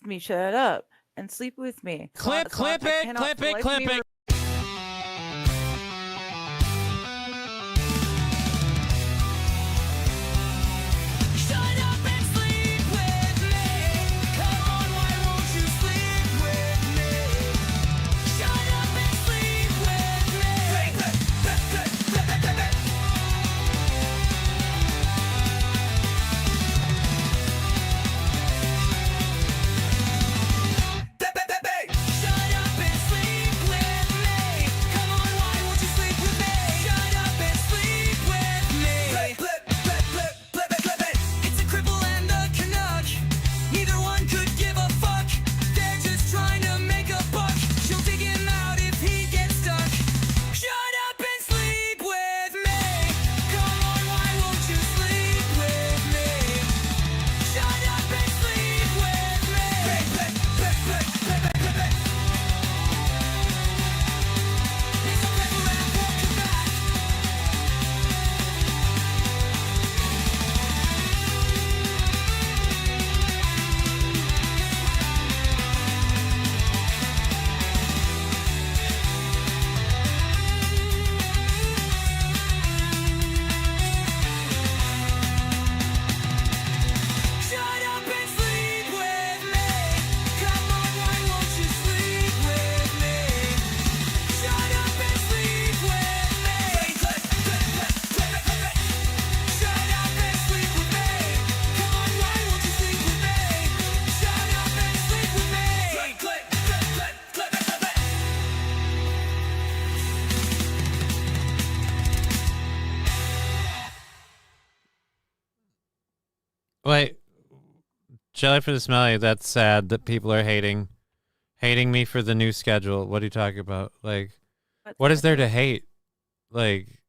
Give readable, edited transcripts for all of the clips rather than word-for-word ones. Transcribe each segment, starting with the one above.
me. Shut up and sleep with me. Clip it. Wait, Jelly for the Smelly, that's sad that people are hating me for the new schedule. What are you talking about? Like, what is there to hate? Like,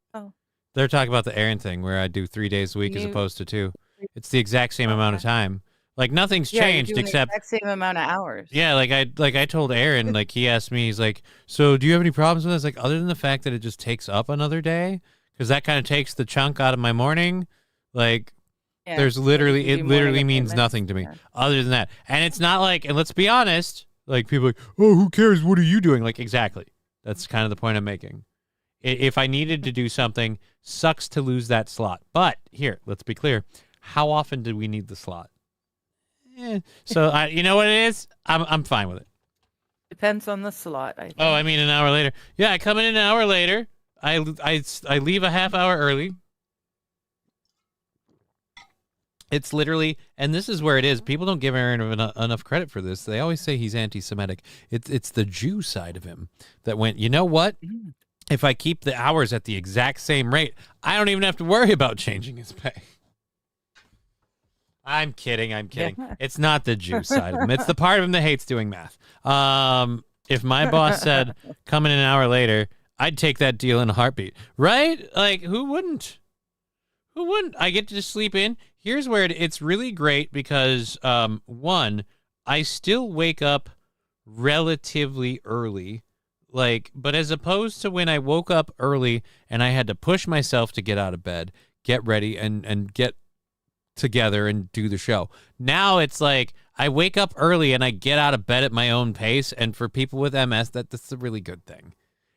they're talking about the Aaron thing where I do 3 days a week as opposed to 2. It's the exact same amount of time. Like, nothing's changed except the exact same amount of hours. Yeah, like I told Aaron, like he asked me, he's like, so do you have any problems with this? Like, other than the fact that it just takes up another day, because that kind of takes the chunk out of my morning, like. Yeah, there's literally, it literally means nothing to me other than that. And it's not like, and let's be honest, like people are like, oh, who cares? What are you doing? Like, exactly. That's kind of the point I'm making. If I needed to do something, sucks to lose that slot. But here, let's be clear. How often do we need the slot? So you know what it is? I'm fine with it. Depends on the slot. I think. Oh, I mean an hour later. Yeah, I come in an hour later. I leave a half hour early. It's literally, and this is where it is. People don't give Aaron enough credit for this. They always say he's anti-Semitic. It's the Jew side of him that went, you know what? If I keep the hours at the exact same rate, I don't even have to worry about changing his pay. I'm kidding. Yeah. It's not the Jew side of him. It's the part of him that hates doing math. If my boss said, come in an hour later, I'd take that deal in a heartbeat. Right? Like, who wouldn't? Who wouldn't? I get to sleep in. Here's where it's really great because, one, I still wake up relatively early, like, but as opposed to when I woke up early and I had to push myself to get out of bed, get ready, and get together and do the show. Now it's like I wake up early and I get out of bed at my own pace, and for people with MS, that's a really good thing.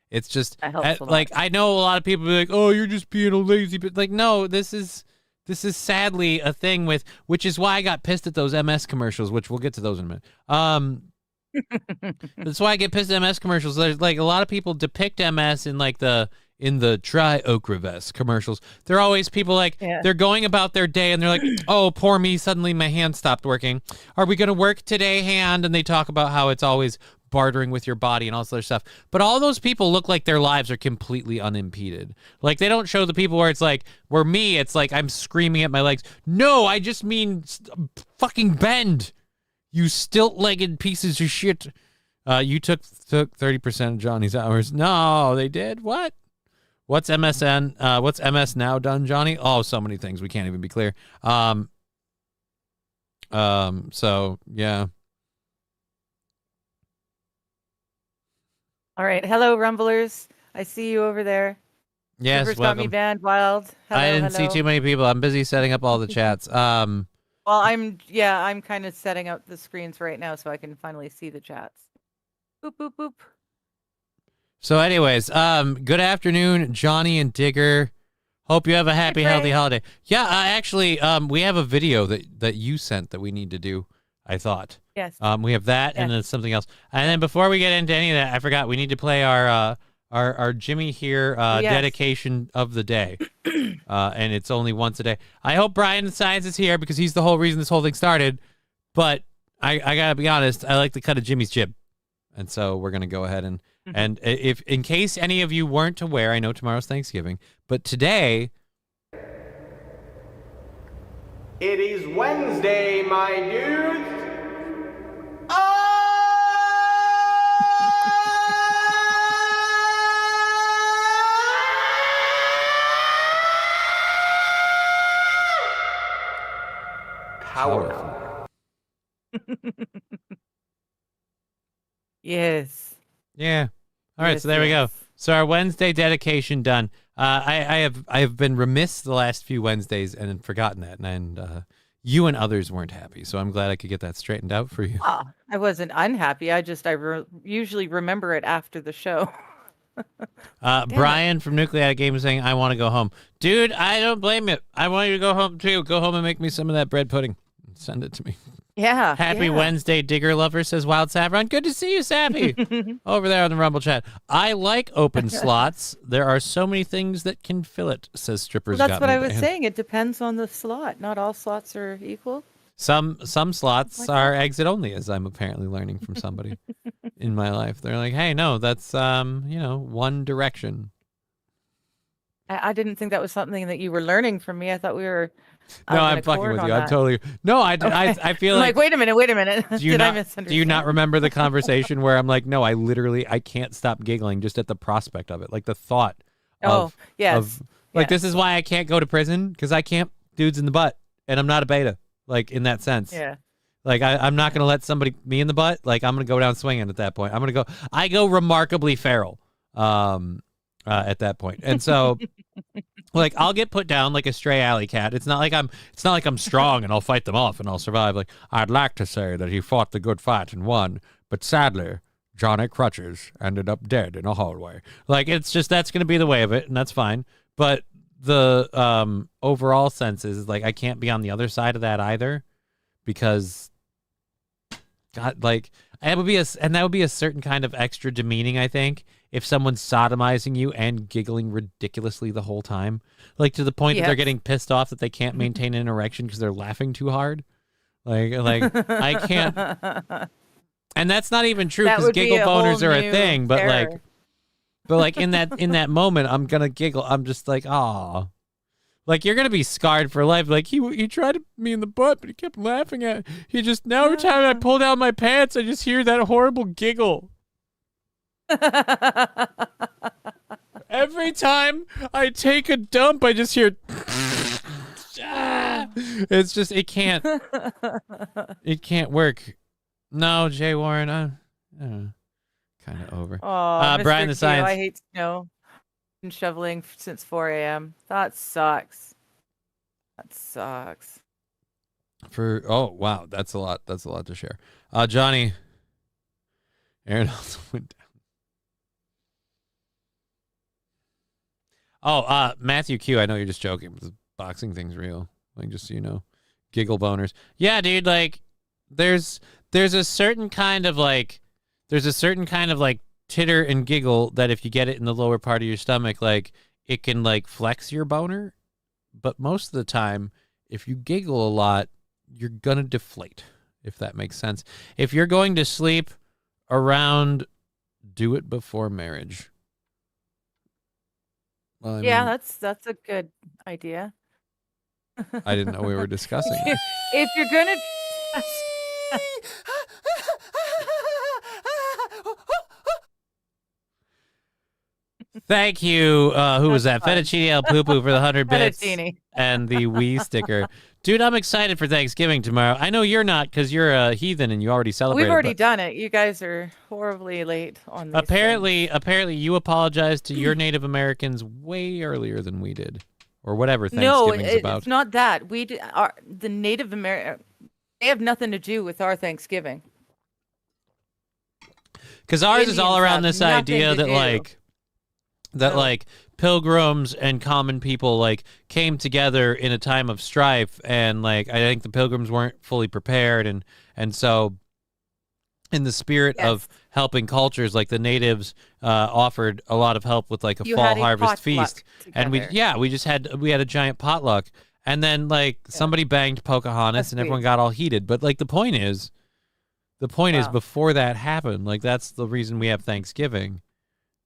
It's just, like, I know a lot of people be like, oh, you're just being a lazy, but like, no, this is sadly a thing with, which is why I got pissed at those MS commercials, which we'll get to those in a minute. That's why I get pissed at MS commercials. There's like a lot of people depict MS in like the try Ocrevus commercials. They're always people like, they're going about their day and they're like, oh, poor me, suddenly my hand stopped working. Are we going to work today, hand? And they talk about how it's always bartering with your body and all this other stuff. But all those people look like their lives are completely unimpeded. Like, they don't show the people where it's like, where me, it's like I'm screaming at my legs. No, I just mean fucking bend. You stilt-legged pieces of shit. You took 30% of Johnny's hours. No, they did? What? What's MSN? What's MS now done, Johnny? Oh, so many things. We can't even be clear. So, yeah. All right. Hello, Rumblers. I see you over there. Yes, Rivers welcome. Got me banned, Wild. Hello, I didn't see too many people. I'm busy setting up all the chats. Well, I'm kind of setting up the screens right now so I can finally see the chats. Boop, boop, boop. So, anyways, good afternoon, Johnny and Digger. Hope you have a happy, healthy holiday. Yeah, actually, we have a video that you sent that we need to do. I thought. Yes. We have that, and then something else. And then before we get into any of that, I forgot we need to play our Jimmy here dedication of the day, and it's only once a day. I hope Brian the Science is here because he's the whole reason this whole thing started. But I gotta be honest, I like the cut of Jimmy's jib, and so we're gonna go ahead and if in case any of you weren't aware, I know tomorrow's Thanksgiving, but today. It is Wednesday, my dudes. Powerful. Yes. Yeah. All right. So there we go. So our Wednesday dedication done. I have been remiss the last few Wednesdays and forgotten that, and you and others weren't happy. So I'm glad I could get that straightened out for you. Oh, I wasn't unhappy. I usually remember it after the show. Brian from Nucleatic Game is saying, I want to go home. Dude, I don't blame you. I want you to go home too. Go home and make me some of that bread pudding. Send it to me. Yeah. Happy Wednesday, Digger Lover, says Wild Saffron. Good to see you, Sappy. Over there on the Rumble chat. I like open slots. There are so many things that can fill it, says Strippers. Well, that's what I was saying. It depends on the slot. Not all slots are equal. Some slots are exit only, as I'm apparently learning from somebody in my life. They're like, hey, no, that's one direction. I didn't think that was something that you were learning from me. I thought we were. No, I'm fucking with you. I'm totally. No, I feel like. Wait a minute. Did I misunderstand? Do you not remember the conversation where I'm like, no, I can't stop giggling just at the prospect of it, like the thought. Yes. This is why I can't go to prison because I can't dudes in the butt, and I'm not a beta, like in that sense. Yeah. Like I'm not gonna let somebody me in the butt. Like I'm gonna go down swinging at that point. I go remarkably feral. At that point. And so like I'll get put down like a stray alley cat. It's not like I'm strong and I'll fight them off and I'll survive. Like I'd like to say that he fought the good fight and won, but sadly, Johnny-krutches ended up dead in a hallway. Like it's just that's gonna be the way of it, and that's fine. But the overall sense is like I can't be on the other side of that either because God, like that would be a certain kind of extra demeaning, I think, if someone's sodomizing you and giggling ridiculously the whole time, like to the point that they're getting pissed off that they can't maintain an erection because they're laughing too hard. Like I can't, and that's not even true because giggle boners are a thing. But like in that moment, I'm gonna giggle. I'm just like, ah. Like, you're going to be scarred for life. Like, he tried me in the butt, but he kept laughing at it. Now every time I pull down my pants, I just hear that horrible giggle. Every time I take a dump, I just hear... It's just, it can't work. No, Jay Warren, kind of over. Oh, Brian the Science. I hate snow. Been shoveling since 4 a.m. That sucks. Oh wow, that's a lot to share. Johnny, Aaron also went down. Oh, Matthew Q, I know you're just joking, but the boxing thing's real. Like, just so you know, giggle boners. Yeah, dude. Like, there's a certain kind of like titter and giggle that if you get it in the lower part of your stomach, like it can like flex your boner. But most of the time, if you giggle a lot, you're gonna deflate, if that makes sense. If you're going to sleep around, do it before marriage. Well, yeah, that's a good idea. I didn't know we were discussing it. If you're gonna Thank you. Who was that? Fettuccine El Poo Poo for the 100 bits and the Wii sticker. Dude, I'm excited for Thanksgiving tomorrow. I know you're not because you're a heathen and you already celebrated. We've already done it. You guys are horribly late on these apparently you apologized to your Native Americans way earlier than we did. or whatever No, Thanksgiving's about. it's not that. The Native American, they have nothing to do with our Thanksgiving. Because ours is all Indians around have this nothing idea to that do. No. pilgrims and common people came together in a time of strife, and I think the pilgrims weren't fully prepared, and so in the spirit of Yes. helping cultures, the natives offered a lot of help with a You fall had a harvest potluck feast, and we together. had a giant potluck, and then somebody banged Pocahontas, That's and everyone sweet. got all heated. But the point is Wow. before that happened, that's the reason we have Thanksgiving,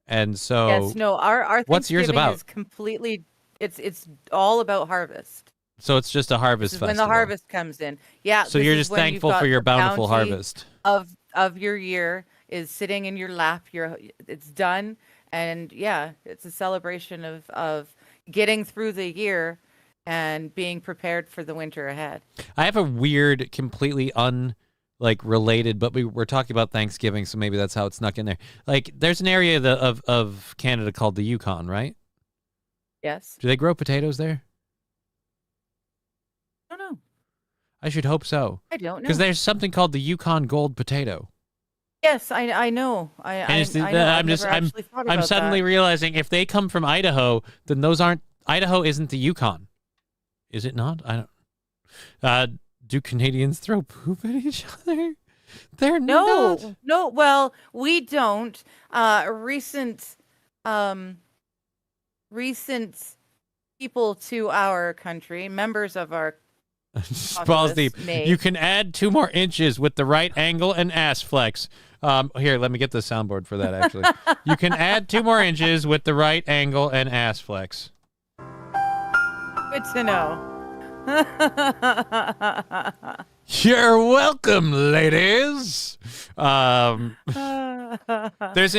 and Yes, so no, our what's yours Thanksgiving about? is completely it's all about harvest. So it's just a This harvest is when the festival. harvest comes in. Yeah, So this you're is just when you've thankful for got your the bountiful bounty harvest. of your year is sitting in your lap. It's done, and yeah, it's a celebration of getting through the year and being prepared for the winter ahead. I have a weird, completely related, but we're talking about Thanksgiving, so maybe that's how it snuck in there. There's an area of Canada called the Yukon, right? Yes. Do they grow potatoes there? I don't know. I should hope so, I don't because know. there's something called the Yukon Gold potato. Yes, I know. And it's I know. I've never I'm actually thought I'm about suddenly that. realizing if they come from Idaho, then Idaho isn't the Yukon, is it not? I don't. Do Canadians throw poop at each other? They're not. No. Well, we don't. Recent, um, recent people to our country, members of our Balls deep. populace, may. You can add 2 more inches with the right angle and ass flex. Here, let me get the soundboard for that, actually. You can add 2 more inches with the right angle and ass flex. Good to know. You're welcome, ladies. There's an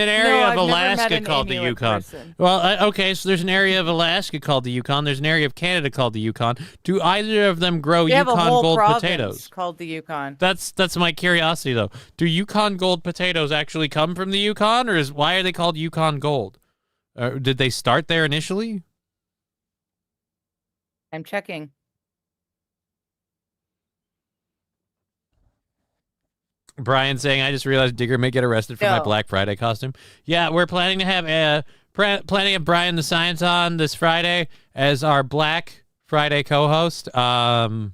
area of I've never met Alaska an called the Inuit Yukon. person. Well, okay, so there's an area of Alaska called the Yukon. There's an area of Canada called the Yukon. Do either of them grow We have a Yukon whole Gold province potatoes? called the Yukon. That's my curiosity, though. Do Yukon Gold potatoes actually come from the Yukon, or why are they called Yukon Gold? Did they start there initially? I'm checking. Brian saying, I just realized Digger may get arrested for my No. Black Friday costume. Yeah, we're planning to have Brian the Science on this Friday as our Black Friday co-host. So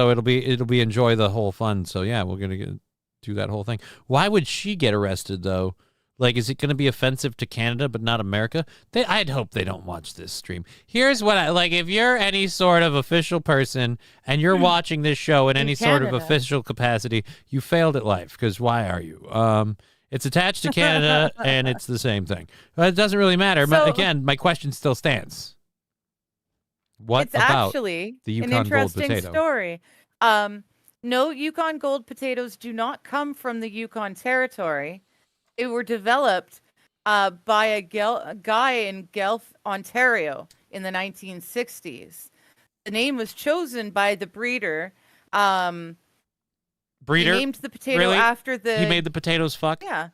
it'll be enjoy the whole fun. So yeah, we're gonna do that whole thing. Why would she get arrested though? Is it going to be offensive to Canada but not America? I'd hope they don't watch this stream. Here's what if you're any sort of official person and you're watching this show in any sort of Canada. official capacity, you failed at life, because why are you? It's attached to Canada and it's the same thing. But it doesn't really matter. So- Again, my question still stands. What It's about actually the Yukon an Gold interesting potato? story. No, Yukon Gold potatoes do not come from the Yukon Territory. They were developed by a guy in Guelph, Ontario in the 1960s. The name was chosen by the breeder. Breeder? He named the potato Really? after the... He made the potatoes fuck? Yeah.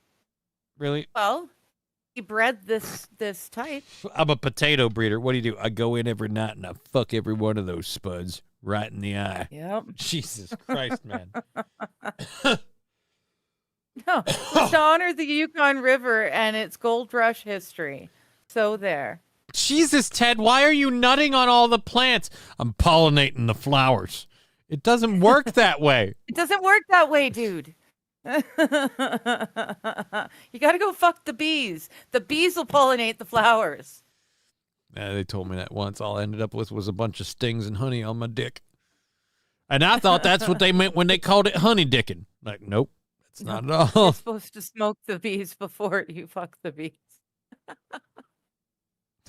Really? Well, he bred this type. I'm a potato breeder. What do? I go in every night and I fuck every one of those spuds right in the eye. Yep. Jesus Christ, man. No, it's to honor the Yukon River and its gold rush history. So there. Jesus, Ted, why are you nutting on all the plants? I'm pollinating the flowers. It doesn't work that way. It doesn't work that way, dude. You gotta go fuck the bees. The bees will pollinate the flowers. They told me that once. All I ended up with was a bunch of stings and honey on my dick. And I thought that's what they meant when they called it honey dicking. Nope, that's not at all. You're supposed to smoke the bees before you fuck the bees.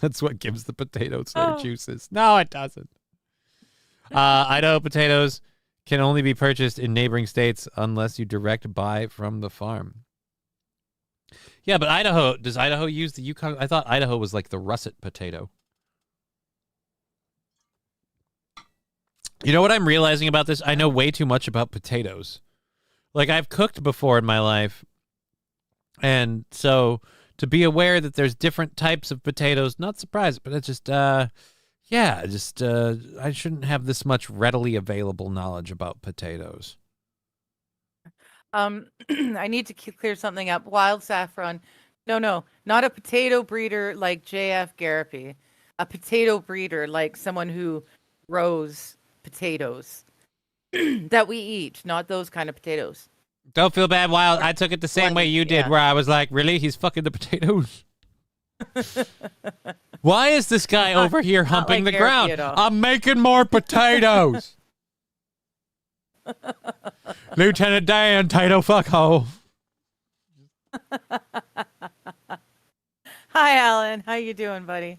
That's what gives the potatoes their juices. No, it doesn't. Idaho potatoes can only be purchased in neighboring states unless you direct buy from the farm. Yeah, but does Idaho use the Yukon? I thought Idaho was like the russet potato. You know what I'm realizing about this? I know way too much about potatoes. I've cooked before in my life, and so to be aware that there's different types of potatoes. Not surprised, but it's just I shouldn't have this much readily available knowledge about potatoes. I need to clear something up. Wild saffron. No, not a potato breeder like J.F. Garapi. A potato breeder like someone who grows potatoes that we eat, not those kind of potatoes. Don't feel bad, Wild. I took it the same way you did, where I was like, really? He's fucking the potatoes? Why is this guy over here humping the ground? I'm making more potatoes. Lieutenant Dan, Tato fuckhole. Hi, Alan. How you doing, buddy?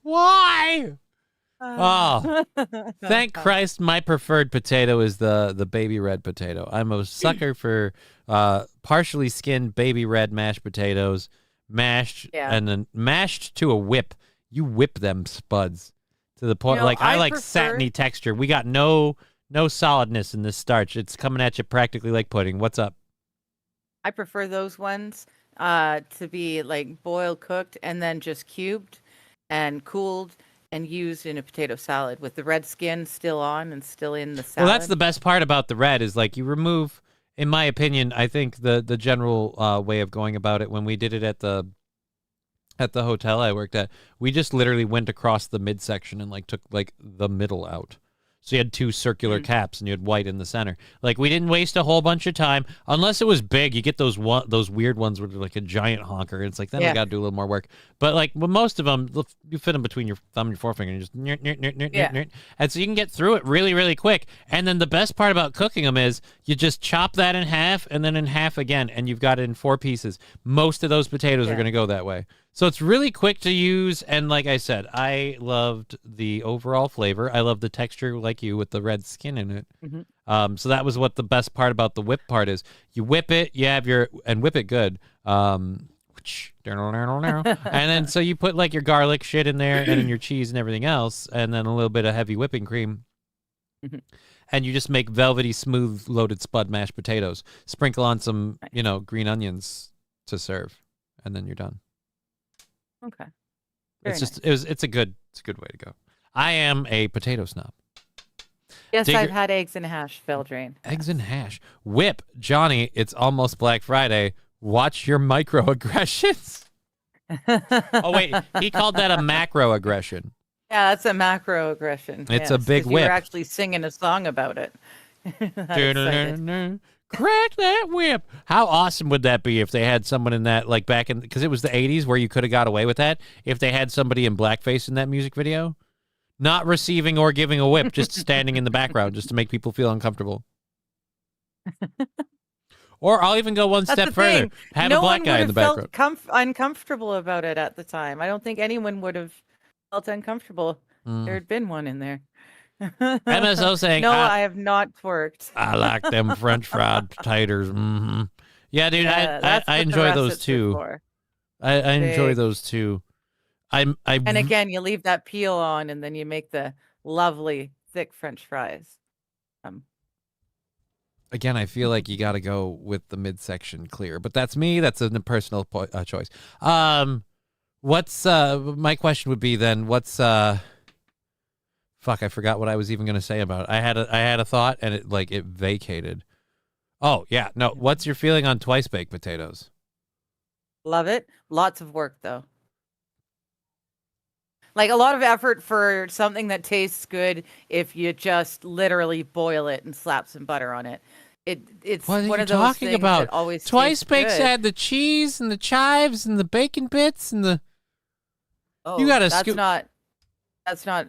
Why? Oh, thank Christ my preferred potato is the baby red potato. I'm a sucker for partially skinned baby red mashed potatoes, mashed and then mashed to a whip. You whip them spuds to the point, I like satiny texture. We got no solidness in this starch. It's coming at you practically like pudding. What's up? I prefer those ones to be like boiled, cooked, and then just cubed and cooled and used in a potato salad with the red skin still on and still in the salad. Well, that's the best part about the red is like you remove, in my opinion, I think the general way of going about it when we did it at the hotel I worked at, we just literally went across the midsection and like took like the middle out. So you had two circular caps and you had white in the center. Like we didn't waste a whole bunch of time unless it was big. You get those weird ones where they're like a giant honker. And it's like, then we got to do a little more work. But like with most of them, you fit them between your thumb and your forefinger and just and so you can get through it really, really quick. And then the best part about cooking them is you just chop that in half and then in half again. And you've got it in 4 pieces. Most of those potatoes are going to go that way. So it's really quick to use, and like I said, I loved the overall flavor. I love the texture, like you, with the red skin in it. So that was what the best part about the whip part is. You whip it, you have and whip it good. And then so you put like your garlic shit in there, and then your cheese and everything else, and then a little bit of heavy whipping cream. And you just make velvety, smooth, loaded spud mashed potatoes. Sprinkle on some, green onions to serve, and then you're done. Okay. It's a good way to go. I am a potato snob. Yes, I've had eggs and hash, Feldrain. Eggs and hash. Whip, Johnny, it's almost Black Friday. Watch your microaggressions. Oh, wait. He called that a macroaggression. Yeah, that's a macroaggression. It's a big whip. You're actually singing a song about it. Crack that whip. How awesome would that be if they had someone in that, like back in, because it was the 80s where you could have got away with that, if they had somebody in blackface in that music video? Not receiving or giving a whip, just standing in the background just to make people feel uncomfortable. Or I'll even go one step further. Have a black guy in the background. No one would have felt uncomfortable about it at the time. I don't think anyone would have felt uncomfortable. There had been one in there. MSO saying, no, I have not twerked. I like them French fried potatoes. Yeah, dude, I enjoy those too. I enjoy those too. And again, you leave that peel on, and then you make the lovely thick French fries. Again, I feel like you got to go with the midsection clear, but that's me. That's a personal choice. What's my question would be then? What's Fuck, I forgot what I was even going to say about it. I had a thought and it vacated. Oh, yeah. No, what's your feeling on twice baked potatoes? Love it. Lots of work though. Like a lot of effort for something that tastes good if you just literally boil it and slap some butter on it. It's what one are of you those talking things about? that always Twice bakes good. had the cheese and the chives and the bacon bits and the. Oh, you gotta that's not.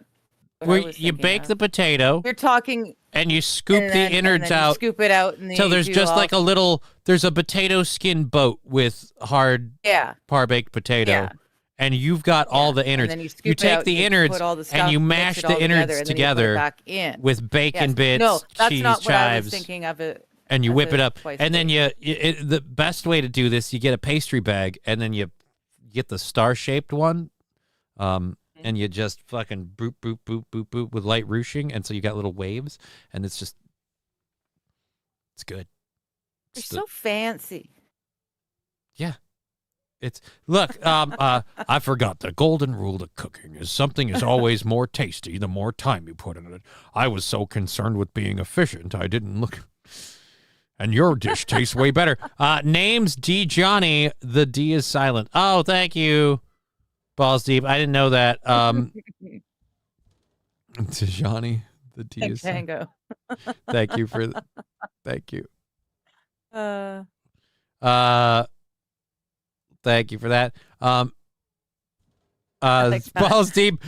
Where you bake the potato. You're talking. And you scoop the innards out. Scoop it out. And so there's just like there's a potato skin boat with hard par baked potato. Yeah. And you've got all the innards. And then you take the innards and you mash the innards together with bacon bits, no, that's cheese, not what chives. I was thinking of it. And you whip it up. And then the best way to do this, you get a pastry bag and then you get the star-shaped one. And you just fucking boop, boop, boop, boop, boop with light ruching. And so you got little waves. And it's good. You're so fancy. Yeah. I forgot the golden rule of cooking is something is always more tasty the more time you put in it. I was so concerned with being efficient, I didn't look. And your dish tastes way better. Name's D Johnny. The D is silent. Oh, thank you, Balls Deep. I didn't know that. To Johnny, the D is silent. Tango. Thank you for. Thank you. Uh, Thank you for that. Thanks, Pat. Balls deep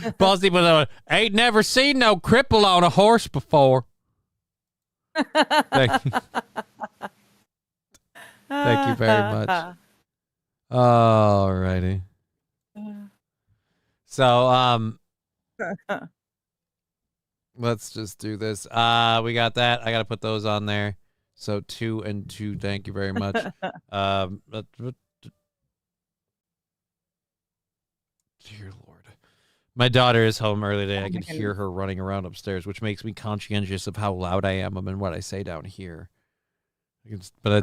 with ain't never seen no cripple on a horse before. Thank you. Thank you very much. All righty. So let's just do this. We got that. I gotta put those on there. So 2 and 2. Thank you very much. Dear Lord. My daughter is home early today. I can hear her running around upstairs, which makes me conscientious of how loud I am and what I say down here. But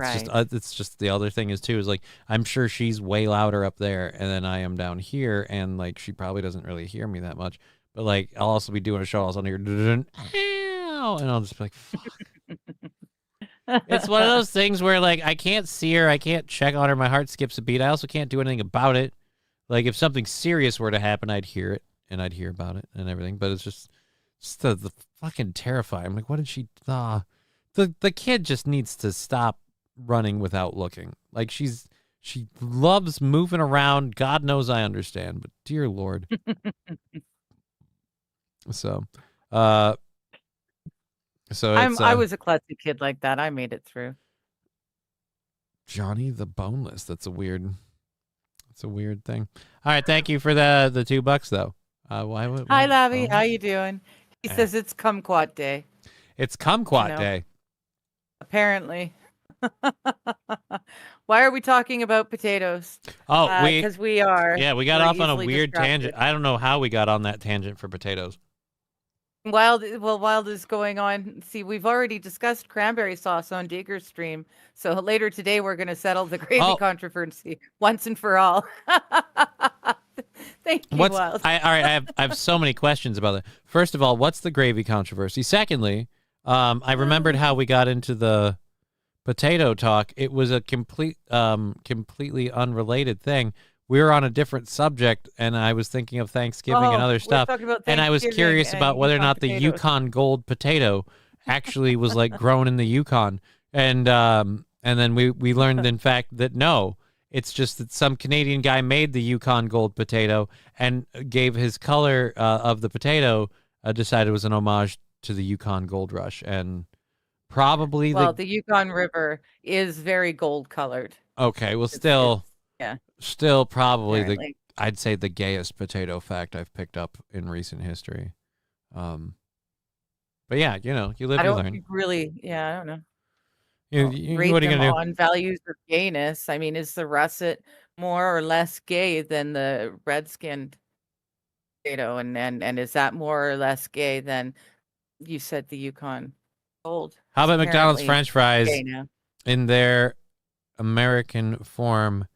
it's just the other thing is too is like I'm sure she's way louder up there and then I am down here and like she probably doesn't really hear me that much. But like I'll also be doing a show, I'll suddenly hear and I'll just be like, fuck. It's one of those things where like I can't see her, I can't check on her, my heart skips a beat. I also can't do anything about it. Like if something serious were to happen, I'd hear it and I'd hear about it and everything. But it's just the fucking terrifying. I'm like, what did she? The kid just needs to stop running without looking. Like she loves moving around. God knows I understand, but dear Lord. So I was a klutzy kid like that. I made it through. Johnny the Boneless. That's a weird thing. All right, thank you for the $2 though. Hi, Lavi. How you doing? He says it's kumquat day. It's kumquat day. Apparently. Why are we talking about potatoes? Oh, because we are. Yeah, we got off on a weird tangent. I don't know how we got on that tangent for potatoes. While this is going on, see, we've already discussed cranberry sauce on Digger's stream. So later today, we're going to settle the gravy controversy once and for all. Thank you, Wild. All right, I have so many questions about that. First of all, what's the gravy controversy? Secondly, I remembered how we got into the potato talk. It was a completely unrelated thing. We were on a different subject, and I was thinking of Thanksgiving and other stuff. And I was curious about whether or not the Yukon Gold potato actually was like grown in the Yukon. And then we learned, in fact, that no, it's just that some Canadian guy made the Yukon Gold potato and gave his color of the potato, decided it was an homage to the Yukon Gold Rush. And probably the Yukon River is very gold colored. Okay, well, still probably I'd say the gayest potato fact I've picked up in recent history. But yeah, you live, you learn. I don't know. What are you gonna do? On values of gayness. I mean, is the russet more or less gay than the red-skinned potato, and is that more or less gay than you said the Yukon Gold? How about McDonald's French fries in their American form?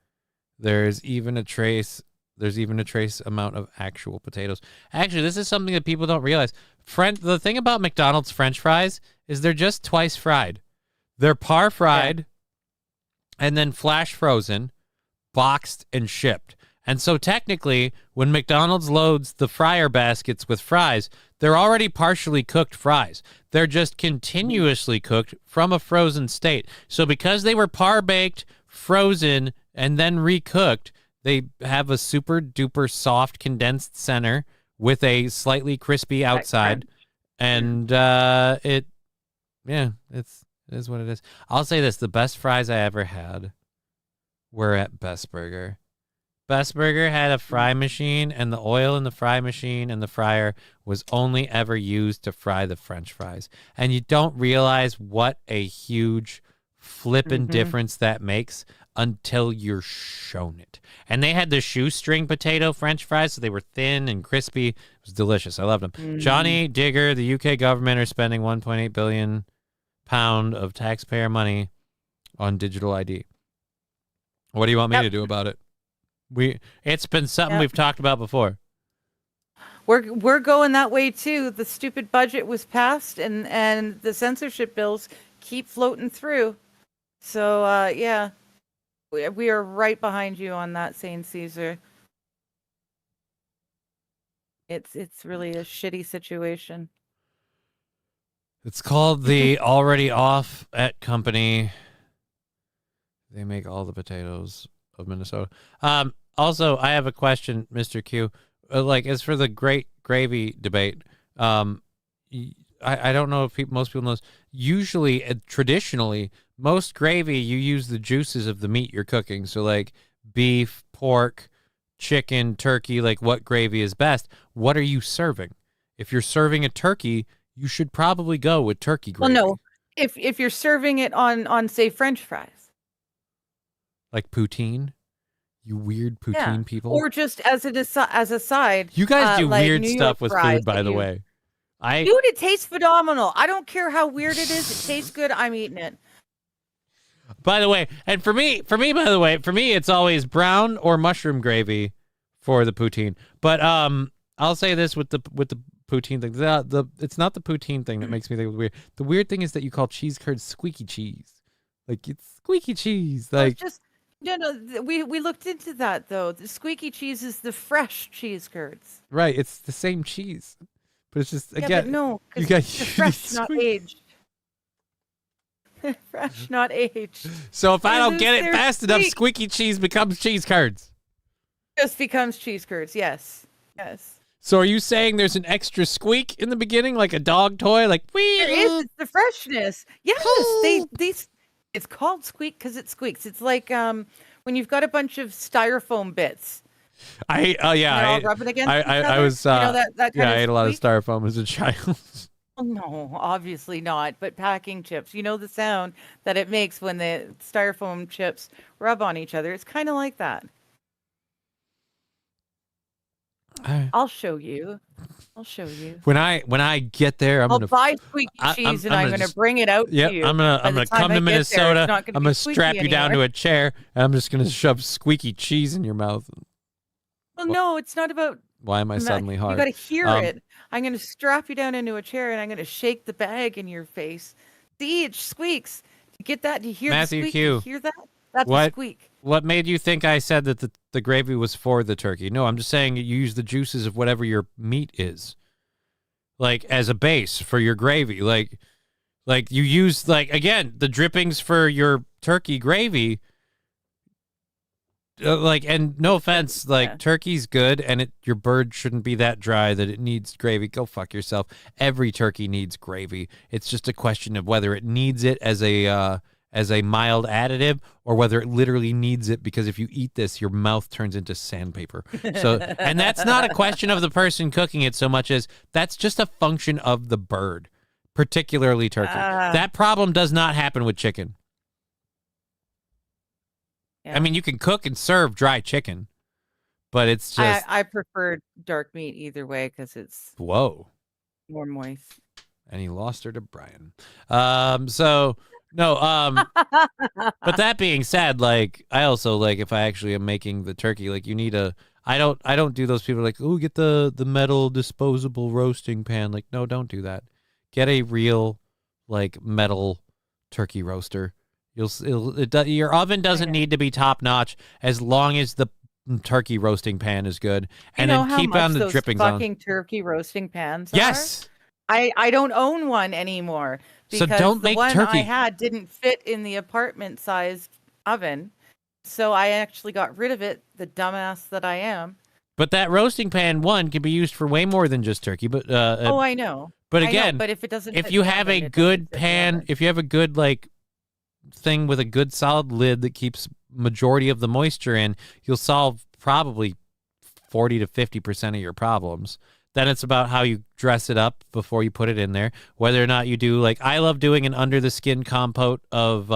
There's even a trace amount of actual potatoes. Actually, this is something that people don't realize. The thing about McDonald's French fries is they're just twice fried. They're par fried and then flash frozen, boxed, and shipped. And so technically, when McDonald's loads the fryer baskets with fries, they're already partially cooked fries. They're just continuously cooked from a frozen state. So because they were par baked, frozen, and then recooked, they have a super duper soft condensed center with a slightly crispy outside. And it is what it is. I'll say this, the best fries I ever had were at Best Burger. Best Burger had a fry machine, and the oil in the fry machine and the fryer was only ever used to fry the French fries. And you don't realize what a huge flippin' difference that makes until you're shown it. And they had the shoestring potato French fries, so they were thin and crispy. It was delicious. I loved them. Johnny Digger, the UK government are spending £1.8 billion of taxpayer money on digital ID. What do you want me Yep. to do about it? It's been something Yep. we've talked about before. We're going that way too. The stupid budget was passed, and the censorship bills keep floating through. So yeah, we are right behind you on that, Saint Caesar. It's really a shitty situation. It's called the Already Off at Company. They make all the potatoes of Minnesota. Also, I have a question, Mr. Q. Like, as for the great gravy debate, I don't know if most people know this. Usually, traditionally, most gravy, you use the juices of the meat you're cooking. So, like, beef, pork, chicken, turkey, like, what gravy is best? What are you serving? If you're serving a turkey, you should probably go with turkey gravy. Well, no, if you're serving it on say French fries, like poutine. You weird poutine people. or just as a side. You guys do like weird New stuff York with fries food, by that the you- way. Dude, it tastes phenomenal. I don't care how weird it is. It tastes good. I'm eating it. By the way, and for me, it's always brown or mushroom gravy for the poutine. But I'll say this with the poutine thing. It's not the poutine thing that makes me think it was weird. The weird thing is that you call cheese curds squeaky cheese. Like, it's squeaky cheese. Well, Like, it's just we looked into that though. The squeaky cheese is the fresh cheese curds. right, it's the same cheese. But it's just, Yeah, again, but no, you 'cause got they're fresh, not aged. Fresh, not aged. So if I They don't lose get it their fast enough, squeak. squeaky cheese becomes cheese curds. Just becomes cheese curds. Yes, yes. So are you saying there's an extra squeak in the beginning, like a dog toy, like wee? There is. It's the freshness. Yes, it's called squeak because it squeaks. It's like when you've got a bunch of styrofoam bits. I They're all rubbing against each I other. was You know, that kind yeah, of I ate a lot of squeak? styrofoam as a child. Oh, no, obviously not. But packing chips, you know the sound that it makes when the styrofoam chips rub on each other. It's kind of like that. I'll show you. I'll show you. When I get there, I'm I'll gonna buy squeaky I'm cheese and gonna I'm going to just- bring it out Yep, to you. I'm gonna By the time come I to get there, it's Minnesota. not gonna I'm be gonna squeaky strap you down to anymore. a chair, and I'm just gonna shove squeaky cheese in your mouth. Well, no, it's not about Why am I that. suddenly You hard? got to hear Um, it. I'm going to strap you down into a chair and I'm going to shake the bag in your face. See, it squeaks. You get that? Do you hear Matthew the squeak? Q. You hear that? That's What? a squeak. What made you think I said that the gravy was for the turkey? No, I'm just saying you use the juices of whatever your meat is, like as a base for your gravy. Like you use, like, again, the drippings for your turkey gravy. Like, and no offense, like, Yeah. turkey's good, and your bird shouldn't be that dry that it needs gravy. Go fuck yourself. Every turkey needs gravy. It's just a question of whether it needs it as a mild additive, or whether it literally needs it because if you eat this, your mouth turns into sandpaper. So, and that's not a question of the person cooking it so much as that's just a function of the bird, particularly turkey. That problem does not happen with chicken. Yeah. I mean, you can cook and serve dry chicken, but it's just I prefer dark meat either way because it's whoa. more moist. And he lost her to Brian. So no, but that being said, like, I also, like, if I actually am making the turkey, like, you need I don't do those people like, oh, get the metal disposable roasting pan. Like, no, don't do that. Get a real, like, metal turkey roaster. Your oven doesn't need to be top notch as long as the turkey roasting pan is good, and you know then how keep much on the those drippings fucking on. turkey roasting pans Yes. are? I don't own one anymore So because don't the make one turkey. I had didn't fit in the apartment sized oven. So I actually got rid of it, the dumbass that I am. But that roasting pan one can be used for way more than just turkey. But Oh, I know. but I know, again, but if it doesn't if fit you in the have oven, a it doesn't good fit in the pan, oven. if you have a good, like, thing with a good solid lid that keeps majority of the moisture in, you'll solve probably 40 to 50% of your problems. Then it's about how you dress it up before you put it in there. Whether or not you do, like, I love doing an under the skin compote of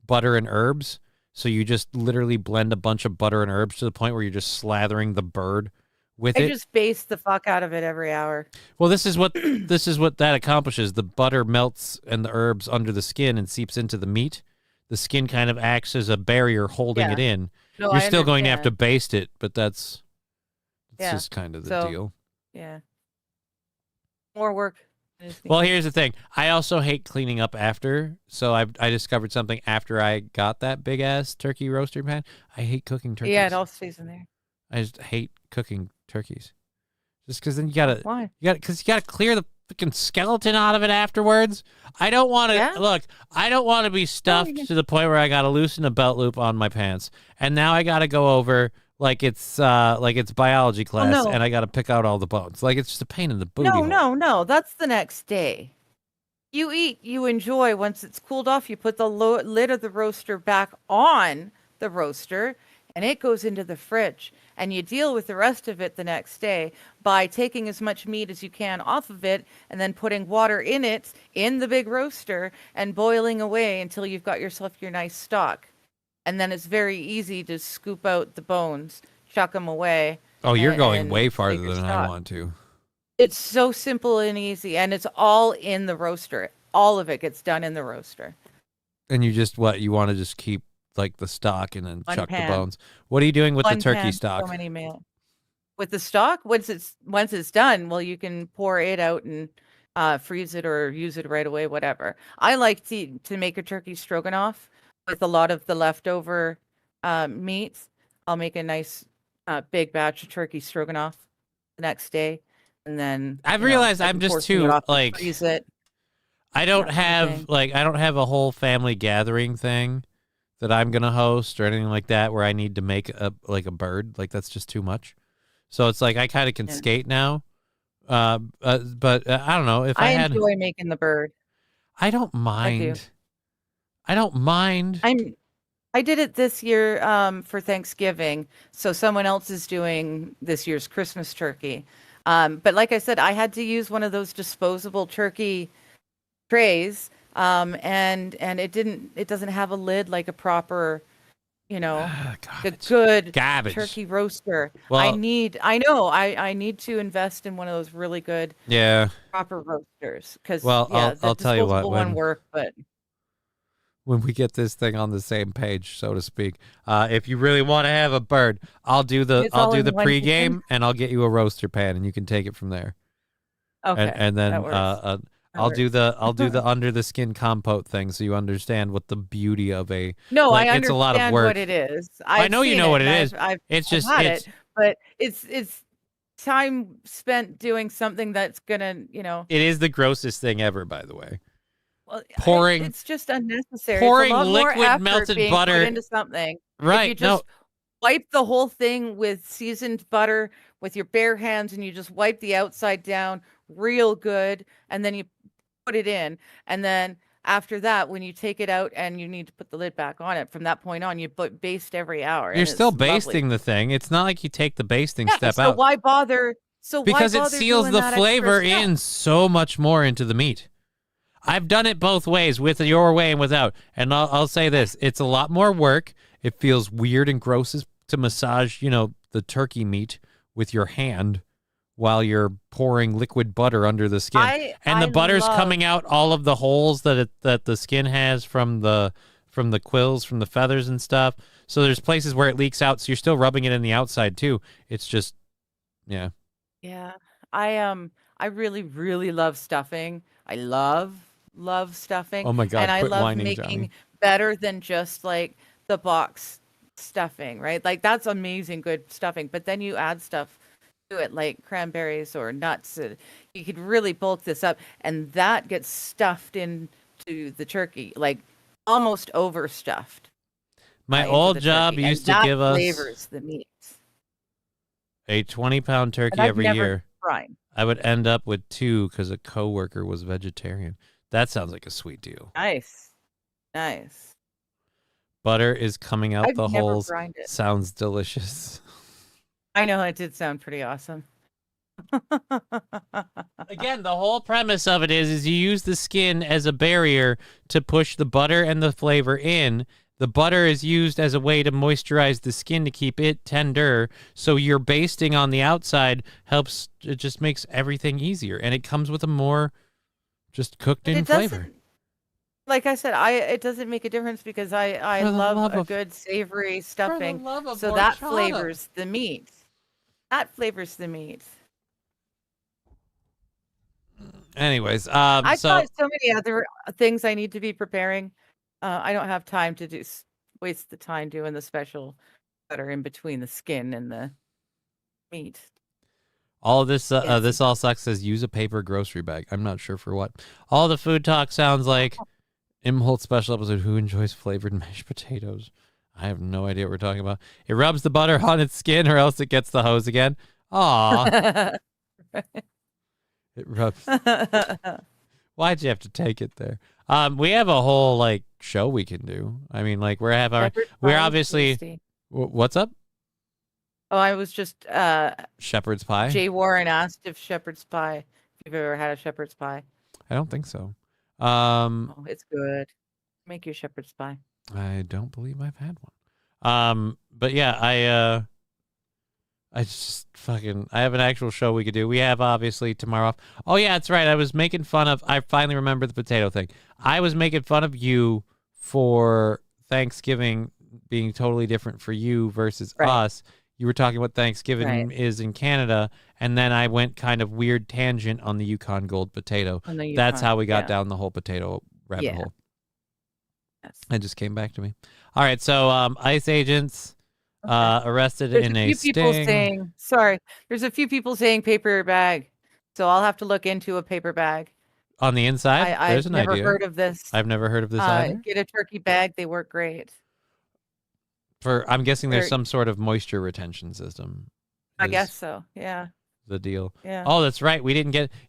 butter and herbs. So you just literally blend a bunch of butter and herbs to the point where you're just slathering the bird with I it. just baste the fuck out of it every hour. Well, this is what that accomplishes. The butter melts and the herbs under the skin and seeps into the meat. the skin kind of acts as a barrier holding it in. No, You're I still going to have to understand. baste it, but that's Yeah. just kind of the So, deal. Yeah. More work. than is Well, needed. here's the thing. I also hate cleaning up after, so I discovered something after I got that big ass turkey roaster pan. I hate cooking turkeys. Yeah, it all stays in there. I just hate cooking turkeys. Just because then you Why? gotta clear the freaking skeleton out of it afterwards. I don't want to Yeah? look. I don't want to be stuffed to the point where I gotta loosen a belt loop on my pants, and now I gotta go over like it's biology class, no. and I gotta pick out all the bones. Like it's just a pain in the booty. No. That's the next day. You eat, you enjoy. Once it's cooled off, you put the lid of the roaster back on the roaster, and it goes into the fridge. And you deal with the rest of it the next day by taking as much meat as you can off of it and then putting water in it in the big roaster and boiling away until you've got yourself your nice stock. And then it's very easy to scoop out the bones, chuck them away. Oh, you're and- going and way make farther your than I stock. want to. It's so simple and easy, and it's all in the roaster. All of it gets done in the roaster. And you just you want to just keep like the stock and then One chuck pan. the bones. What are you doing with the One turkey pan, stock? So many meal. With the stock, once it's done, well, you can pour it out and freeze it or use it right away, whatever. I like to make a turkey stroganoff with a lot of the leftover meats. I'll make a nice big batch of turkey stroganoff the next day, and then I've you know, realized I I'm can just portion it too off and like freeze it. I don't that kind of thing. have I don't have a whole family gathering thing that I'm gonna host or anything like that where I need to make a bird. Like that's just too much. So it's like I kind of can Yeah. skate now. But I don't know if I had. enjoy making the bird. I don't mind. I don't mind. I did it this year for Thanksgiving, so someone else is doing this year's Christmas turkey. But like I said, I had to use one of those disposable turkey trays, and it doesn't have a lid like a proper, a Garbage. good Garbage. turkey roaster. Well- I need to invest in one of those really good Yeah. proper roasters because Well, I'll tell you what, disposable one when- work, but When we get this thing on the same page, so to speak, if you really want to have a bird, I'll do the It's all in one pregame pan? and I'll get you a roaster pan and you can take it from there. okay, And then that works. I'll do the under the skin compote thing so you understand what the beauty of a No, like, I it's a lot of understand work. what it is. I know you seen know what it and is. It's I've just had it's it, but it's time spent doing something that's gonna, it is the grossest thing ever, by the way. well, pouring- it's just unnecessary. pouring it's a lot more liquid effort melted being butter- put into something. If you Right. just wipe the whole thing with seasoned butter with your bare hands and you just wipe the outside down real good, and then you put it in, and then after that, when you take it out and you need to put the lid back on it, from that point on, you baste every hour. You're and still it's lovely. basting the thing. It's not like you take the basting Yeah, step so out. why bother? So Because why it bother seals doing the that extra flavor step? in so much more into the meat. I've done it both ways, with your way and without. And I'll say this, it's a lot more work. It feels weird and gross to massage, the turkey meat with your hand while you're pouring liquid butter under the skin. And the butter's coming out all of the holes that the skin has from the quills, from the feathers and stuff. So there's places where it leaks out, so you're still rubbing it in the outside too. It's just yeah. Yeah, I really, really love stuffing. I love stuffing. Oh my God, and I quit love whining, making Johnny. better than just like the box stuffing, right? Like that's amazing, good stuffing. But then you add stuff to it, like cranberries or nuts. You could really bulk this up, and that gets stuffed into the turkey, like almost overstuffed. My into old the job turkey, and used to that give us flavors the meat. a 20-pound turkey And I've every never year. tried. I would end up with 2 because a coworker was vegetarian. That sounds like a sweet deal. Nice. Butter is coming out I've the never holes. brined it. Sounds delicious. I know it did sound pretty awesome. Again, the whole premise of it is you use the skin as a barrier to push the butter and the flavor in. The butter is used as a way to moisturize the skin to keep it tender. So your basting on the outside helps. It just makes everything easier, and it comes with a more just cooked in flavor. like I said, it doesn't make a difference because I For the love love a of good savory for the stuffing, love of so that horchata. flavors the meat. That flavors the meat. Anyways, I've so got so many other things I need to be preparing. I don't have time to waste the time doing the special that are in between the skin and the meat. all of this, Fancy. this all sucks says use a paper grocery bag. I'm not sure for what. All the food talk sounds like Imholt special episode. Who enjoys flavored mashed potatoes? I have no idea what we're talking about. It rubs the butter on its skin, or else it gets the hose again. Aw, it rubs. Why'd you have to take it there? We have a whole like show we can do. I mean, like Shepherd's we're pie is obviously. tasty. What's up? Oh, I was just Shepherd's pie? Jay Warren asked if shepherd's pie, if you've ever had a shepherd's pie. I don't think so. Oh, it's good. Make your shepherd's pie. I don't believe I've had one. But yeah, I just fucking I have an actual show we could do. We have obviously tomorrow off. Oh yeah, that's right. I finally remember the potato thing. I was making fun of you for Thanksgiving being totally different for you versus us. You were talking about Thanksgiving is in Canada, and then I went kind of weird tangent on the Yukon Gold potato. That's how we got down the whole potato rabbit hole. Yes. It just came back to me. All right, so ICE agents arrested There's in a a few people sting. saying, sorry, there's a few people saying paper bag. So I'll have to look into a paper bag. On the inside, there's I've an never idea. heard of this. I've never heard of this either. Get a turkey bag. They work great. I'm guessing there's some sort of moisture retention system. I guess so. Yeah. The deal. Yeah. Oh, that's right.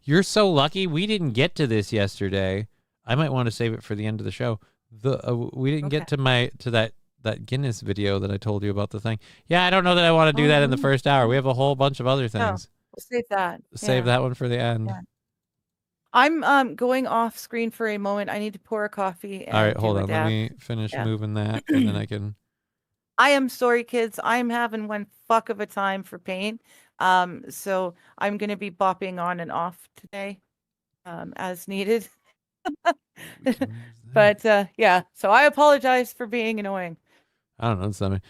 You're so lucky. We didn't get to this yesterday. I might want to save it for the end of the show. We didn't get to that Guinness video that I told you about the thing. Yeah, I don't know that I want to do that in the first hour. We have a whole bunch of other things. We'll save that. Save that one for the end. Yeah. I'm going off screen for a moment. I need to pour a coffee. And all right, hold on. Let me finish moving that, and then I can. I am sorry, kids. I'm having one fuck of a time for paint. So I'm going to be bopping on and off today, as needed. But yeah, so I apologize for being annoying. I don't know something.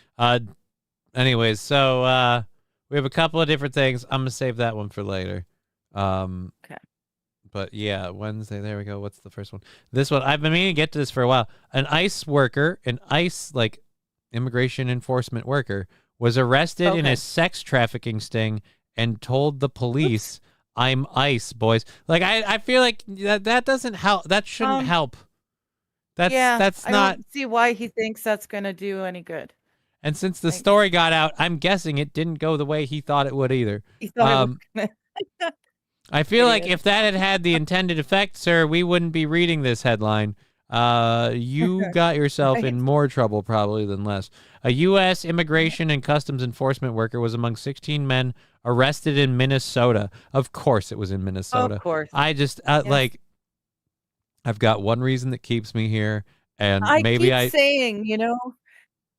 Anyways, so we have a couple of different things. I'm gonna save that one for later. Okay. But yeah, Wednesday. There we go. What's the first one? This one. I've been meaning to get to this for a while. An ICE worker, like immigration enforcement worker, was arrested in a sex trafficking sting and told the police, "I'm ICE, boys." Like I feel like that doesn't help. That shouldn't help. That's I not. don't see why he thinks that's gonna do any good. And since the story got out, I'm guessing it didn't go the way he thought it would either. He thought it was gonna. I feel like if that had the intended effect, sir, we wouldn't be reading this headline. You got yourself in more trouble probably than less. A U.S. Immigration and Customs Enforcement worker was among 16 men arrested in Minnesota. Of course it was in Minnesota. Of course. I just, like, I've got one reason that keeps me here, and I maybe keep saying,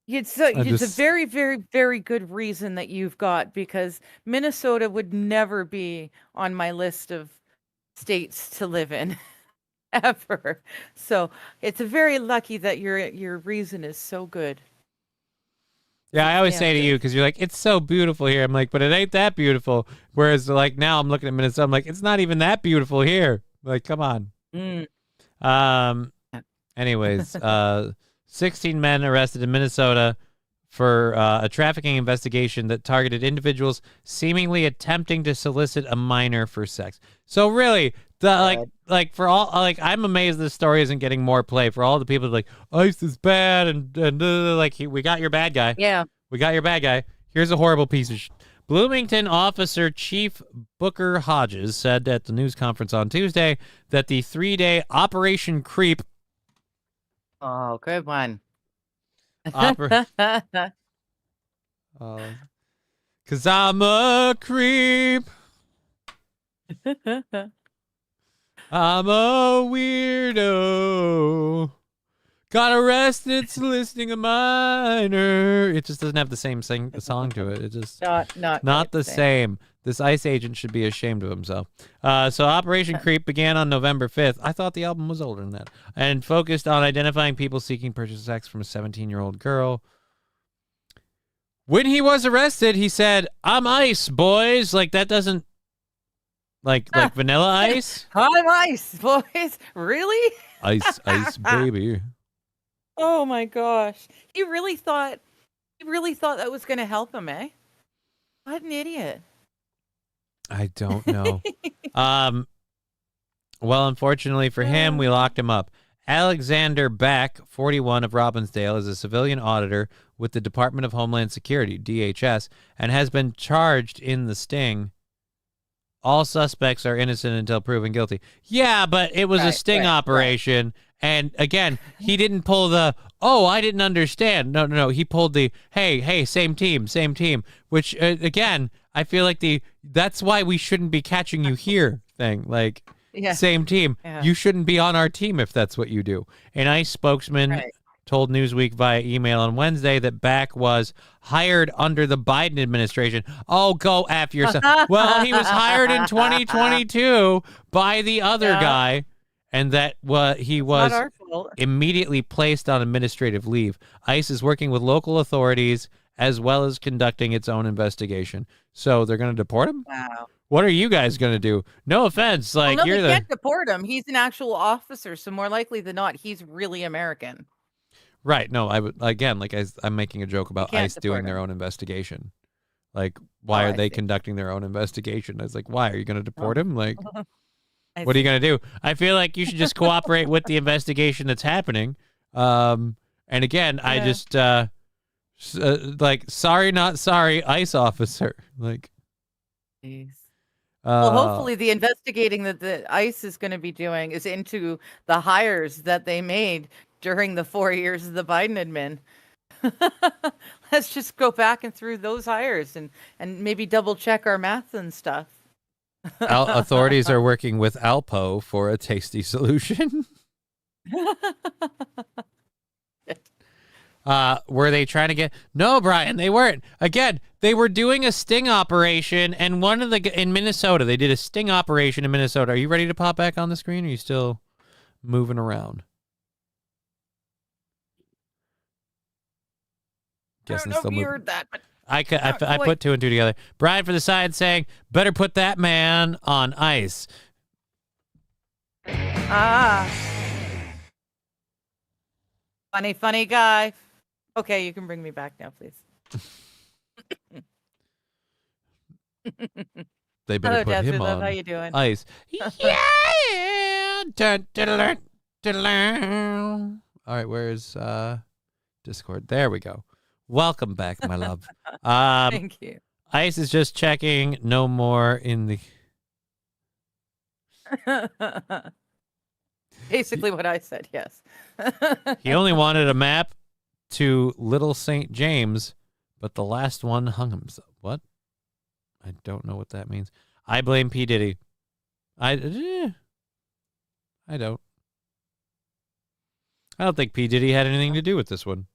it's a very, very, very good reason that you've got, because Minnesota would never be on my list of states to live in ever. So it's very lucky that your reason is so good. Yeah, I always say to you, because you're like, it's so beautiful here. I'm like, but it ain't that beautiful. Whereas, like, now I'm looking at Minnesota, I'm like, it's not even that beautiful here. Like, come on. Anyways, 16 men arrested in Minnesota for a trafficking investigation that targeted individuals seemingly attempting to solicit a minor for sex. So really, I'm amazed this story isn't getting more play for all the people like ICE is bad and we got your bad guy. Yeah, we got your bad guy. Here's a horrible piece of Bloomington officer Chief Booker Hodges said at the news conference on Tuesday that the 3-day Operation Creep. Oh, good one. Cause I'm a creep. I'm a weirdo. got arrested soliciting a minor. It just doesn't have the same song to it. It just Not not the same. This ICE agent should be ashamed of himself. So Operation Creep began on November 5th. I thought the album was older than that. And focused on identifying people seeking purchase sex from a 17-year-old girl. When he was arrested, he said, "I'm ICE, boys." Like, that doesn't... Like Vanilla Ice? I'm ICE, boys. Really? Ice, baby. Oh my gosh. He really thought that was going to help him, eh? What an idiot. I don't know. Well, unfortunately for him, we locked him up. Alexander Beck, 41, of Robbinsdale, is a civilian auditor with the Department of Homeland Security, DHS, and has been charged in the sting. All suspects are innocent until proven guilty. Yeah, but it was a sting operation. And again, he didn't pull the, "Oh, I didn't understand." No. He pulled the, hey, same team. Which, again, I feel like that's why we shouldn't be catching you here thing. Like, same team. Yeah. You shouldn't be on our team if that's what you do. An ICE spokesman told Newsweek via email on Wednesday that Back was hired under the Biden administration. Oh, go F yourself. Well, he was hired in 2022 by the other guy, and that he was immediately placed on administrative leave. ICE is working with local authorities as well as conducting its own investigation. So they're going to deport him? Wow. What are you guys going to do? No offense. Like, well, no, they can't deport him. He's an actual officer, so more likely than not, he's really American. Right. No, I would, again, like I'm making a joke about ICE doing their own investigation. Like, why are they conducting their own investigation? I was like, why? Are you going to deport him? Like, what are you going to do? I feel like you should just cooperate with the investigation that's happening. And again, I just, like, sorry, not sorry, ICE officer. Like, jeez. Well, hopefully the investigating that the ICE is going to be doing is into the hires that they made during the 4 years of the Biden admin. Let's just go back and through those hires and maybe double check our math and stuff. Authorities are working with Alpo for a tasty solution. Were they trying to get... No, Brian, they weren't. Again, they were doing a sting operation, and in Minnesota, they did a sting operation in Minnesota. Are you ready to pop back on the screen, or are you still moving around? I don't know if you heard that, but... I put two and two together. Brian for the side saying, "Better put that man on ice." Funny guy. Okay, you can bring me back now, please. They better put him on how you doing? Ice. Yeah. Dun, dun, dun, dun. All right, where's Discord? There we go. Welcome back, my love. Thank you. Ice is just checking. No more in the... Basically what I said, yes. He only wanted a map to Little St. James, but the last one hung himself. What? I don't know what that means. I blame P. Diddy. I don't. I don't think P. Diddy had anything to do with this one.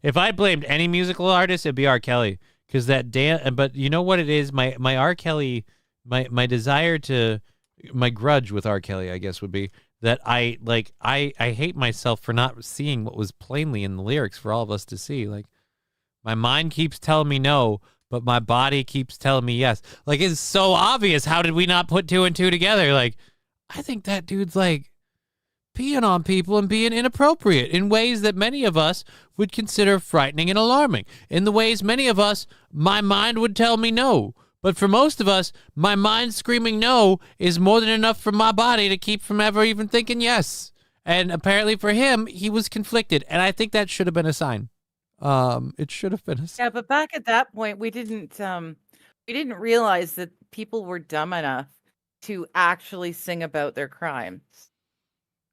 If I blamed any musical artist, it'd be R. Kelly. Because but you know what it is? My R. Kelly, my desire to... My grudge with R. Kelly, I guess, would be that I hate myself for not seeing what was plainly in the lyrics for all of us to see. Like, my mind keeps telling me no, but my body keeps telling me yes. Like, it's so obvious. How did we not put two and two together? Like, I think that dude's like peeing on people and being inappropriate in ways that many of us would consider frightening and alarming. In the ways many of us, my mind would tell me no. But for most of us, my mind screaming no is more than enough for my body to keep from ever even thinking yes. And apparently for him, he was conflicted. And I think that should have been a sign. It should have been a sign. Yeah, but back at that point, we didn't realize that people were dumb enough to actually sing about their crimes.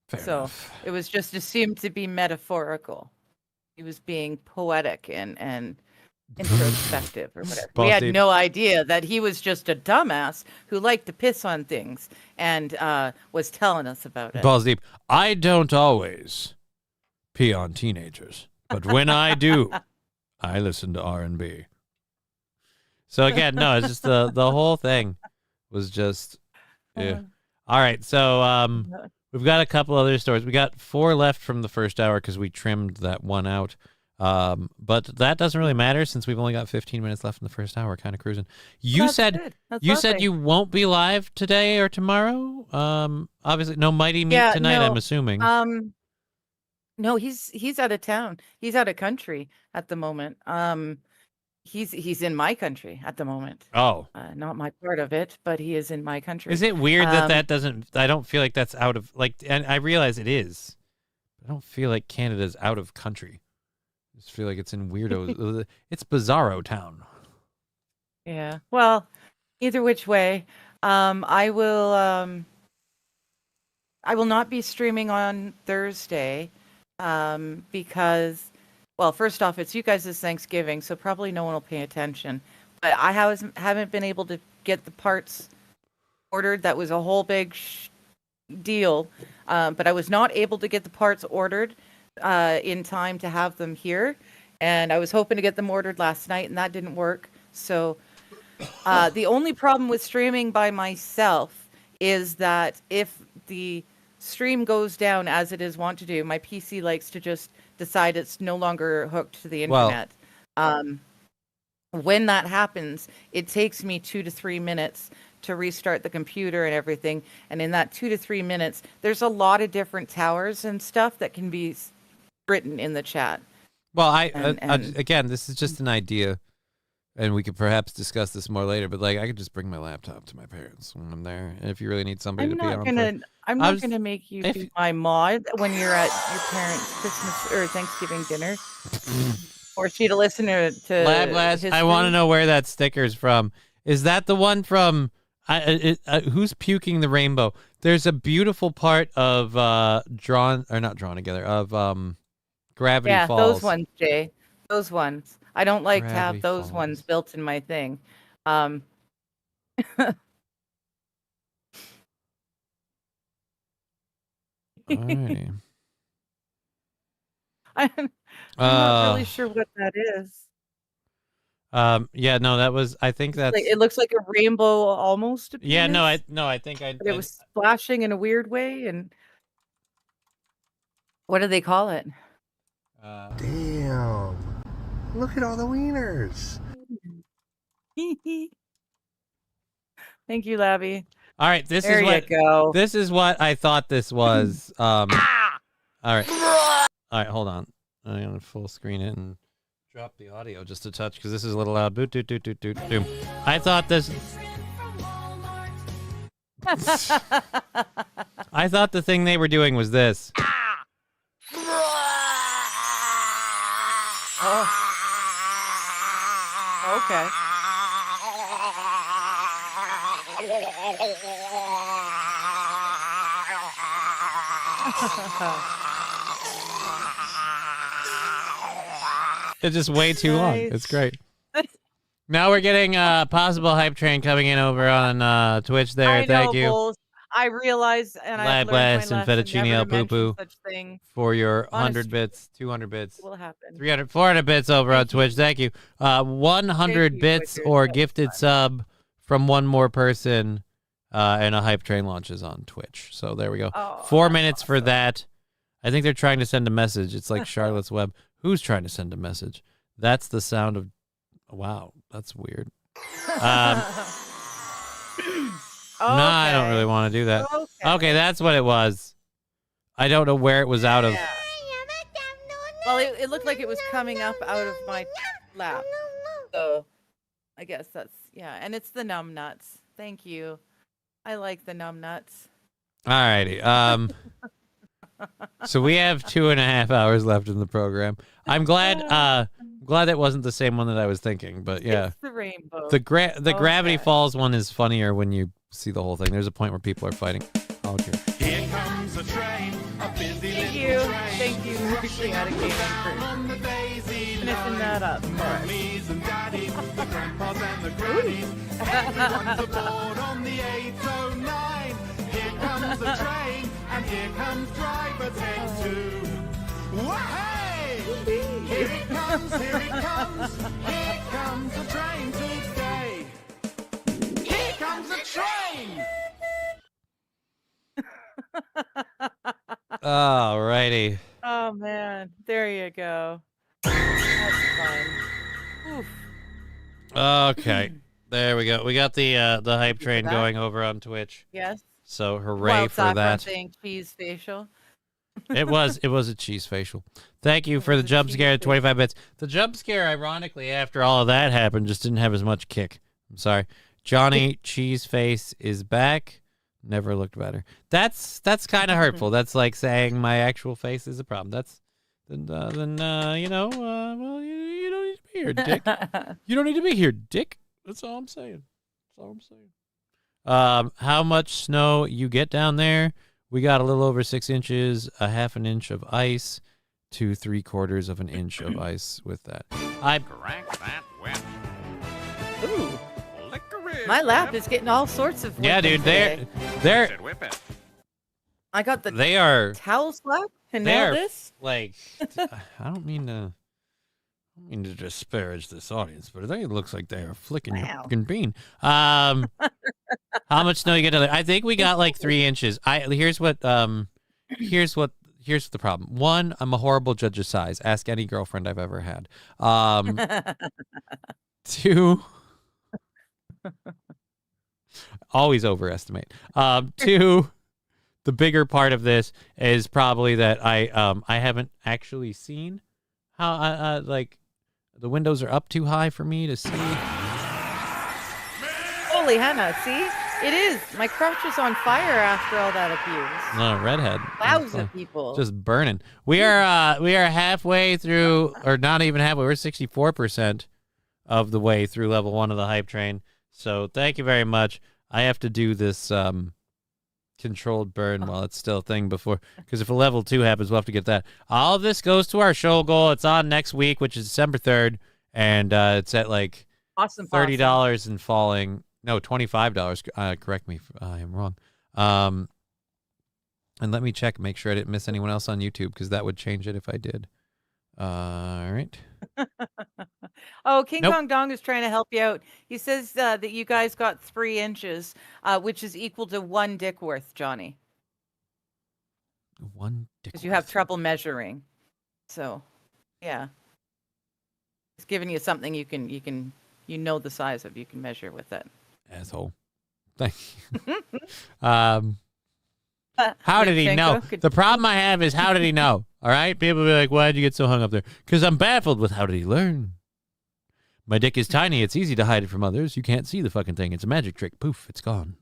Fair enough. It was just assumed to be metaphorical. He was being poetic and introspective or whatever. We had no idea that he was just a dumbass who liked to piss on things and was telling us about it. Balls deep. I don't always pee on teenagers. But when I do, I listen to R&B. So again, no, it's just the whole thing was just, yeah. All right, so we've got a couple other stories. We got 4 left from the first hour because we trimmed that one out. But that doesn't really matter since we've only got 15 minutes left in the first hour. We're kind of cruising. You said you won't be live today or tomorrow. Obviously, no Mighty Meat tonight. No. I'm assuming. No, he's out of town. He's out of country at the moment. He's in my country at the moment. Oh, not my part of it, but he is in my country. is it weird that doesn't? I don't feel like that's out of and I realize it is. I don't feel like Canada's out of country. I just feel like it's in weirdo. It's Bizarro town. Yeah. Well, either which way, I will not be streaming on Thursday, because, well, first off, it's you guys' Thanksgiving, so probably no one will pay attention. But I haven't been able to get the parts ordered. That was a whole big deal. But I was not able to get the parts ordered in time to have them here. And I was hoping to get them ordered last night, and that didn't work. So the only problem with streaming by myself is that if the stream goes down as it is wont to do, my PC likes to just decide it's no longer hooked to the internet. When that happens, it takes me 2 to 3 minutes to restart the computer and everything. And in that 2 to 3 minutes, there's a lot of different towers and stuff that can be written in the chat. Well, again, this is just an idea, and we could perhaps discuss this more later. But I could just bring my laptop to my parents when I'm there, and if you really need somebody to be on. I'm not gonna make you be my mod when you're at your parents' Christmas or Thanksgiving dinner, or she to listen to Lab Blast. I want to know where that sticker's from. Is that the one from? Who's puking the rainbow? There's a beautiful part of Gravity Falls. Yeah, those ones, Jay. Those ones. I don't like to have those ones built in my thing. Alrighty. I'm not really sure what that is. Yeah, no, that was. I think that's. It looks like a rainbow almost. Yeah, no, I think I. But it was splashing in a weird way, and what do they call it? Damn! Look at all the wieners. Thank you, Labby. All right, this is what I thought this was. All right, hold on. I'm gonna full screen it and drop the audio just a touch because this is a little loud. Boot, doot, doot, doot, doot, doom. I thought this. I thought the thing they were doing was this. Oh. Okay. It's just way too long. It's great. Now we're getting possible hype train coming in over on Twitch there. Thank you. Bulls. I realize, and I learned my lesson, and Fettuccine El Poo for your 100 bits, 200 bits, will happen. 300, 400 bits over on Twitch. Thank you. 100 bits or gifted sub from one more person, and a hype train launches on Twitch. So there we go. 4 minutes for that. I think they're trying to send a message. It's like Charlotte's Web. Who's trying to send a message? That's the sound of. Wow, that's weird. No, I don't really want to do that. Okay, that's what it was. I don't know where it was out of. Well, it looked like it was coming up out of my lap. So I guess that's, and it's the numb nuts. Thank you. I like the numb nuts. Alrighty. So we have 2.5 hours left in the program. I'm glad that wasn't the same one that I was thinking, but yeah. It's the rainbow. The Gravity Falls one is funnier when you see the whole thing. There's a point where people are fighting. Okay. Here comes a train, a busy Thank little you. train. Thank you, Richie out of Gaming for finishing that up for us. Mummies and daddies, the grandpas and the grannies. Everyone's aboard on the 809. Here comes the train, and here comes driver 10-2. Wah-hey! Here it comes, here it comes. Here comes the train today. Here comes the train! Alrighty. Oh man, there you go. That's fun. Oof. Okay. There we go. We got the hype train that. going over on Twitch. Yes. So hooray Wild for Saffron that. saying cheese facial. It was a cheese facial. Thank you for was the a jump cheese scare at facial. 25 bits. The jump scare, ironically, after all of that happened, just didn't have as much kick. I'm sorry. Johnny Cheeseface is back. Never looked better. That's kind of hurtful. That's like saying my actual face is a problem. That's then you know, well, you don't need to be here, Dick. You don't need to be here, Dick. That's all I'm saying. That's all I'm saying. How much snow you get down there? We got a little over 6 inches, a half an inch of ice, to 3/4 of an inch of ice with that. Crack that whip. Ooh, Licorice my lap whip. is getting all sorts of. Yeah, whipping dude, today. they're Said whip it. I got the they are towel slap and they now are this. like I don't mean to disparage this audience, but it looks like they are flicking your Wow. fucking bean. How much snow you get down there? I think we got like 3 inches. Here's what the problem. One, I'm a horrible judge of size. Ask any girlfriend I've ever had. Two, always overestimate. Two, the bigger part of this is probably that I haven't actually seen how like the windows are up too high for me to see. Holy Hannah, see? It is. My crotch is on fire after all that abuse. No, redhead. Clouds of people. Just burning. We are halfway through, or not even halfway. We're 64% of the way through level 1 of the hype train. So thank you very much. I have to do this controlled burn while it's still a thing before, because if a level 2 happens, we'll have to get that. All of this goes to our show goal. It's on next week, which is December 3rd, and it's at like Awesome. $30 and falling. No, $25. Correct me if I am wrong. And let me check, make sure I didn't miss anyone else on YouTube, because that would change it if I did. All right. Oh, King Nope. Kong Dong is trying to help you out. He says that you guys got 3 inches, which is equal to 1 dick worth, Johnny, One dick. because you have worth. trouble measuring. So, yeah, it's giving you something you know the size of. You can measure with it. Asshole. Thank you. How did he know? Lipchenko, The problem I have is, how did he know? All right? People be like, why'd you get so hung up there? Because I'm baffled with how did he learn? My dick is tiny. It's easy to hide it from others. You can't see the fucking thing. It's a magic trick. Poof, it's gone.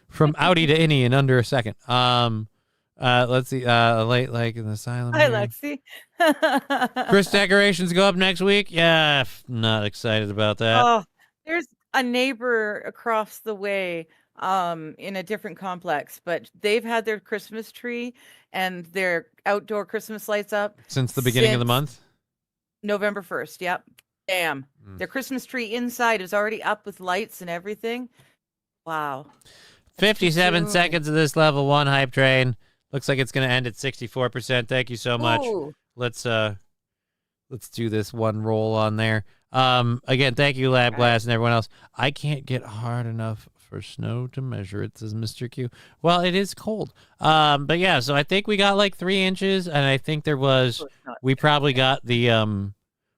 From outie to innie in under a second. Let's see. Late like in the asylum. Hi, here. Lexi. Chris decorations go up next week. Yeah, not excited about that. Oh, there's a neighbor across the way in a different complex, but they've had their Christmas tree and their outdoor Christmas lights up Since the beginning of the since month. November 1st. Yep. Damn. Their Christmas tree inside is already up with lights and everything. Wow. 57 soon. seconds of this level 1 hype train. Looks like it's going to end at 64%. Thank you so much. Ooh. Let's do this one roll on there. Again, thank you, Lab Glass and everyone else. I can't get hard enough for snow to measure it, says Mr. Q. Well, it is cold. But yeah, so I think we got like 3 inches, and I think there was, we probably got the,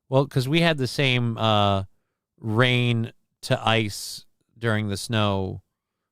well, because we had the same rain to ice during the snow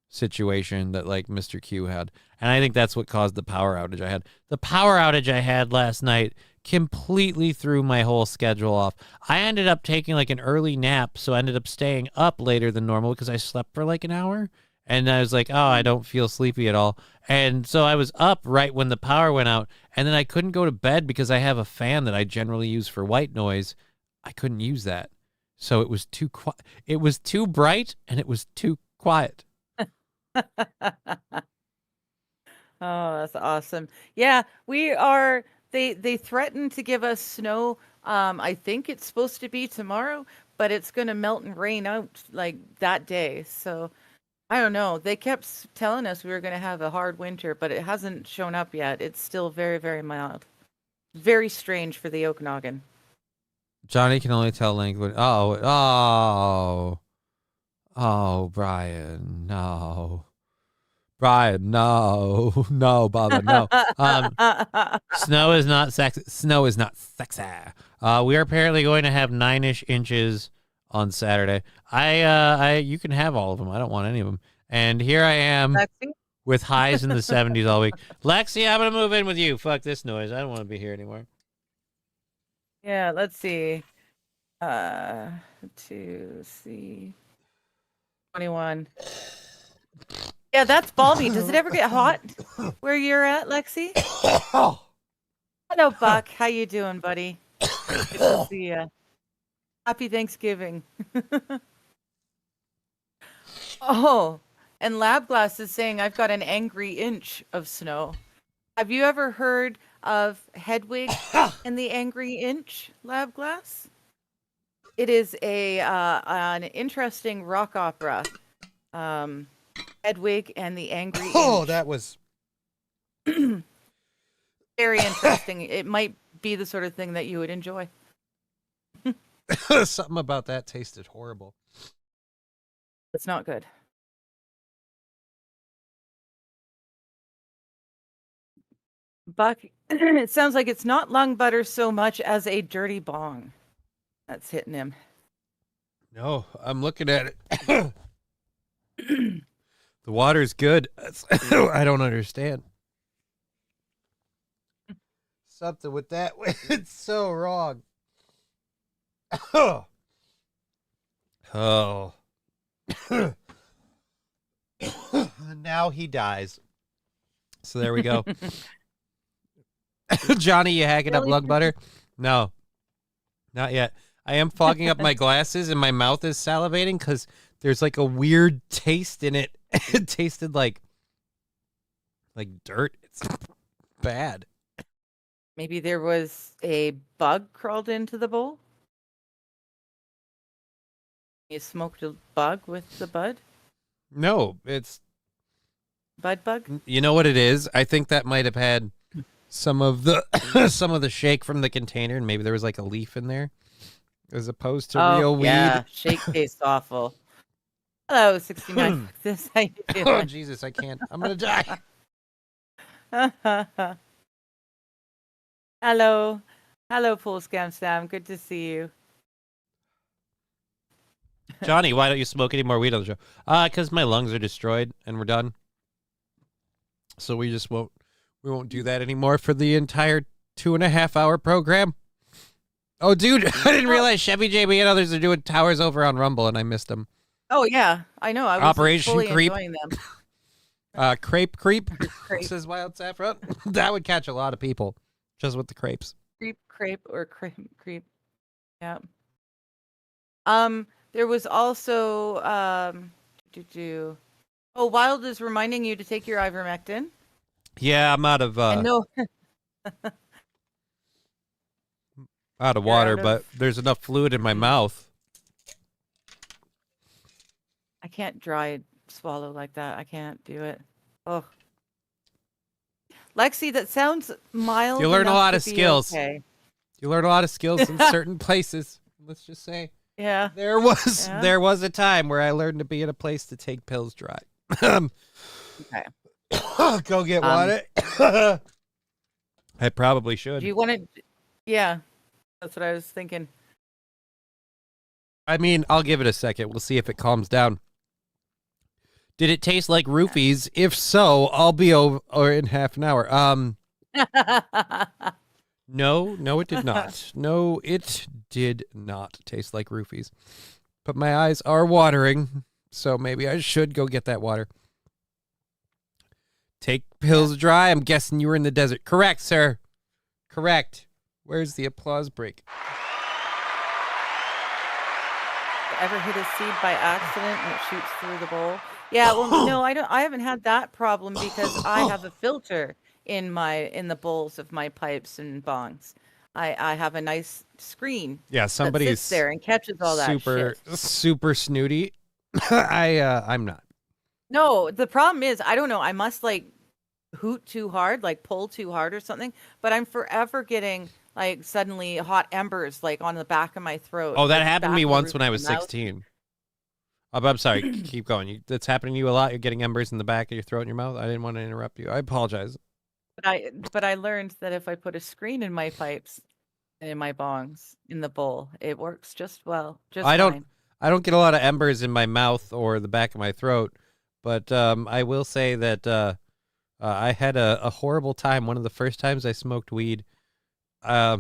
situation that like Mr. Q had. And I think that's what caused the power outage I had. The power outage I had last night completely threw my whole schedule off. I ended up taking like an early nap, so I ended up staying up later than normal because I slept for like an hour. And I was like, oh, I don't feel sleepy at all. And so I was up right when the power went out. And then I couldn't go to bed because I have a fan that I generally use for white noise. I couldn't use that. So it was too quiet. It was too bright and it was too quiet. Oh, that's awesome. Yeah, we are. They threatened to give us snow. I think it's supposed to be tomorrow, but it's going to melt and rain out like that day. So I don't know. They kept telling us we were going to have a hard winter, but it hasn't shown up yet. It's still very, very mild. Very strange for the Okanagan. Johnny can only tell language. Oh, Brian, no. Brian, no. No, Baba, no. Snow is not sexy. Snow is not sexy. We are apparently going to have 9-ish inches on Saturday. You can have all of them. I don't want any of them. And here I am Lexi? with highs in the 70s all week. Lexi, I'm going to move in with you. Fuck this noise. I don't want to be here anymore. Yeah, let's see. 2 C 21. Yeah, that's balmy. Does it ever get hot where you're at, Lexi? Hello, Buck. How you doing, buddy? Good to see ya. Happy Thanksgiving. Oh, and Lab Glass is saying I've got an angry inch of snow. Have you ever heard of Hedwig and the Angry Inch, Lab Glass? It is an interesting rock opera. Hedwig and the Angry Inch. That was Very interesting. It might be the sort of thing that you would enjoy. something about that tasted horrible. It's not good. Buck, it sounds like it's not lung butter so much as a dirty bong that's hitting him. No, I'm looking at it. The water's good. I don't understand. Something with that. It's so wrong. Oh. Now he dies. So there we go. Johnny, you hacking up Really? lung butter? No, not yet. I am fogging up my glasses and my mouth is salivating because there's like a weird taste in it. It tasted like dirt. It's bad. Maybe there was a bug crawled into the bowl? You smoked a bug with the bud? No, it's Bud bug? you know what it is? I think that might have had some of the some of the shake from the container, and maybe there was like a leaf in there, as opposed to real weed. Yeah, shake tastes awful. Hello, 69. This how you Oh doing? Jesus, I can't. I'm gonna die. Hello. Hello, Pool Scam Sam. Good to see you. Johnny, why don't you smoke any more weed on the show? Because my lungs are destroyed and we're done. So we won't do that anymore for the entire 2.5-hour program. Oh, dude, I didn't realize Chevy JB and others are doing towers over on Rumble, and I missed them. Oh, yeah. I know. I was Operation fully Creep. enjoying them. Crepe, Crepe. says Wild Saffron. That would catch a lot of people, just with the crepes. Crepe, or creep. Yeah. There was also Oh, Wild is reminding you to take your ivermectin. Yeah, I'm out of I know. out of You're water, out of- but there's enough fluid in my mouth. I can't dry swallow like that. I can't do it. Oh. Lexi, that sounds mild. You learn a enough lot to of be skills. okay. You learn a lot of skills in certain places. Let's just say Yeah. there was Yeah. a time where I learned to be in a place to take pills dry. Okay. Go get water. I probably should. Do you want to? Yeah. That's what I was thinking. I mean, I'll give it a second. We'll see if it calms down. Did it taste like roofies? If so, I'll be over in half an hour. No, it did not. No, it did not taste like roofies. But my eyes are watering, so maybe I should go get that water. Take pills dry. I'm guessing you were in the desert. Correct, sir. Correct. Where's the applause break? Ever hit a seed by accident and it shoots through the bowl? Yeah, well, no, I don't. I haven't had that problem because I have a filter in the bowls of my pipes and bongs. I have a nice screen Yeah, that somebody's sits there and catches all that shit. super snooty. I'm not. No, the problem is, I don't know. I must like hoot too hard, like pull too hard or something. But I'm forever getting like suddenly hot embers like on the back of my throat, Oh, that like happened to back me of the once roof when of I my was mouth. 16. I'm sorry. Keep going. That's happening to you a lot. You're getting embers in the back of your throat and your mouth. I didn't want to interrupt you. I apologize. But I learned that if I put a screen in my pipes and in my bongs in the bowl, it works just well, just I don't. fine. I don't get a lot of embers in my mouth or the back of my throat, but I will say that I had a horrible time. One of the first times I smoked weed, I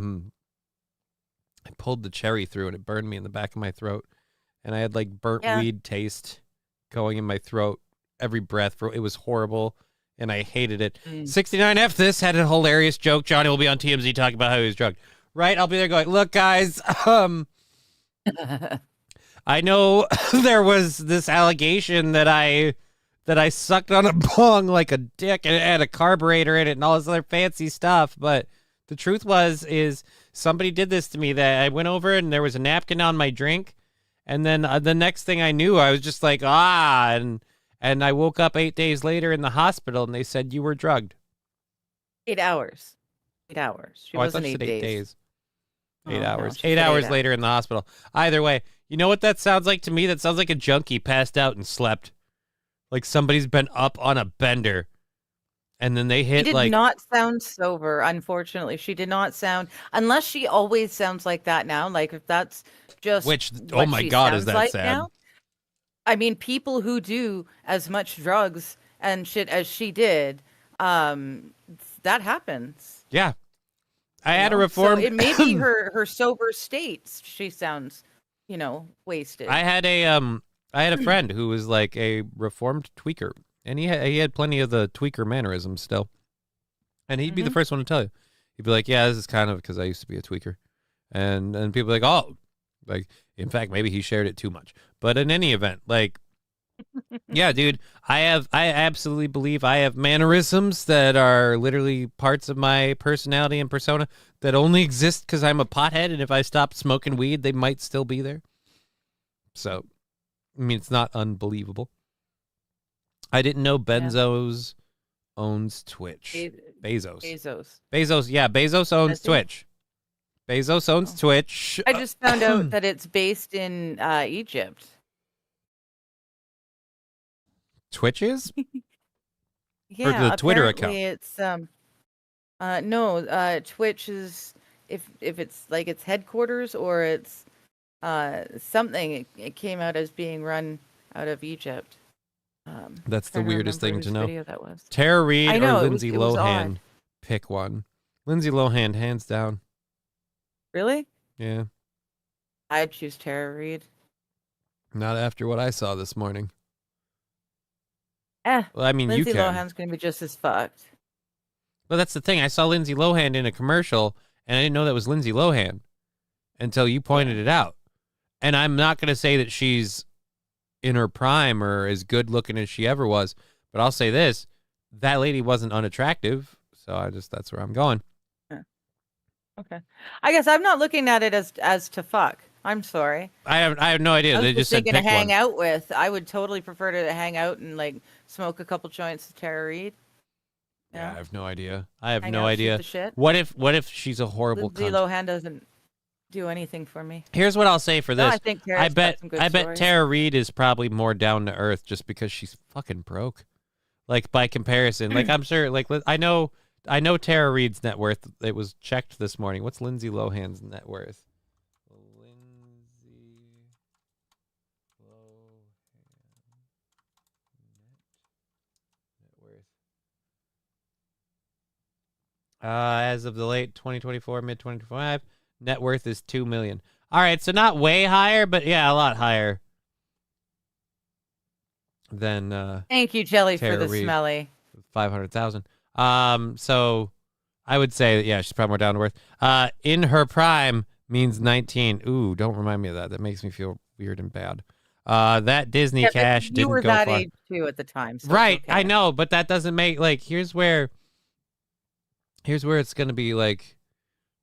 pulled the cherry through and it burned me in the back of my throat, and I had like burnt Yeah. weed taste going in my throat every breath. It was horrible, and I hated it. 69F this had a hilarious joke. Johnny will be on TMZ talking about how he was drugged. Right? I'll be there going, look, guys, I know there was this allegation that I sucked on a bong like a dick and it had a carburetor in it and all this other fancy stuff, but the truth is somebody did this to me. That I went over and there was a napkin on my drink, and then the next thing I knew, I was just like, and I woke up 8 days later in the hospital and they said you were drugged. 8 hours. 8 hours. She Oh, I thought wasn't you 8 said 8 days. days. Oh, 8 no, hours. she 8 said 8 hours hours. later in the hospital. Either way, you know what that sounds like to me? That sounds like a junkie passed out and slept. Like somebody's been up on a bender, and then they She hit did like. not sound sober, unfortunately. She did not sound, unless she always sounds like that now. Like if that's just Which, oh what my she God, is sounds that like sad? now. I mean, people who do as much drugs and shit as she did, that happens. Yeah. I You had a know? reformed. So it may be her sober states. She sounds, wasted. I had a friend who was like a reformed tweaker, and he had plenty of the tweaker mannerisms still, and he'd be the first one to tell you. He'd be like, "Yeah, this is kind of because I used to be a tweaker," and people are like, "Oh, like in fact, maybe he shared it too much." But in any event, like, yeah, dude, I absolutely believe I have mannerisms that are literally parts of my personality and persona that only exist because I'm a pothead, and if I stopped smoking weed, they might still be there. So, I mean, it's not unbelievable. I didn't know Benzos owns Twitch. Bezos. Yeah, Bezos owns Does he? Twitch. Bezos owns Twitch. I just found out that it's based in Egypt. Twitch is? Yeah, the Twitter apparently it's no, Twitch is if it's like its headquarters or it's something, it came out as being run out of Egypt. That's the Trying to weirdest thing remember to whose know. video that was. Tara Reid I know, or it was- Lindsay it was Lohan? odd. Pick one. Lindsay Lohan, hands down. Really? Yeah. I'd choose Tara Reid. Not after what I saw this morning. Well, Well, I mean, Lindsay you can. Lohan's gonna be just as fucked. But that's the thing. I saw Lindsay Lohan in a commercial, and I didn't know that was Lindsay Lohan until you pointed it out. And I'm not going to say that she's in her prime or as good looking as she ever was, but I'll say this: that lady wasn't unattractive. So that's where I'm going. Okay. I guess I'm not looking at it as to fuck. I'm sorry. I have no idea. I was They just said thinking to pick hang one. out with. I would totally prefer to hang out and like smoke a couple joints with Tara Reid. Yeah, I have no idea. I have Hang no out, shoot idea. the shit. What if she's a horrible Lindsay cunt? Lohan doesn't do anything for me. Here's what I'll say for No, this. I think Tara's got some good I bet stories. Tara Reid is probably more down to earth just because she's fucking broke. Like by comparison, like I'm sure, like I know Tara Reid's net worth. It was checked this morning. What's Lindsay Lohan's net worth? Lindsay Lohan net worth. As of the late 2024, mid 2025, net worth is $2 million. All right, so not way higher, but yeah, a lot higher than Thank you, Jelly, Tara for the Reid. smelly. 500,000. So I would say that, yeah, she's probably more down to earth. In her prime means 19. Ooh, don't remind me of that. That makes me feel weird and bad. That Disney Yeah, but cash you didn't were go that far. age too at the time. So it's Right, okay. I know, but that doesn't make like here's where it's gonna be like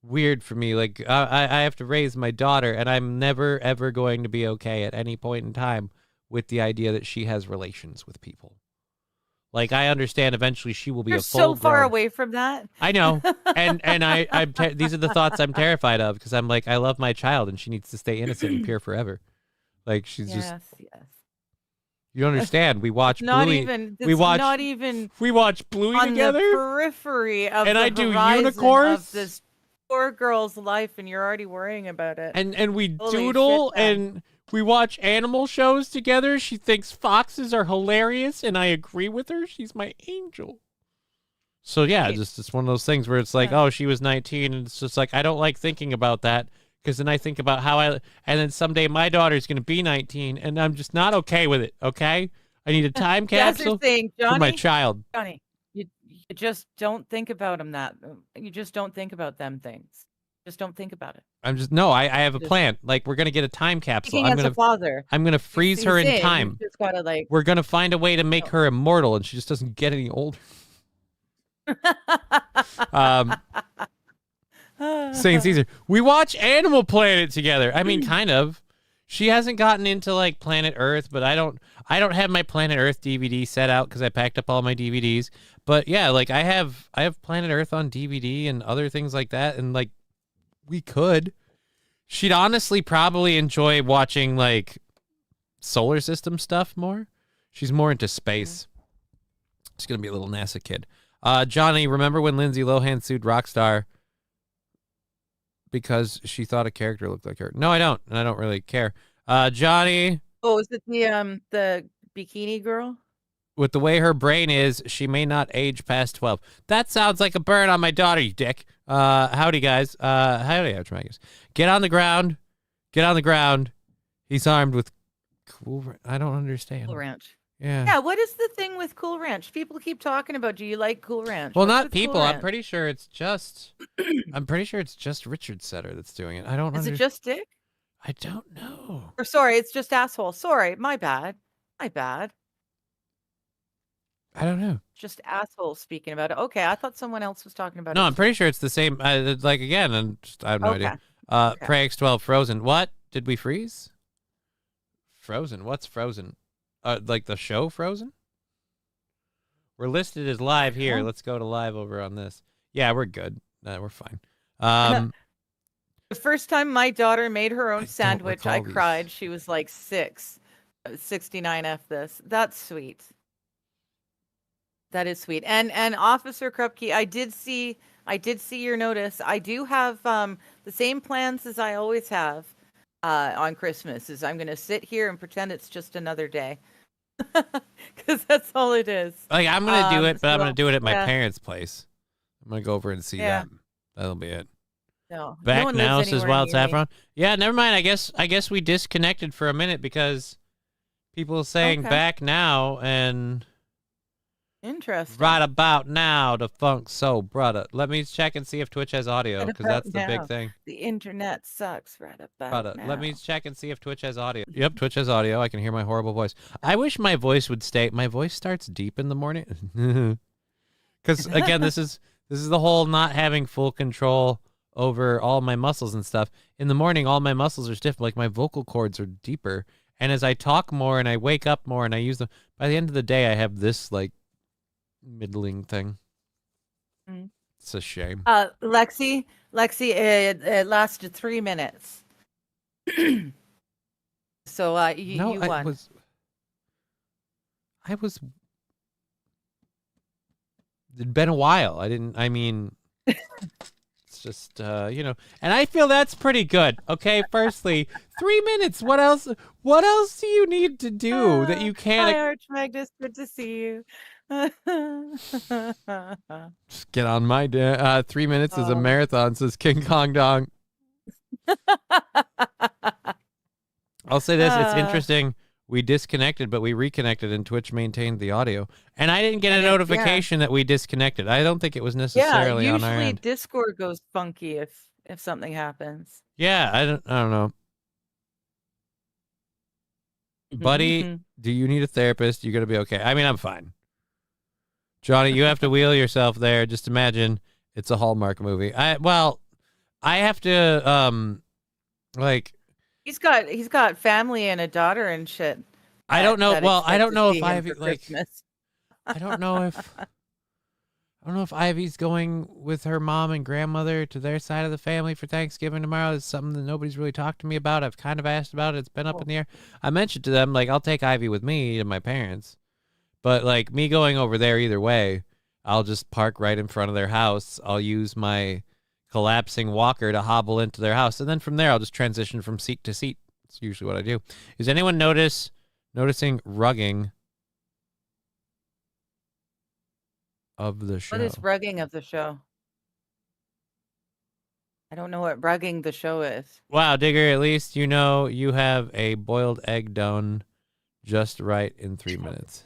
weird for me. Like I have to raise my daughter, and I'm never ever going to be okay at any point in time with the idea that she has relations with people. Like, I understand eventually she will be You're a so far full-grown- away from that. I know, and these are the thoughts I'm terrified of, because I'm like, I love my child, and she needs to stay innocent and pure forever. Like, she's just, Yes. you don't understand. We watch Not Bluey. even. we It's watch. not even We watch Bluey on together. the periphery of And the I do horizon unicorns? of this poor girl's life, and you're already worrying about it. And we Holy doodle shit, man. and we watch animal shows together. She thinks foxes are hilarious, and I agree with her. She's my angel. So yeah, Right. just it's one of those things where it's like, Yeah. oh, she was 19, and it's just like, I don't like thinking about that, because then I think about how and then someday my daughter's going to be 19, and I'm just not okay with it. Okay, I need a time That's your capsule thing, for my Johnny. child. Johnny, you just don't think about them. You just don't think about them things. Just don't think about it. I'm just no. I have a Just- plan. Like, we're gonna get a time capsule. Speaking as a father, I'm gonna freeze her in time. You just gotta like. We're gonna find a way to make No. her immortal, and she just doesn't get any older. Um, Saint Caesar. We watch Animal Planet together. I mean, kind of. She hasn't gotten into like Planet Earth, but I don't have my Planet Earth DVD set out because I packed up all my DVDs. But yeah, like I have Planet Earth on DVD and other things like that, and like we could. She'd honestly probably enjoy watching like solar system stuff more. She's more into space. She's gonna be a little NASA kid. Johnny, remember when Lindsay Lohan sued Rockstar because she thought a character looked like her? No, I don't, and I don't really care. Johnny, Oh, is it the bikini girl? with the way her brain is, she may not age past 12. That sounds like a burn on my daughter, you dick. Howdy, guys. Howdy, Outrageous. Get on the ground. Get on the ground. He's armed with cool. I don't understand. Cool Ranch. Yeah. Yeah, what is the thing with Cool Ranch? People keep talking about. Do you like Cool Ranch? Well, What's not with Cool people. I'm Ranch? pretty sure it's just. I'm pretty sure it's just Richard Setter that's doing it. I don't. Is it just Dick? I don't know. Or sorry, it's just asshole. Sorry, my bad. My bad. I don't know. Just asshole speaking about it. Okay, I thought someone else was talking about No, it. I'm pretty sure it's the same. Like again, and I have no idea. Okay. Prey X12 Frozen. What did we freeze? Frozen. What's Frozen? Like the show Frozen. We're listed as live here. Yeah. Let's go to live over on this. Yeah, we're good. We're fine. The first time my daughter made her I own don't sandwich, I recall these. cried. She was like 6. 69F this. That's sweet. That is sweet. And Officer Krupke, I did see your notice. I do have the same plans as I always have on Christmas. Is I'm gonna sit here and pretend it's just another day. Because that's all it is. Like I'm gonna do it, but I'm so, gonna do it at my yeah. parents' place. I'm gonna go over and see Yeah. them. That'll be it. No. Back no one now, lives says anywhere Wild near me. Saffron. Yeah, never mind. I guess we disconnected for a minute because people saying Okay. back now and Interesting. right about now the funk soul brother. Let me check and see if Twitch has audio Right because about that's the big now. thing. The internet sucks right about Brother, now. let me check and see if Twitch has audio. Yep, Twitch has audio. I can hear my horrible voice. I wish my voice would stay. My voice starts deep in the morning. Because again, this is the whole not having full control over all my muscles and stuff. In the morning, all my muscles are stiff. Like my vocal cords are deeper. And as I talk more and I wake up more and I use them, by the end of the day, I have this like middling thing. Mm. It's a shame. Lexi, it lasted 3 minutes. So you I won. was. It'd been a while. I mean, it's just, and I feel that's pretty good. Okay. Firstly, 3 minutes. What else do you need to do that you Hi, can't Archmagnus. Good to see you. just get on my day? 3 minutes is a Oh. marathon, says King Kong Dong. I'll say this. It's interesting. We disconnected, but we reconnected and Twitch maintained the audio. And I didn't get a And notification that we disconnected. I don't think it was necessarily on our usually end. Discord goes funky if something happens. Yeah, I don't know. Buddy, Mhm. do you need a therapist? You're going to be okay. I mean, I'm fine. Johnny, you have to wheel yourself there. Just imagine it's a Hallmark movie. I have to like He's got family and a daughter and shit. I don't know. that Well, I expect don't to know see if him Ivy for like. Christmas. I don't know if. I don't know if Ivy's going with her mom and grandmother to their side of the family for Thanksgiving tomorrow. It's something that nobody's really talked to me about. I've kind of asked about it. It's been up in the air. I mentioned to them, like, I'll take Ivy with me to my parents. But, like, me going over there either way, I'll just park right in front of their house. I'll use my collapsing walker to hobble into their house. And then from there, I'll just transition from seat to seat. That's usually what I do. Is anyone noticing rugging of the show? What is rugging of the show? I don't know what rugging the show is. Wow, Digger, at least you know you have a boiled egg done just right in 3 minutes.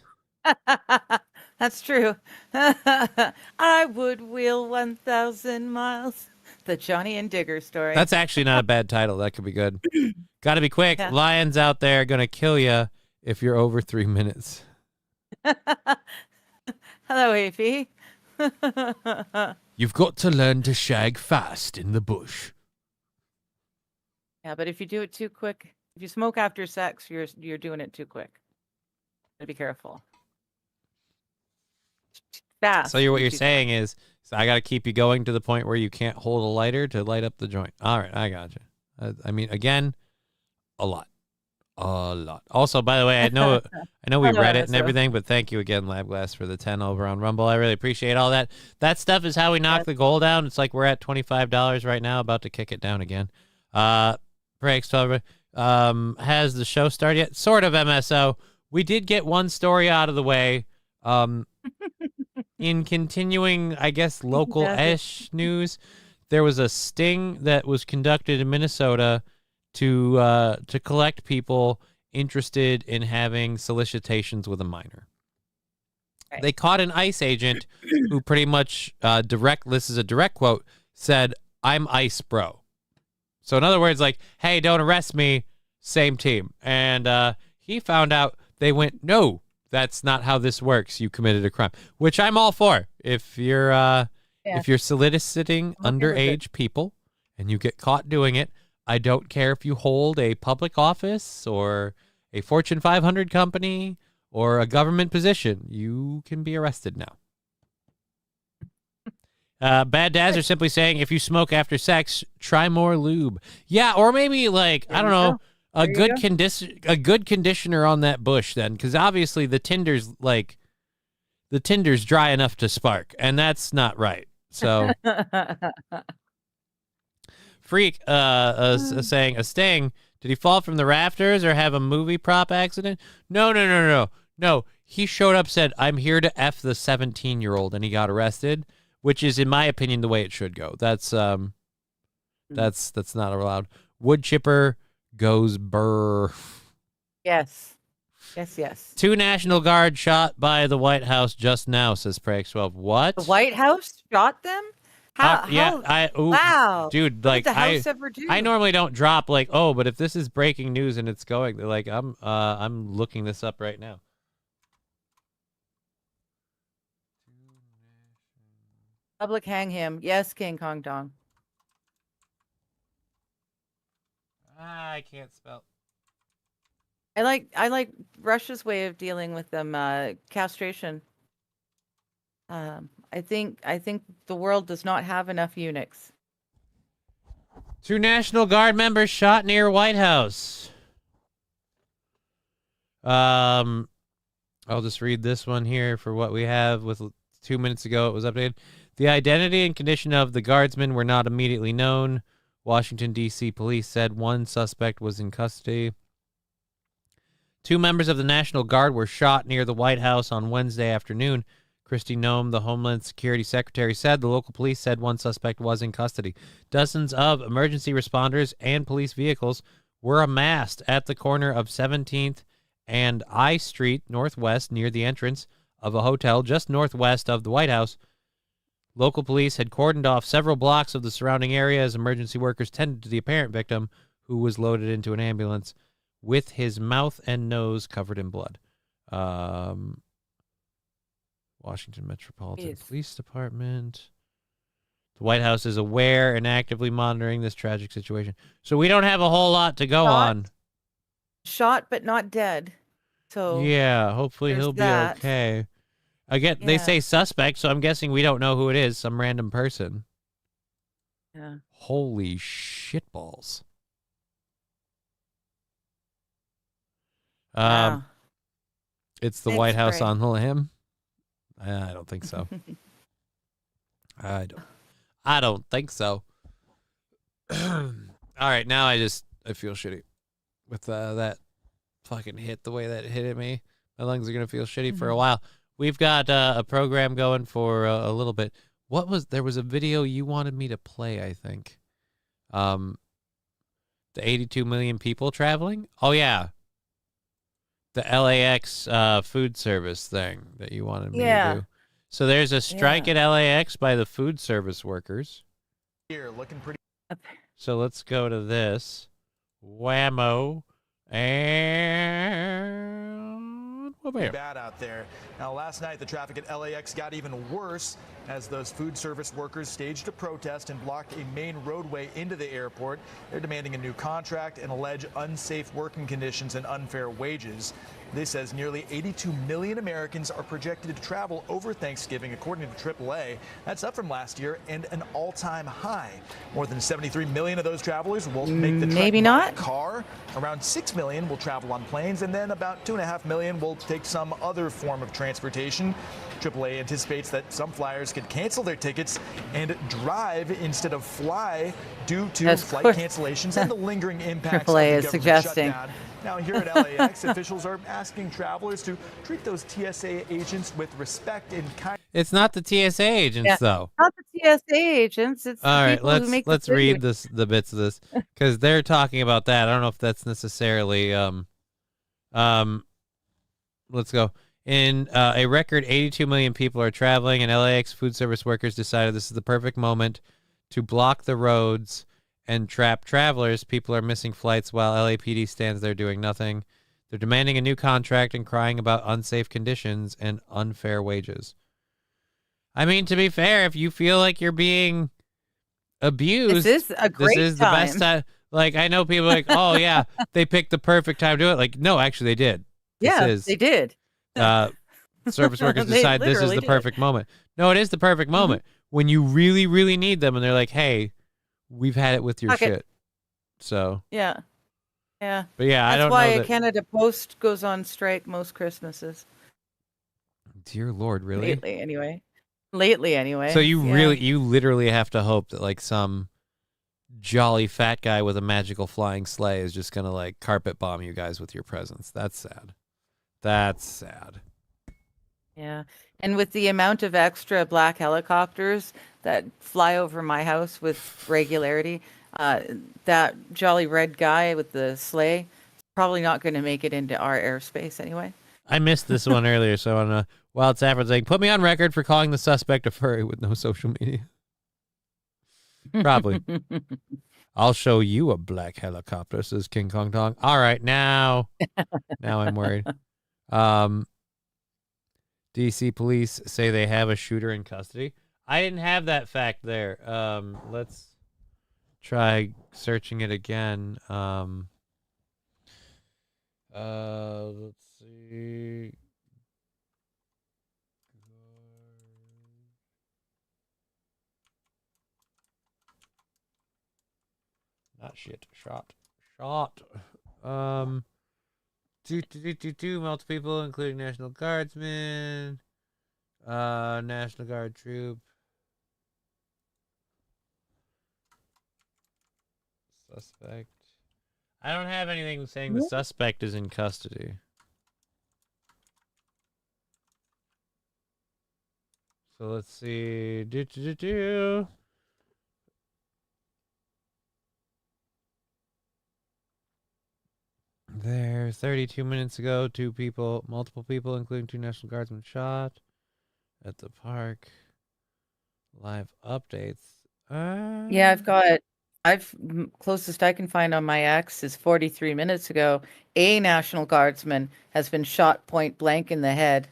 That's true. I would wheel 1,000 miles. The Johnny and Digger story. That's actually not a bad title. That could be good. Got to be quick. Yeah. Lions out there going to kill you if you're over 3 minutes. Hello, Afy. You've got to learn to shag fast in the bush. Yeah, but if you do it too quick, if you smoke after sex, you're doing it too quick. Gotta be careful. Fast. So what you're too saying is, so I got to keep you going to the point where you can't hold a lighter to light up the joint. All right, I got you. I mean, again, a lot. Also, by the way, I know we Hello, read it and MSO. everything, but thank you again, Lab Glass, for the 10 over on Rumble. I really appreciate all that. That stuff is how we knock the goal down. It's like we're at $25 right now, about to kick it down again. Breaks 12. Has the show started yet? Sort of, MSO. We did get one story out of the way. In continuing, I guess, local-ish news, there was a sting that was conducted in Minnesota to collect people interested in having solicitations with a minor. Right. They caught an ICE agent who pretty much this is a direct quote, said, "I'm ICE, bro." So in other words, like, hey, don't arrest me, same team. And he found out, they went, no, that's not how this works. You committed a crime, which I'm all for. If you're soliciting underage people and you get caught doing it, I don't care if you hold a public office or a Fortune 500 company or a government position. You can be arrested now. Bad dads are simply saying, if you smoke after sex, try more lube. Yeah, or maybe like, I don't know, a good conditioner on that bush then, because obviously the tinder's dry enough to spark, and that's not right. So Freak saying, a sting, did he fall from the rafters or have a movie prop accident? No. He showed up, said, I'm here to F the 17-year-old, and he got arrested, which is, in my opinion, the way it should go. That's not allowed. Wood chipper goes burr. Yes. 2 National Guard shot by the White House just now, says Preg12. What? The White House shot them? Wow. Dude, What like, did the House ever do? I normally don't drop like, oh, but if this is breaking news and it's going, like, I'm looking this up right now. Public hang him. Yes, King Kong Dong. I can't spell. I like Russia's way of dealing with them. Castration. I think the world does not have enough eunuchs. 2 National Guard members shot near White House. I'll just read this one here for what we have. With 2 minutes ago, it was updated. The identity and condition of the guardsmen were not immediately known. Washington, D.C. police said 1 suspect was in custody. 2 members of the National Guard were shot near the White House on Wednesday afternoon. Kristi Noem, the Homeland Security Secretary, said the local police said 1 suspect was in custody. Dozens of emergency responders and police vehicles were amassed at the corner of 17th and I Street Northwest near the entrance of a hotel just northwest of the White House. Local police had cordoned off several blocks of the surrounding area as emergency workers tended to the apparent victim, who was loaded into an ambulance with his mouth and nose covered in blood. Washington Metropolitan Police Department. The White House is aware and actively monitoring this tragic situation. So we don't have a whole lot to go on. Shot but not dead. So Yeah, hopefully there's he'll be that. okay. Again, they Yeah. say suspect, so I'm guessing we don't know who it is. Some random person. Yeah. Holy shitballs. Wow. It's the Thanks, White House Craig. on the limb. I don't think so. I don't think so. All right, now I feel shitty with that fucking hit. The way that it hit at me, my lungs are gonna feel shitty for a while. We've got a program going for a little bit. There was a video you wanted me to play, I think. The 82 million people traveling. Oh yeah, the LAX food service thing that you wanted me to do. So there's a strike at LAX by the food service workers. Here, looking pretty So let's go to this. Whammo. And whammo. bad out there. Now, last night, the traffic at LAX got even worse as those food service workers staged a protest and blocked a main roadway into the airport. They're demanding a new contract and allege unsafe working conditions and unfair wages. This says nearly 82 million Americans are projected to travel over Thanksgiving, according to AAA. That's up from last year and an all-time high. More than 73 million of those travelers will make the trek Maybe by not. car. Around 6 million will travel on planes, and then about 2.5 million will take some other form of transportation. AAA anticipates that some flyers could cancel their tickets and drive instead of fly due to That's flight what cancellations and the lingering impacts AAA of is the government suggesting. shutdown. Now, here at LAX, officials are asking travelers to treat those TSA agents with respect and kindness. It's not the TSA agents Yeah. though. Not the TSA agents. It's All the right, people who make let's the food. read the bits of this because they're talking about that. I don't know if that's necessarily let's go. In a record 82 million people are traveling, and LAX food service workers decided this is the perfect moment to block the roads and trap travelers. People are missing flights while LAPD stands there doing nothing. They're demanding a new contract and crying about unsafe conditions and unfair wages. I mean, to be fair, if you feel like you're being abused, This is a great the best time. Like, I know people are like, oh yeah, they picked the perfect time to do it. Like, no, actually they did. They did. Service workers They decide this is literally the did. perfect moment. No, it is the perfect moment when you really, really need them, and they're like, "Hey, we've had it with your Fuck it. shit." So, Yeah. but yeah, I That's don't why know that. Canada Post goes on strike most Christmases. Dear Lord, really? Lately, anyway. Lately, So you yeah. you literally have to hope that like some jolly fat guy with a magical flying sleigh is just gonna like carpet bomb you guys with your presence. That's sad. That's sad. Yeah. And with the amount of extra black helicopters that fly over my house with regularity, that jolly red guy with the sleigh is probably not going to make it into our airspace anyway. I missed this one earlier, so on Wild Saffron's like, put me on record for calling the suspect a furry with no social media. Probably. I'll show you a black helicopter, says King Kong Tong. All right, now I'm worried. DC police say they have a shooter in custody. I didn't have that fact there. Let's try searching it again. Let's see. Not shit. Shot. Multiple people, including National Guardsmen, National Guard troop, suspect. I don't have anything saying the suspect is in custody. So let's see. There, 32 minutes ago, multiple people, including 2 National Guardsmen, shot at the park. Live updates. Yeah, closest I can find on my X is 43 minutes ago. A National Guardsman has been shot point blank in the head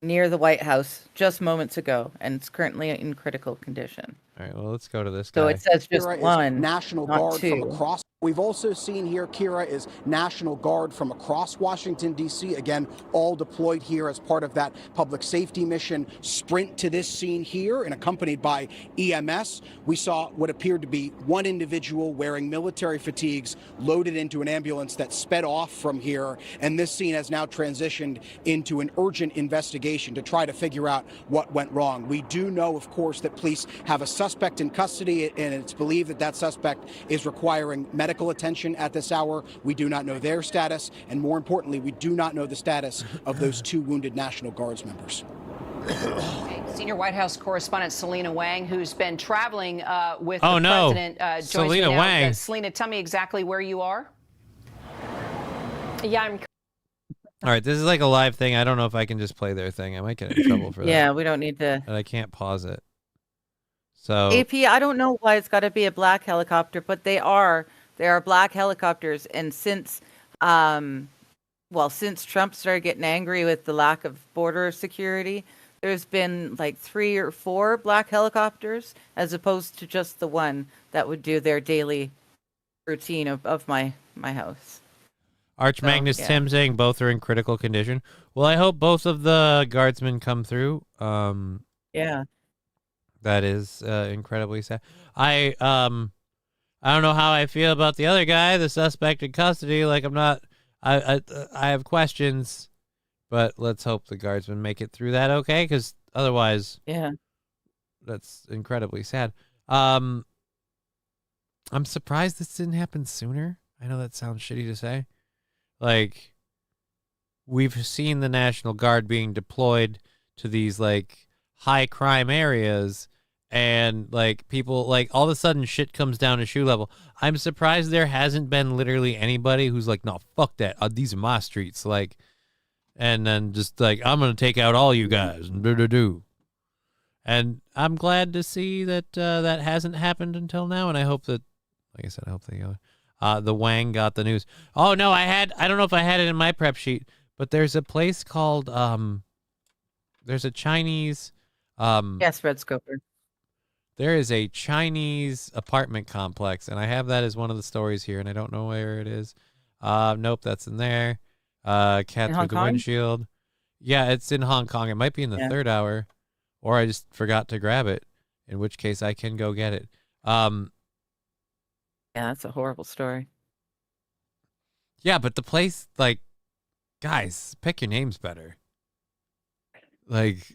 near the White House just moments ago, and it's currently in critical condition. All right, well, let's go to this guy. So it says just Era is one, National not Guard from two. across We've also seen here, Kira, is National Guard from across Washington, D.C., again, all deployed here as part of that public safety mission. Sprint to this scene here and accompanied by EMS. We saw what appeared to be one individual wearing military fatigues loaded into an ambulance that sped off from here. And this scene has now transitioned into an urgent investigation to try to figure out what went wrong. We do know, of course, that police have a suspect in custody, and it's believed that that suspect is requiring medical attention at this hour. We do not know their status, and more importantly, we do not know the status of those 2 wounded National Guards members. Senior White House correspondent Selena Wang, who's been traveling with Oh, the no. president, joins Selena me now. Wang. Selena, tell me exactly where you are. Yeah, I'm. All right, this is like a live thing. I don't know if I can just play their thing. I might get in trouble for that. Yeah, we don't need to. But I can't pause it. So AP, I don't know why it's got to be a black helicopter, but they are black helicopters, and since Trump started getting angry with the lack of border security, there's been like 3 or 4 black helicopters as opposed to just the one that would do their daily routine of my house. Arch Magnus yeah. Tim saying both are in critical condition. Well, I hope both of the guardsmen come through. Yeah. That is incredibly sad. I don't know how I feel about the other guy, the suspect in custody. Like I have questions, but let's hope the guardsmen make it through that okay, because otherwise, Yeah. that's incredibly sad. I'm surprised this didn't happen sooner. I know that sounds shitty to say. Like, we've seen the National Guard being deployed to these like high crime areas, and like people, like all of a sudden shit comes down to shoe level. I'm surprised there hasn't been literally anybody who's like, no, fuck that. These are my streets. Like, and then just like, I'm going to take out all you guys and do. And I'm glad to see that that hasn't happened until now. And I hope that, like I said, I hope the Wang got the news. Oh no, I don't know if I had it in my prep sheet, but there's a place called, there's a Chinese, Yes, Red Scoper. there is a Chinese apartment complex, and I have that as one of the stories here, and I don't know where it is. Nope, that's in there. Cat In through Hong the Kong? windshield. Yeah, it's in Hong Kong. It might be in the Yeah. third hour, or I just forgot to grab it, in which case I can go get it. Yeah, that's a horrible story. Yeah, but the place, like, guys, pick your names better. Like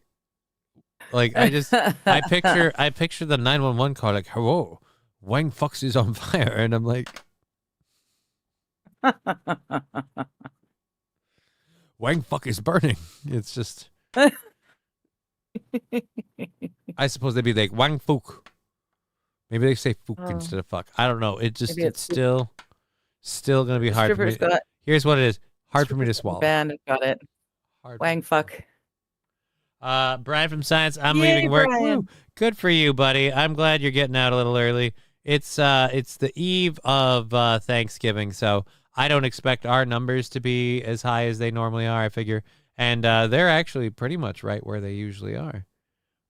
I picture the 911 call like, hello, Wang Fox is on fire, and I'm like, Wang Fuck is burning. It's just, I suppose they'd be like Wang Fuk. Maybe they say Fuk instead of fuck. I don't know. It just, Maybe it's still gonna be hard for me. Here's what it is. Hard for me to swallow. Band got it. Hard. Wang fuck. Brian from Science, I'm Yay, leaving work. Brian. Woo. Good for you, buddy. I'm glad you're getting out a little early. It's the eve of Thanksgiving, so I don't expect our numbers to be as high as they normally are, I figure. And they're actually pretty much right where they usually are,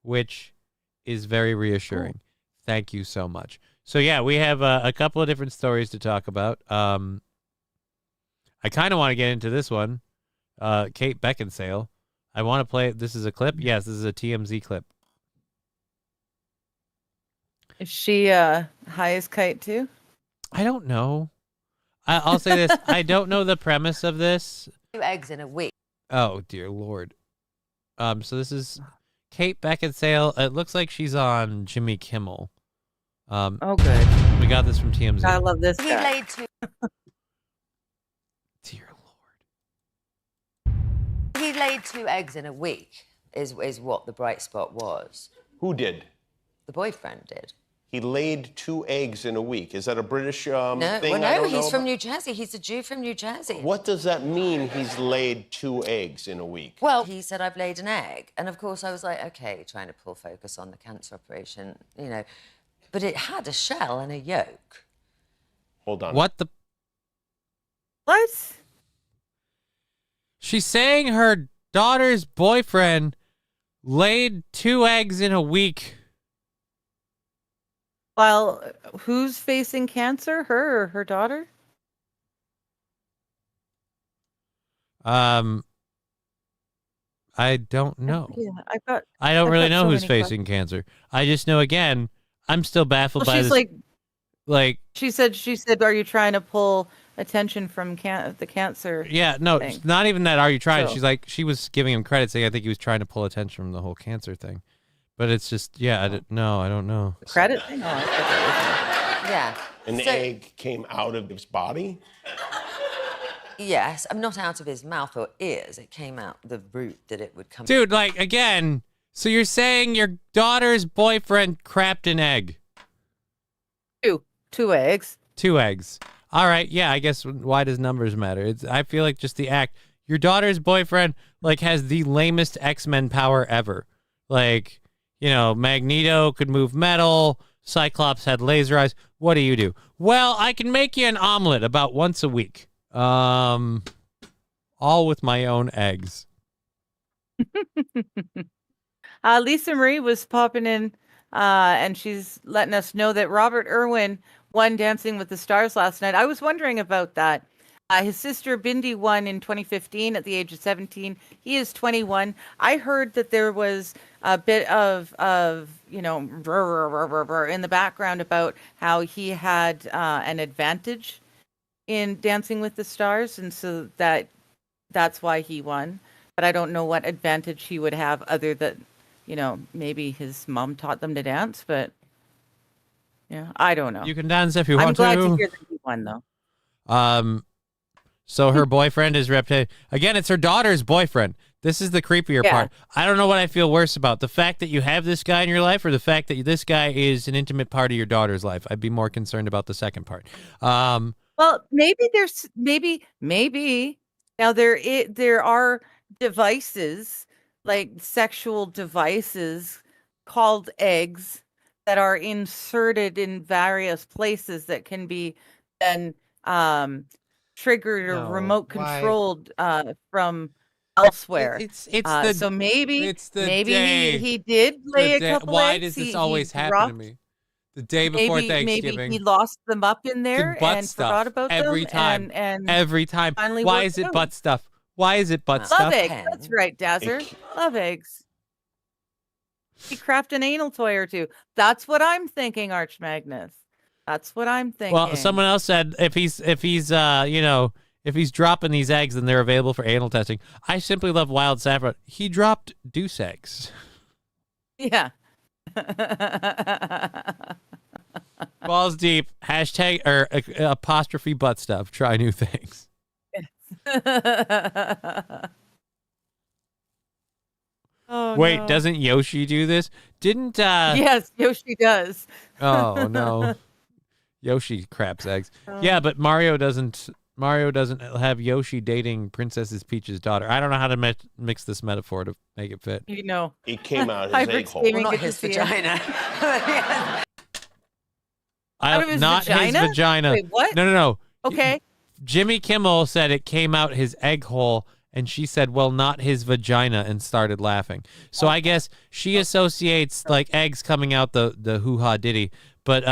which is very reassuring. Cool. Thank you so much. So yeah, we have a couple of different stories to talk about. I kind of want to get into this one. Kate Beckinsale. I want to play. This is a clip. Yes, this is a TMZ clip. Is she high as kite too? I don't know. I'll say this. I don't know the premise of this. 2 eggs in a week. Oh, dear Lord. So this is Kate Beckinsale. It looks like she's on Jimmy Kimmel. Oh, good. We got this from TMZ. I love this He guy. laid 2. Dear Lord. He laid 2 eggs in a week. Is what the bright spot was. Who did? The boyfriend did. He laid 2 eggs in a week. Is that a British thing? No, I well, don't know he's from about? New Jersey. He's a Jew from New Jersey. What does that mean, he's laid 2 eggs in a week? Well, he said, I've laid an egg. And of course, I was like, okay, trying to pull focus on the cancer operation, you know. But it had a shell and a yolk. Hold on. What the? What? She's saying her daughter's boyfriend laid 2 eggs in a week. While who's facing cancer? Her or her daughter? I don't know. Yeah, I don't really got know so who's many facing cancer. I just know, again, I'm still baffled Well, by she's this. like she said, are you trying to pull attention from the cancer yeah, no, thing? it's not even that. Are you trying? So- She's like, she was giving him credit, saying I think he was trying to pull attention from the whole cancer thing. But it's just, yeah, I don't know. The credit thing? Oh, I thought that Yeah. An egg came out of his body? Yes, I'm not out of his mouth or ears. It came out the route that it would come. Dude, like, again, so you're saying your daughter's boyfriend crapped an egg? was two eggs. 2 eggs. All right, yeah, I guess why does numbers matter? I feel like just the act. Your daughter's boyfriend, like, has the lamest X-Men power ever. Like, you know, Magneto could move metal. Cyclops had laser eyes. What do? Well, I can make you an omelet about once a week. All with my own eggs. Lisa Marie was popping in, and she's letting us know that Robert Irwin won Dancing with the Stars last night. I was wondering about that. His sister Bindi won in 2015 at the age of 17. He is 21. I heard that there was a bit of in the background about how he had an advantage in Dancing with the Stars, and so that's why he won. But I don't know what advantage he would have other than, maybe his mom taught them to dance, but yeah, I don't know. You can dance if you want to. I'm glad to hear that he won, though. So her boyfriend is reputated. Again, it's her daughter's boyfriend. This is the creepier part. I don't know what I feel worse about. The fact that you have this guy in your life or the fact that this guy is an intimate part of your daughter's life. I'd be more concerned about the second part. Well, maybe there's maybe now there are devices, like sexual devices called eggs, that are inserted in various places that can be then triggered or remote controlled from elsewhere. So maybe he did lay a couple Why eggs. does this He always happen to me? The day before Thanksgiving. Maybe he lost them up in there and forgot about every them. Time. And every time. finally Why worked is it out. butt stuff? Why is it butt Love stuff? eggs. That's right, Dazzer. Love eggs. He crafted an anal toy or two. That's what I'm thinking, Arch Magnus. That's what I'm thinking. Well, someone else said if he's dropping these eggs, then they're available for anal testing. I simply love Wild Saffron. He dropped deuce eggs. Yeah. Balls deep. Hashtag or apostrophe butt stuff. Try new things. Oh, wait, no. doesn't Yoshi do this? Didn't Yes, Yoshi does. Oh no. Yoshi craps eggs. Yeah, but Mario doesn't have Yoshi dating Princess Peach's daughter. I don't know how to mix this metaphor to make it fit. It came out his Hybrids egg hole. gaming, Not good to his see you. vagina. Out of his Not vagina? his vagina. Wait, what? No. Okay. Jimmy Kimmel said it came out his egg hole, and she said, well, not his vagina, and started laughing. So I guess she associates like eggs coming out the hoo-ha ditty. But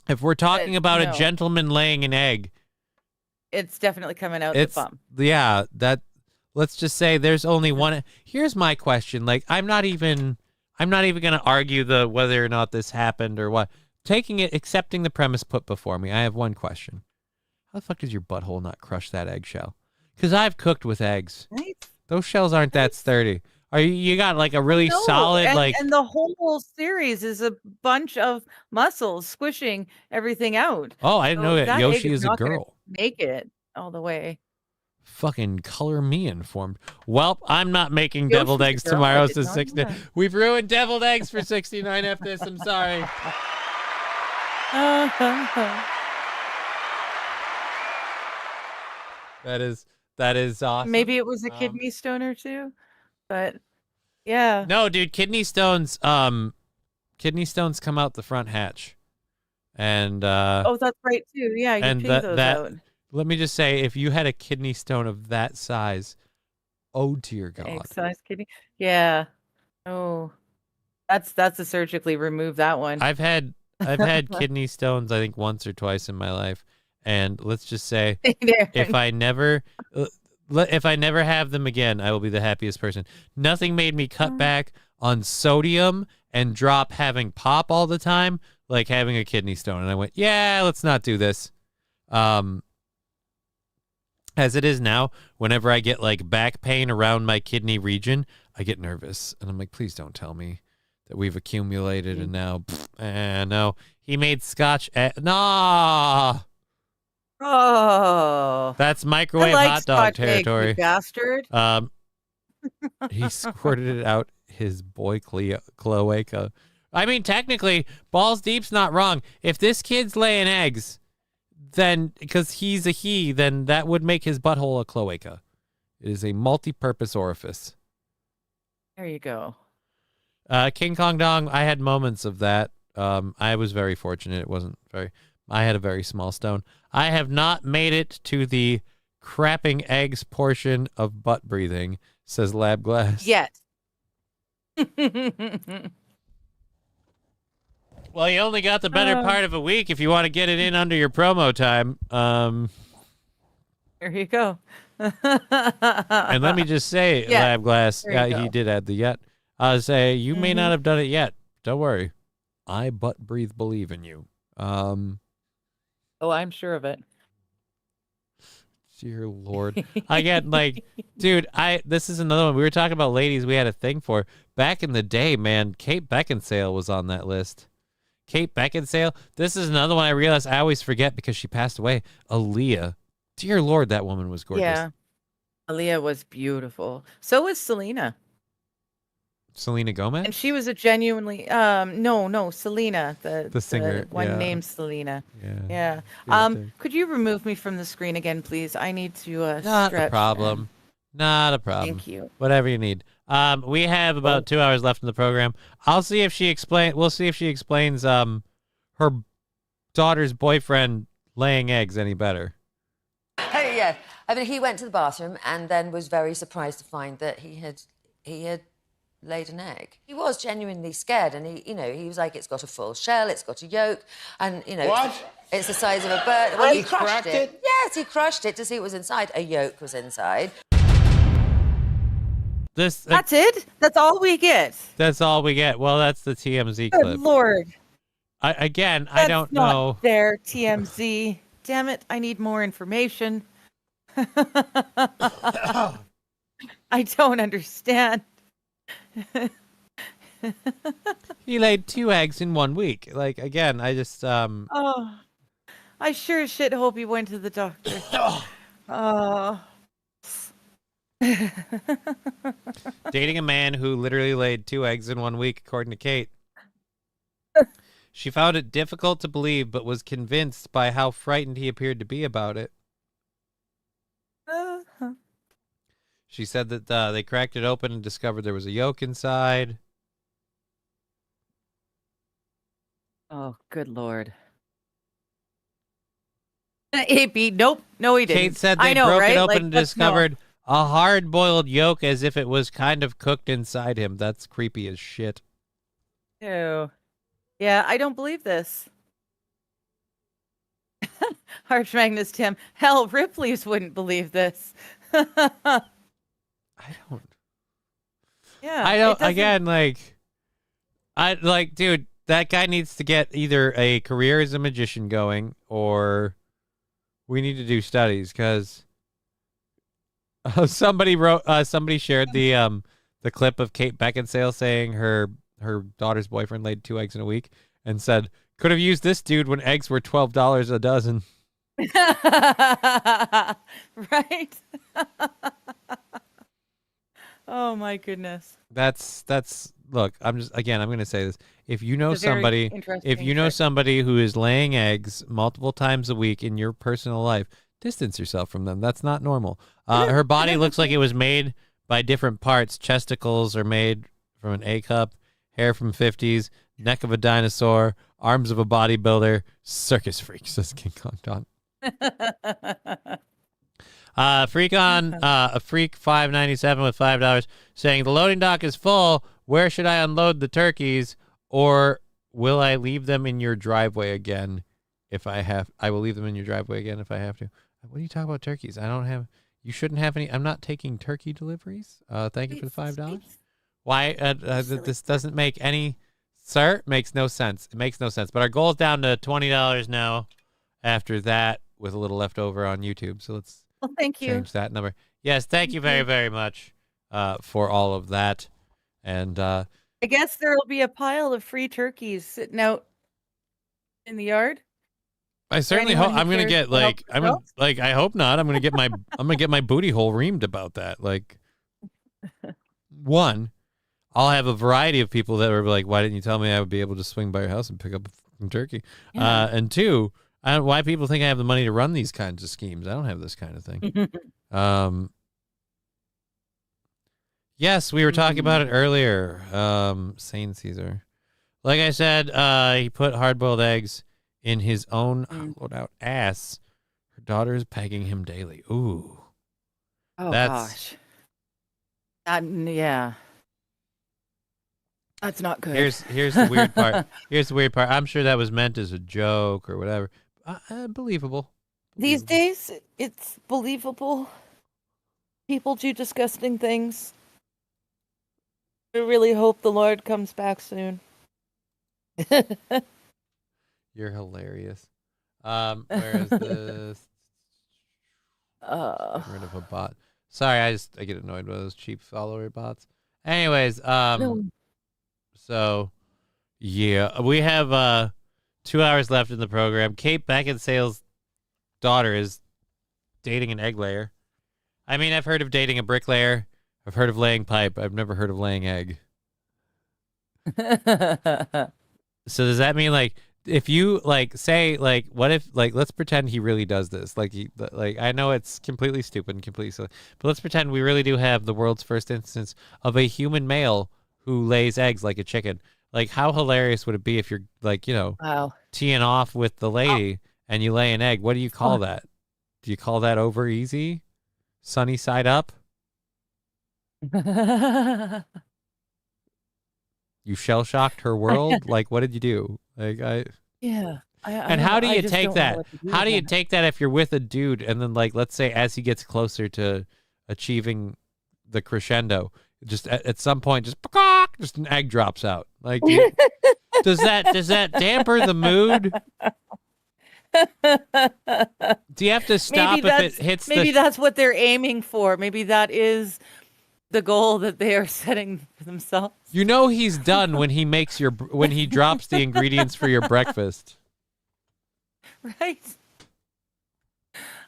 if we're talking about a gentleman laying an egg, It's definitely coming out the bum. Yeah, let's just say there's only one. Here's my question. Like, I'm not even going to argue whether or not this happened or what. Accepting the premise put before me, I have one question. How the fuck does your butthole not crush that eggshell? Because I've cooked with eggs. Right? Those shells aren't that sturdy. You got like a really solid and the whole series is a bunch of muscles squishing everything out. Oh, I didn't know that Yoshi egg is a not gonna girl. Make it all the way. Fucking color me informed. Well, I'm not making Yoshi's deviled a eggs girl, tomorrow. I It's did the not 60. know that. We've ruined deviled eggs for 69 after this. I'm sorry. That is awesome. Maybe it was a kidney stone or two, but yeah. No, dude, kidney stones come out the front hatch. And Oh, that's right too. Yeah, you pee those out. let me just say, if you had a kidney stone of that size, oh dear God. Egg-sized kidney. Yeah. Oh, That's a surgically remove that one. I've had kidney stones, I think, once or twice in my life, and let's just say, if I never have them again, I will be the happiest person. Nothing made me cut back on sodium and drop having pop all the time like having a kidney stone. And I went, yeah, let's not do this. As it is now, whenever I get like back pain around my kidney region, I get nervous, and I'm like, please don't tell me that we've accumulated, and now, no, he made scotch. Nah. Oh, that's microwave I like hot dog Scotch territory. egg, you bastard. He squirted it out his boy cloaca. I mean, technically, balls deep's not wrong. If this kid's laying eggs, then because he's a he, then that would make his butthole a cloaca. It is a multi-purpose orifice. There you go. King Kong Dong, I had moments of that. I was very fortunate. It wasn't very. I had a very small stone. I have not made it to the crapping eggs portion of butt breathing, says Lab Glass. Yet. Well, you only got the better part of a week if you want to get it in under your promo time. There you go. And let me just say, Lab Glass, he did add the yet. Say, you may not have done it yet. Don't worry. I butt breathe believe in you. Oh, I'm sure of it. Dear Lord. Again, like, dude, this is another one. We were talking about ladies we had a thing for. Back in the day, man, Kate Beckinsale was on that list. Kate Beckinsale. This is another one I realized I always forget because she passed away. Aaliyah. Dear Lord, that woman was gorgeous. Yeah. Aaliyah was beautiful. So was Selena. Selena Gomez? And she was a genuinely no, Selena, the singer, the one yeah. named Selena. Yeah. Could you remove me from the screen again, please? I need to Not stretch. a problem. Not a problem. Thank you. Whatever you need. We have about 2 hours left in the program. We'll see if she explains her daughter's boyfriend laying eggs any better. Hey, yeah. I mean, he went to the bathroom and then was very surprised to find that he had laid an egg. He was genuinely scared, and he was like, it's got a full shell, it's got a yolk, and What? it's the size of a bird. Well, He crushed it? Yes, he crushed it to see what was inside. A yolk was inside. That's it? That's all we get? That's all we get. Well, that's the TMZ Good clip. Lord. I That's don't not know. There, TMZ. Damn it, I need more information. I don't understand. He laid 2 eggs in 1 week. Like, again, I just Oh, I sure as shit hope he went to the doctor. dating a man who literally laid 2 eggs in 1 week, according to Kate. She found it difficult to believe, but was convinced by how frightened he appeared to be about it. She said that they cracked it open and discovered there was a yolk inside. Oh, good Lord. Nope. No, he didn't. Kate said they broke it open and discovered a hard-boiled yolk as if it was kind of cooked inside him. That's creepy as shit. Ew. Yeah, I don't believe this. Arch Magnus Tim. Hell, Ripley's wouldn't believe this. I don't. Yeah. I don't. Again, dude, that guy needs to get either a career as a magician going, or we need to do studies because somebody shared the clip of Kate Beckinsale saying her daughter's boyfriend laid 2 eggs in a week and said, could have used this dude when eggs were $12 a dozen. Right? Oh my goodness. That's look, I'm going to say this. If you know It's a very somebody interesting somebody who is laying eggs multiple times a week in your personal life, distance yourself from them. That's not normal. Her body looks like it was made by different parts. Chesticles are made from an A cup, hair from 50s, neck of a dinosaur, arms of a bodybuilder, circus freak, says King Kong Don. Freak 597 with $5 saying the loading dock is full. Where should I unload the turkeys, or will I leave them in your driveway again if I have? I will leave them in your driveway again if I have to. What are you talking about turkeys? I don't have. You shouldn't have any. I'm not taking turkey deliveries. Thank you for the $5. Why? This doesn't make any. Sir, makes no sense. It makes no sense. But our goal's down to $20 now. After that, with a little left over on YouTube. So let's thank you. Change that number. Yes, thank you very, very much for all of that. And I guess there will be a pile of free turkeys sitting out in the yard. I certainly hope I'm gonna get I hope not. I'm gonna get my booty hole reamed about that. Like, one, I'll have a variety of people that are like, why didn't you tell me I would be able to swing by your house and pick up a turkey? Yeah. And two, why people think I have the money to run these kinds of schemes. I don't have this kind of thing. Yes, we were talking about it earlier. Sane Caesar. Like I said, he put hard-boiled eggs in his own hollowed-out ass. Her daughter is pegging him daily. Ooh. Oh, gosh. Yeah. That's not good. Here's the weird part. Here's the weird part. I'm sure that was meant as a joke or whatever. Believable. These days, it's believable. People do disgusting things. I really hope the Lord comes back soon. You're hilarious. Where is this? Get rid of a bot. Sorry, I get annoyed by those cheap follower bots. Anyways, so yeah, we have 2 hours left in the program. Kate Beckinsale's daughter is dating an egg layer. I mean, I've heard of dating a bricklayer. I've heard of laying pipe. I've never heard of laying egg. So does that mean, like, if you, like, say, like, what if, like, let's pretend he really does this. Like, I know it's completely stupid and completely silly, but let's pretend we really do have the world's first instance of a human male who lays eggs like a chicken. Like, how hilarious would it be if you're, like, you know, teeing off with the lady and you lay an egg? What do you call that? Do you call that over easy? Sunny side up? You shell-shocked her world? Like, what did you do? Like, And how do you take that? How do you take that if you're with a dude and then, like, let's say as he gets closer to achieving the crescendo, just at some point, just an egg drops out. Like, does that damper the mood? Do you have to stop if it hits? Maybe that's what they're aiming for. Maybe that is the goal that they are setting for themselves. You know he's done when he drops the ingredients for your breakfast. Right.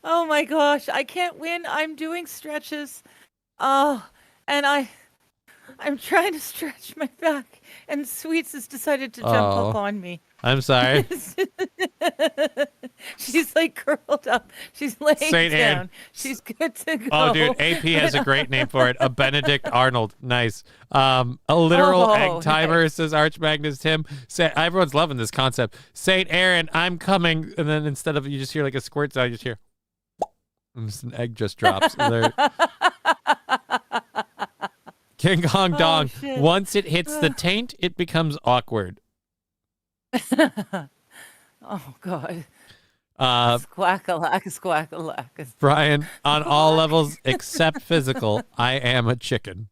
Oh my gosh, I can't win. I'm doing stretches. And I'm trying to stretch my back, and Sweets has decided to jump up on me. I'm sorry. She's like curled up. She's laying Saint down. Anne. She's good to go. Oh, dude, AP has a great name for it. A Benedict Arnold. Nice. A literal egg timer, nice. Says Arch Magnus Tim. Everyone's loving this concept. Saint Aaron, I'm coming. And then instead of you just hear like a squirt sound, you just hear, and just an egg just drops. King Kong Dong. Once it hits the taint, it becomes awkward. Oh God. Squack-a-lack. Brian, on all levels except physical, I am a chicken.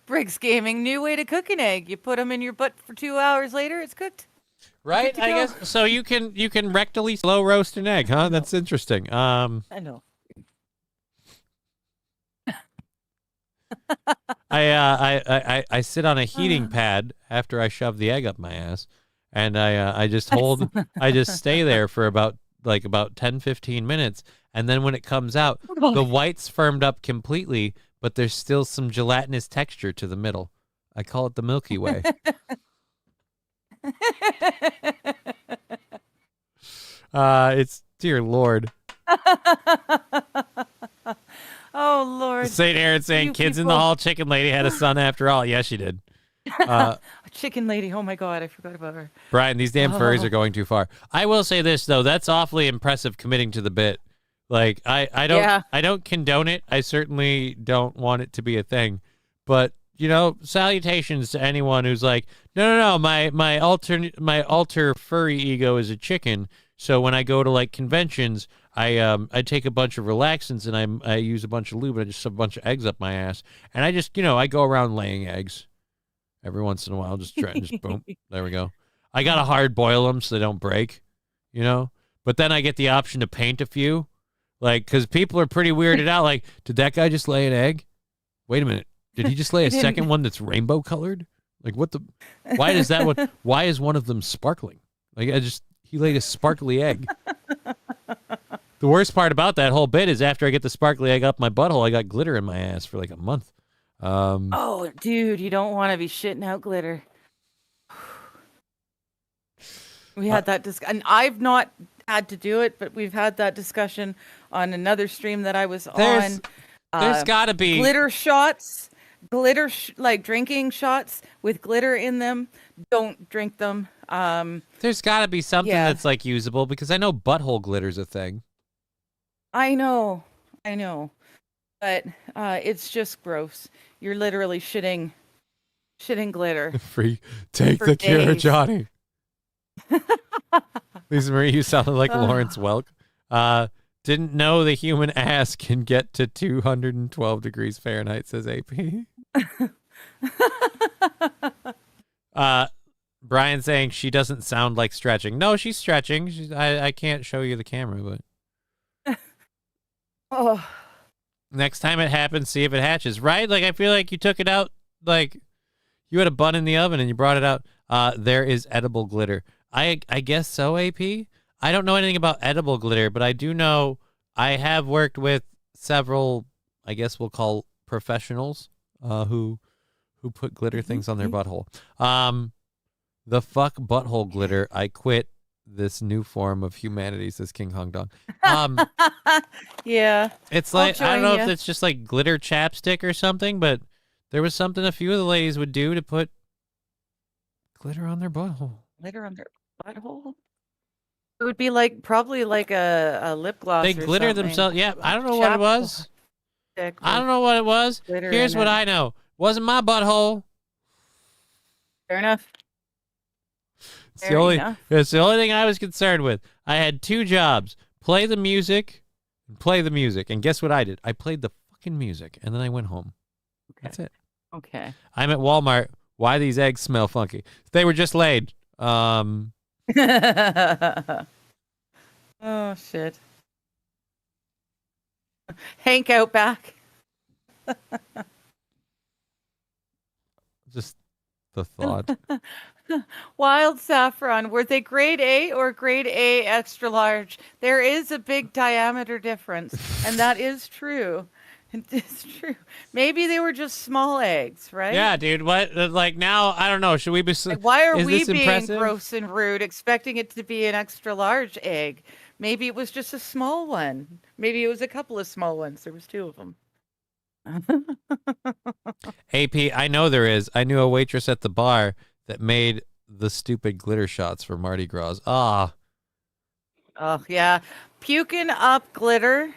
Briggs Gaming, new way to cook an egg. You put them in your butt for 2 hours later, it's cooked. Right, I guess. So you can rectally slow roast an egg, huh? That's interesting. I know. I sit on a heating pad after I shove the egg up my ass, and I just stay there for about 10-15 minutes, and then when it comes out, the white's firmed up completely, but there's still some gelatinous texture to the middle. I call it the Milky Way. It's dear Lord. Oh Lord. St. Aaron saying kids in the hall, chicken lady had a son after all. Yes, she did. Chicken lady. Oh my God, I forgot about her. Brian, these damn furries are going too far. I will say this though, that's awfully impressive committing to the bit Like I don't condone it. I certainly don't want it to be a thing. But, salutations to anyone who's like, no, my alter furry ego is a chicken. So when I go to like conventions, I take a bunch of relaxants and I use a bunch of lube and I just shove a bunch of eggs up my ass. And I just, I go around laying eggs every once in a while, just boom, there we go. I got to hard boil them so they don't break, but then I get the option to paint a few. Like, because people are pretty weirded out. Like, did that guy just lay an egg? Wait a minute. Did he just lay a second one that's rainbow colored? Like, why does that one, why is one of them sparkling? Like, he laid a sparkly egg. The worst part about that whole bit is after I get the sparkly egg up my butthole, I got glitter in my ass for like a month. Oh, dude, you don't want to be shitting out glitter. We had that and I've not had to do it, but we've had that discussion on another stream that I was on. There's got to be glitter shots, like drinking shots with glitter in them. Don't drink them. There's got to be something that's like usable, because I know butthole glitter's a thing. I know, but it's just gross. You're literally shitting glitter. Take the cure, days. Johnny. Lisa Marie, you sounded like Lawrence Welk. Didn't know the human ass can get to 212 degrees Fahrenheit, says AP. Brian saying she doesn't sound like stretching. No, she's stretching. I can't show you the camera, but next time it happens, see if it hatches. Right? Like, I feel like you took it out, like you had a bun in the oven and you brought it out. There is edible glitter. I guess so, AP. I don't know anything about edible glitter, but I do know I have worked with several, I guess we'll call professionals, who put glitter things on their butthole. The fuck butthole glitter. I quit this new form of humanity, says King Hong Dong. Yeah. It's like, I don't know if it's just like glitter chapstick or something, but there was something a few of the ladies would do to put glitter on their butthole. Glitter on their butthole? It would be probably like a lip gloss. They or glitter something. themselves. Yeah, I don't know what it was. I don't know what it was. Here's what I know. Wasn't my butthole. Fair enough. It's the only thing I was concerned with. I had two jobs: play the music, and play the music. And guess what I did? I played the fucking music, and then I went home. Okay. That's it. Okay. I'm at Walmart. Why these eggs smell funky? They were just laid. Oh shit. Hank out back. Just the thought. Wild saffron. Were they grade A or grade A extra large? There is a big diameter difference, and that is true. It's true. Maybe they were just small eggs, right? Yeah, dude. What? Like, now, I don't know. Should we be? Why are we being impressive? gross and rude, expecting it to be an extra large egg? Maybe it was just a small one. Maybe it was a couple of small ones. There was two of them. AP, I know there is. I knew a waitress at the bar that made the stupid glitter shots for Mardi Gras. Oh, yeah. Puking up glitter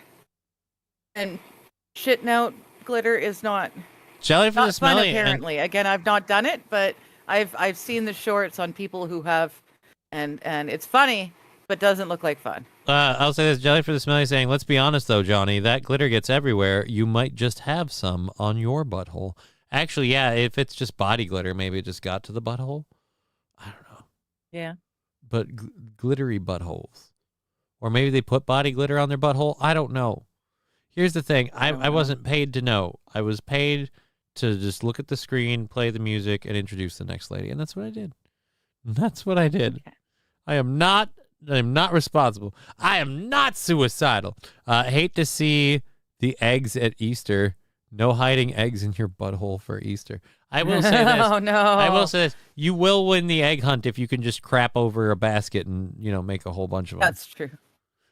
and shitting out glitter is not jelly for the smelly. Fun, apparently. Again, I've not done it, but I've seen the shorts on people who have, and it's funny, but doesn't look like fun. I'll say this: jelly for the smelly saying, "Let's be honest, though, Johnny. That glitter gets everywhere. You might just have some on your butthole." Actually, yeah. If it's just body glitter, maybe it just got to the butthole. I don't know. Yeah. But glittery buttholes, or maybe they put body glitter on their butthole. I don't know. Here's the thing. I wasn't paid to know. I was paid to just look at the screen, play the music, and introduce the next lady. And that's what I did. That's what I did. Okay. I am not responsible. I am not suicidal. Hate to see the eggs at Easter. No hiding eggs in your butthole for Easter. I will say this. Oh, no. I will say this. You will win the egg hunt if you can just crap over a basket and, make a whole bunch of them. That's true.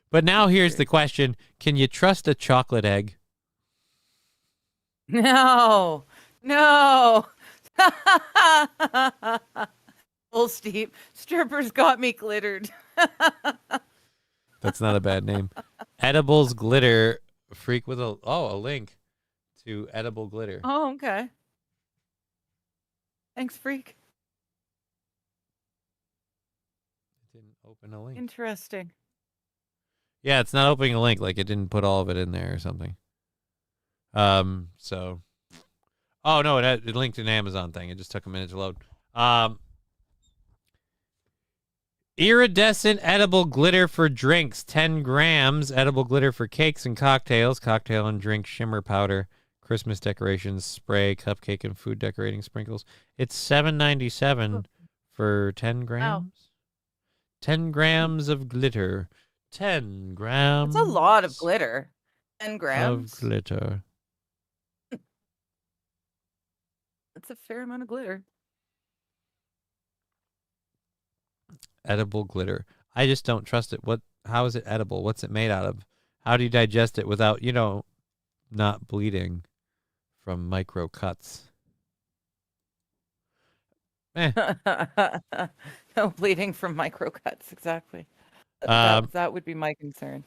But now here's the question. Can you trust a chocolate egg? No. Full steep. Strippers got me glittered. That's not a bad name. edibles glitter freak with a link to edible glitter. Oh, okay. Thanks, freak. It didn't open a link. Interesting. Yeah, it's not opening a link. Like, it didn't put all of it in there or something. So, oh no, it linked an Amazon thing. It just took a minute to load. Iridescent edible glitter for drinks, 10 grams. Edible glitter for cakes and cocktails. Cocktail and drink shimmer powder. Christmas decorations, spray, cupcake, and food decorating sprinkles. It's $7.97 for 10 grams. Wow. 10 grams of glitter. 10 grams. It's a lot of glitter. 10 grams. Of glitter. That's a fair amount of glitter. Edible glitter. I just don't trust it. How is it edible? What's it made out of? How do you digest it without, not bleeding from micro cuts? No bleeding from micro cuts, exactly. That would be my concern.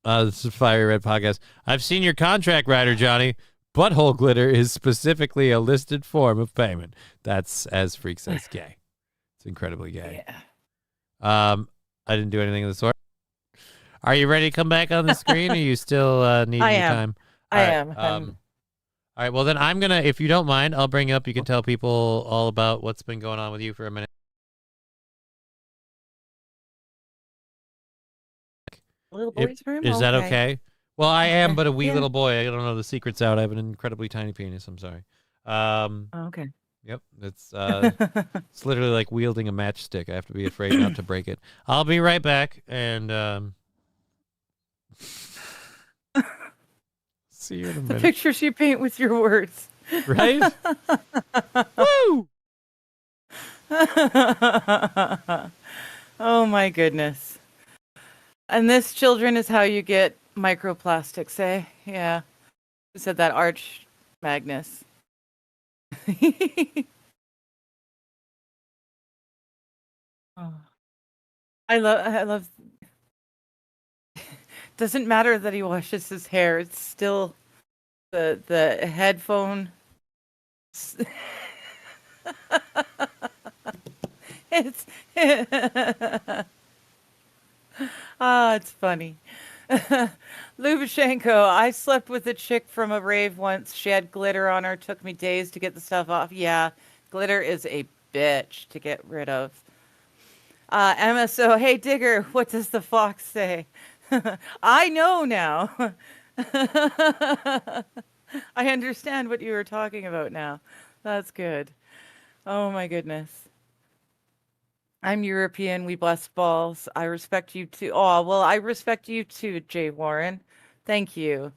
This is Fiery Red Podcast. I've seen your contract, Rider Johnny. Butthole glitter is specifically a listed form of payment. That's, as Freak says, gay. It's incredibly gay. Yeah. I didn't do anything of the sort. Are you ready to come back on the screen? Or are you still needing I your am. time? I All am. right, all right, well, then I'm going to, if you don't mind, I'll bring you up. You can tell people all about what's been going on with you for a minute. Little boy's room? Is that okay? Well, I am but a wee Yeah. little boy. I don't know the secrets out. I have an incredibly tiny penis. I'm sorry. Okay. Yep. It's it's literally like wielding a matchstick. I have to be afraid not to break it. I'll be right back and see you in a The minute. pictures you paint with your words. Right? Woo! Oh my goodness. And this, children, is how you get microplastics, eh? Yeah. Who said that? Arch Magnus. Oh. I love doesn't matter that he washes his hair, it's still the headphone. It's it's funny. Lubashenko, I slept with a chick from a rave once. She had glitter on her. Took me days to get the stuff off. Yeah, glitter is a bitch to get rid of. MSO, hey Digger, what does the fox say? I know now. I understand what you were talking about now. That's good. Oh my goodness. I'm European. We bless balls. I respect you too. Oh, well, I respect you too, Jay Warren. Thank you.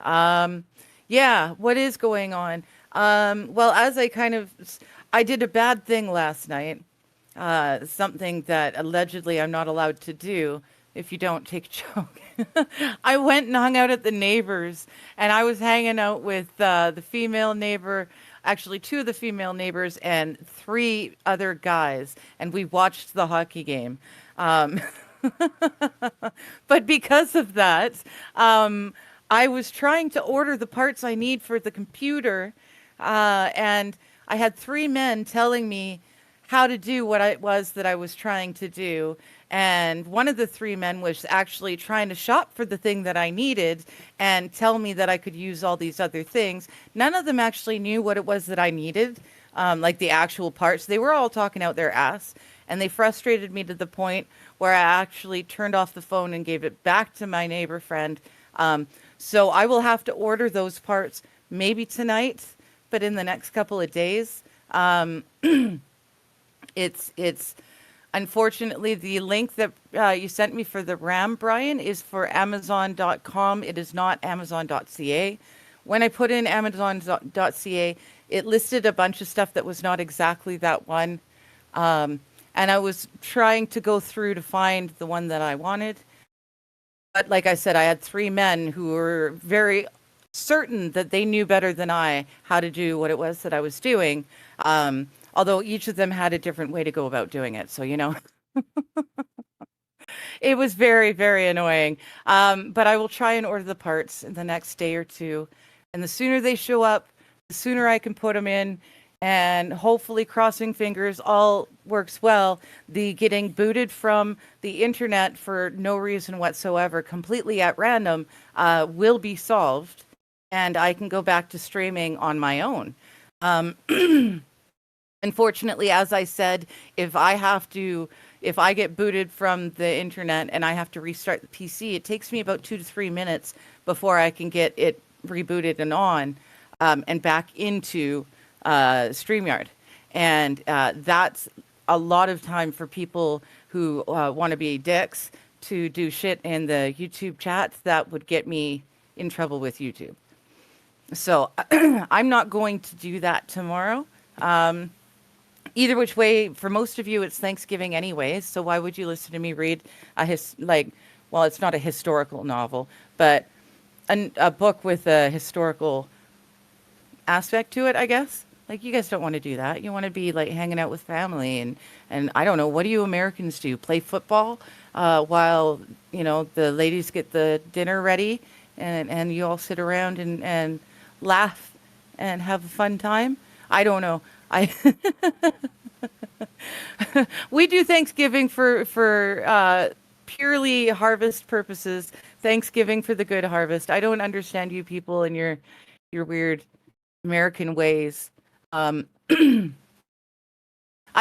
Yeah, what is going on? Well, as I did a bad thing last night. Something that allegedly I'm not allowed to do if you don't take a joke. I went and hung out at the neighbors, and I was hanging out with the female neighbor, actually 2 of the female neighbors and 3 other guys, and we watched the hockey game. But because of that, I was trying to order the parts I need for the computer, and I had 3 men telling me how to do what it was that I was trying to do. And one of the 3 men was actually trying to shop for the thing that I needed and tell me that I could use all these other things. None of them actually knew what it was that I needed, like the actual parts. They were all talking out their ass, and they frustrated me to the point where I actually turned off the phone and gave it back to my neighbor friend. So I will have to order those parts maybe tonight, but in the next couple of days. It's unfortunately the link that you sent me for the RAM, Brian, is for Amazon.com. It is not Amazon.ca. When I put in Amazon.ca, it listed a bunch of stuff that was not exactly that one. And I was trying to go through to find the one that I wanted. But like I said, I had 3 men who were very certain that they knew better than I how to do what it was that I was doing. Although each of them had a different way to go about doing it. So, It was very, very annoying. But I will try and order the parts in the next day or two. And the sooner they show up, the sooner I can put them in. And hopefully, crossing fingers, all works well. The getting booted from the internet for no reason whatsoever, completely at random, will be solved. And I can go back to streaming on my own. Unfortunately, as I said, if I get booted from the internet and I have to restart the PC, it takes me about 2 to 3 minutes before I can get it rebooted and on and back into StreamYard. And that's a lot of time for people who want to be dicks to do shit in the YouTube chats that would get me in trouble with YouTube. So I'm not going to do that tomorrow. Either which way, for most of you, it's Thanksgiving anyways. So why would you listen to me read it's not a historical novel, but a book with a historical aspect to it, I guess. Like, you guys don't want to do that. You want to be like hanging out with family and I don't know, what do you Americans do? Play football while, the ladies get the dinner ready and you all sit around and laugh and have a fun time? I don't know. We do Thanksgiving for purely harvest purposes. Thanksgiving for the good harvest. I don't understand you people and your weird American ways. I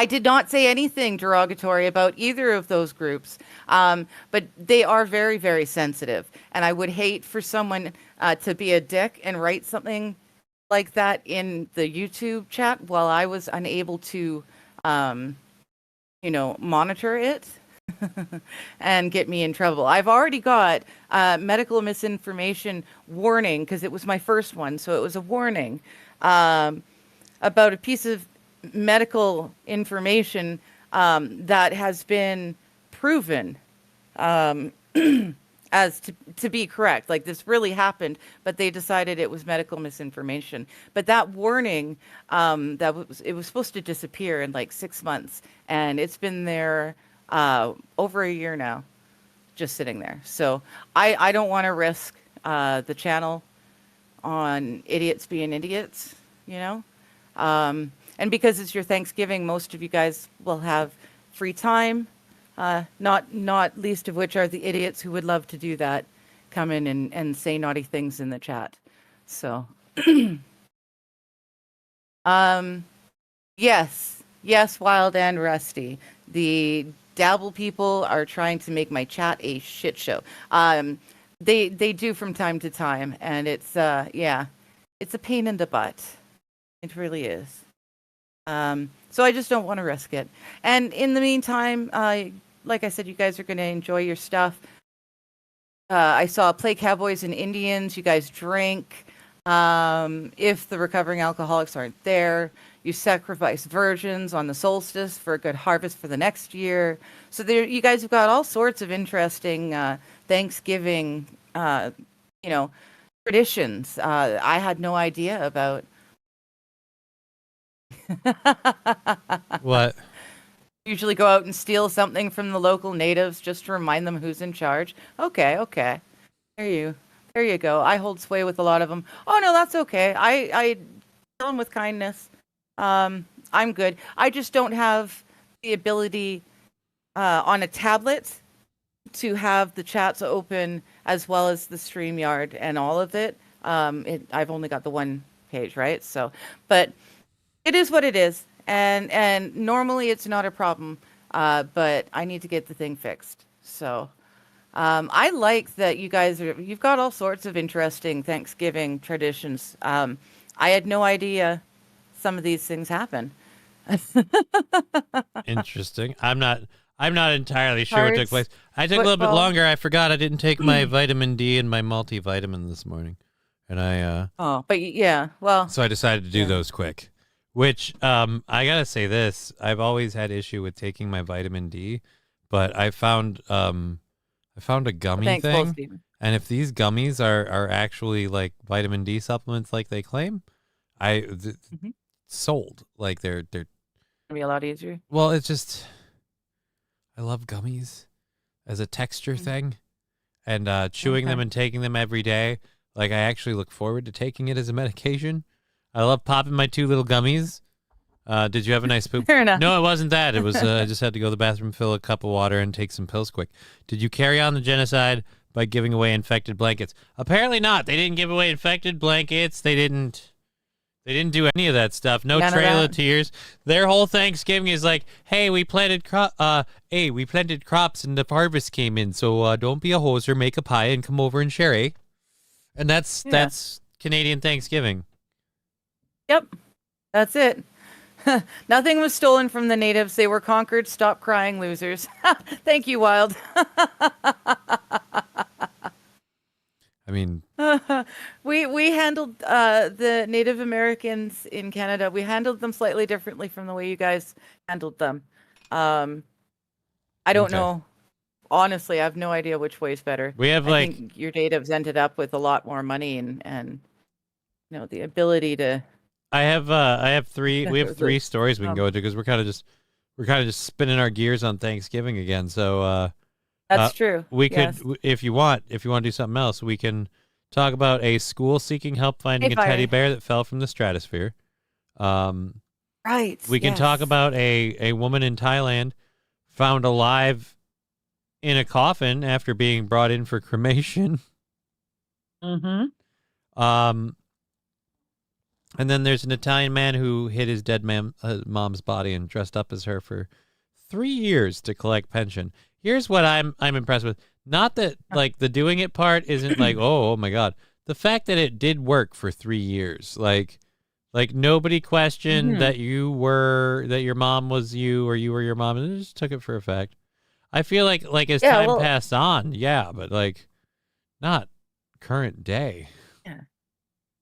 did not say anything derogatory about either of those groups, but they are very, very sensitive. And I would hate for someone to be a dick and write something like that in the YouTube chat while I was unable to, monitor it and get me in trouble. I've already got medical misinformation warning because it was my first one. So it was a warning about a piece of medical information that has been proven as to be correct. Like, this really happened, but they decided it was medical misinformation. But that warning, it was supposed to disappear in like 6 months, and it's been there over a year now, just sitting there. So I don't want to risk the channel on idiots being idiots, and because it's your Thanksgiving, most of you guys will have free time. Not least of which are the idiots who would love to do that, come in and say naughty things in the chat. So, yes, Wild and Rusty. The Dabble people are trying to make my chat a shit show. They do from time to time, and it's a pain in the butt. It really is. So I just don't want to risk it. And in the meantime, like I said, you guys are going to enjoy your stuff. I saw Play Cowboys and Indians. You guys drink. If the recovering alcoholics aren't there, you sacrifice virgins on the solstice for a good harvest for the next year. So there, you guys have got all sorts of interesting Thanksgiving, traditions. I had no idea about. What? Usually go out and steal something from the local natives just to remind them who's in charge. Okay. There you go. I hold sway with a lot of them. Oh no, that's okay. I tell them with kindness. I'm good. I just don't have the ability on a tablet to have the chats open as well as the StreamYard and all of it. I've only got the one page, right? So, but it is what it is. And normally it's not a problem, but I need to get the thing fixed. So I like that you've got all sorts of interesting Thanksgiving traditions. I had no idea some of these things happen. Interesting. I'm not entirely sure what took place. I took a little bit Football. longer. I forgot I didn't take my vitamin D and my multivitamin this morning. And so I decided to do those quick. Which I gotta say this, I've always had issue with taking my vitamin D, but I found a gummy thing, and if these gummies are actually like vitamin D supplements like they claim, sold. Like they're It'll be a lot easier. well, it's just I love gummies as a texture thing, and chewing them and taking them every day. Like, I actually look forward to taking it as a medication. I love popping my 2 little gummies. Did you have a nice poop? Fair enough. No, it wasn't that. It was I just had to go to the bathroom, fill a cup of water, and take some pills quick. Did you carry on the genocide by giving away infected blankets? Apparently not. They didn't give away infected blankets. They didn't do any of that stuff. No Trail of Tears. Their whole Thanksgiving is like, hey, we planted crops and the harvest came in. So don't be a hoser, make a pie, and come over and share, eh? And that's Canadian Thanksgiving. Yep. That's it. Nothing was stolen from the natives. They were conquered. Stop crying, losers. Thank you, Wild. I mean, we handled the Native Americans in Canada. We handled them slightly differently from the way you guys handled them. I don't know. Honestly, I have no idea which way is better. We have I think your natives ended up with a lot more money and the ability to. I have 3. We have 3 stories we can go into because we're kind of just spinning our gears on Thanksgiving again. So that's true. We could, if you want to do something else, we can talk about a school seeking help finding a teddy bear that fell from the stratosphere. Right. We can talk about a woman in Thailand found alive in a coffin after being brought in for cremation. Mm-hmm. And then there's an Italian man who hid his dead mom's body and dressed up as her for 3 years to collect pension. Here's what I'm impressed with. Not that like the doing it part isn't like, oh my God. The fact that it did work for 3 years. Like nobody questioned that your mom was you or you were your mom, and they just took it for a fact. I feel like as time passed on, but like not current day. Yeah.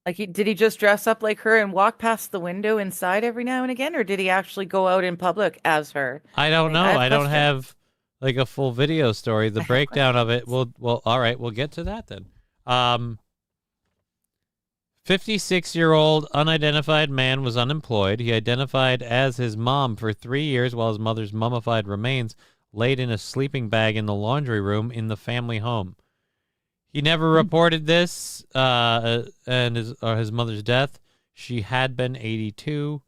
Like, did he just dress up like her and walk past the window inside every now and again, or did he actually go out in public as her? I don't know. I don't have like a full video story. The breakdown of it. Well, all right. We'll get to that then. 56-year-old unidentified man was unemployed. He identified as his mom for 3 years while his mother's mummified remains laid in a sleeping bag in the laundry room in the family home. He never reported this and his mother's death. She had been 82.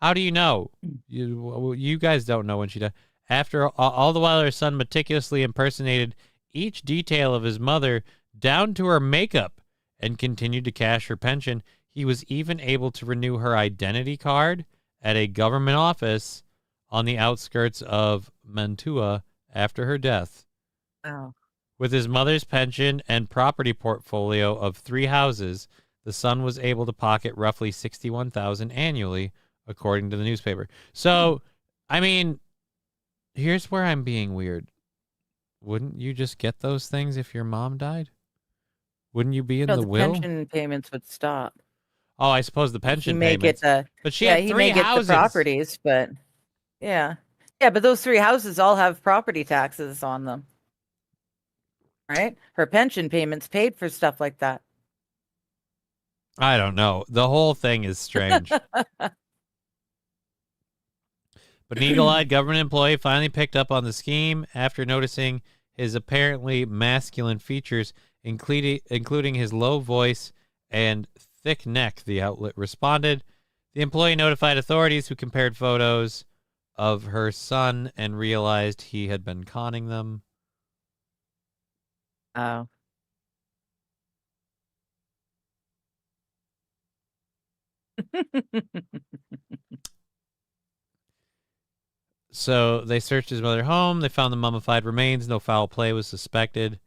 How do you know? You guys don't know when she died. After all the while, her son meticulously impersonated each detail of his mother down to her makeup and continued to cash her pension. He was even able to renew her identity card at a government office on the outskirts of Mantua after her death. Wow. With his mother's pension and property portfolio of 3 houses, the son was able to pocket roughly $61,000 annually, according to the newspaper. So, I mean, here's where I'm being weird. Wouldn't you just get those things if your mom died? Wouldn't you be in the will? The pension payments would stop. Oh, I suppose the pension He may payments. But she had 3 he may houses. Get the properties, but yeah, but those 3 houses all have property taxes on them. Right? Her pension payments paid for stuff like that. I don't know. The whole thing is strange. But an eagle-eyed government employee finally picked up on the scheme after noticing his apparently masculine features, including his low voice and thick neck, the outlet responded. The employee notified authorities, who compared photos of her son and realized he had been conning them. Oh. So they searched his mother's home. They found the mummified remains. No foul play was suspected.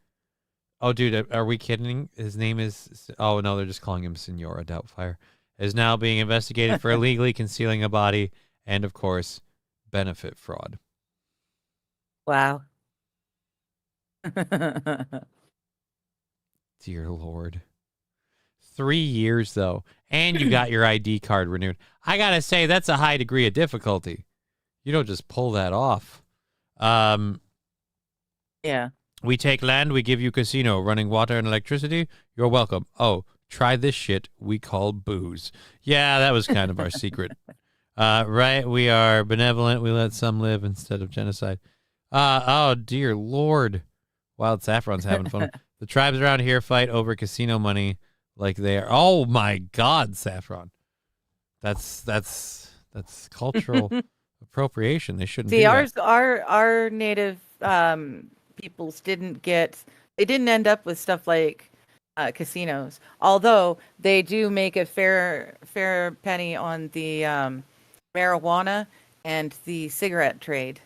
Oh, dude, are we kidding? His name is... Oh, no, they're just calling him Senora Doubtfire. Is now being investigated for illegally concealing a body and, of course, benefit fraud. Wow. Dear Lord. 3 years, though. And you got your ID card renewed. I got to say, that's a high degree of difficulty. You don't just pull that off. Yeah. We take land, we give you casino, running water and electricity. You're welcome. Oh, try this shit we call booze. Yeah, that was kind of our secret. Right? We are benevolent. We let some live instead of genocide. Oh, dear Lord. Wild Saffron's having fun. The tribes around here fight over casino money like they are. Oh, my God, Saffron. That's cultural appropriation. They shouldn't do See, that. our native peoples didn't end up with stuff like casinos. Although they do make a fair penny on the marijuana and the cigarette trade.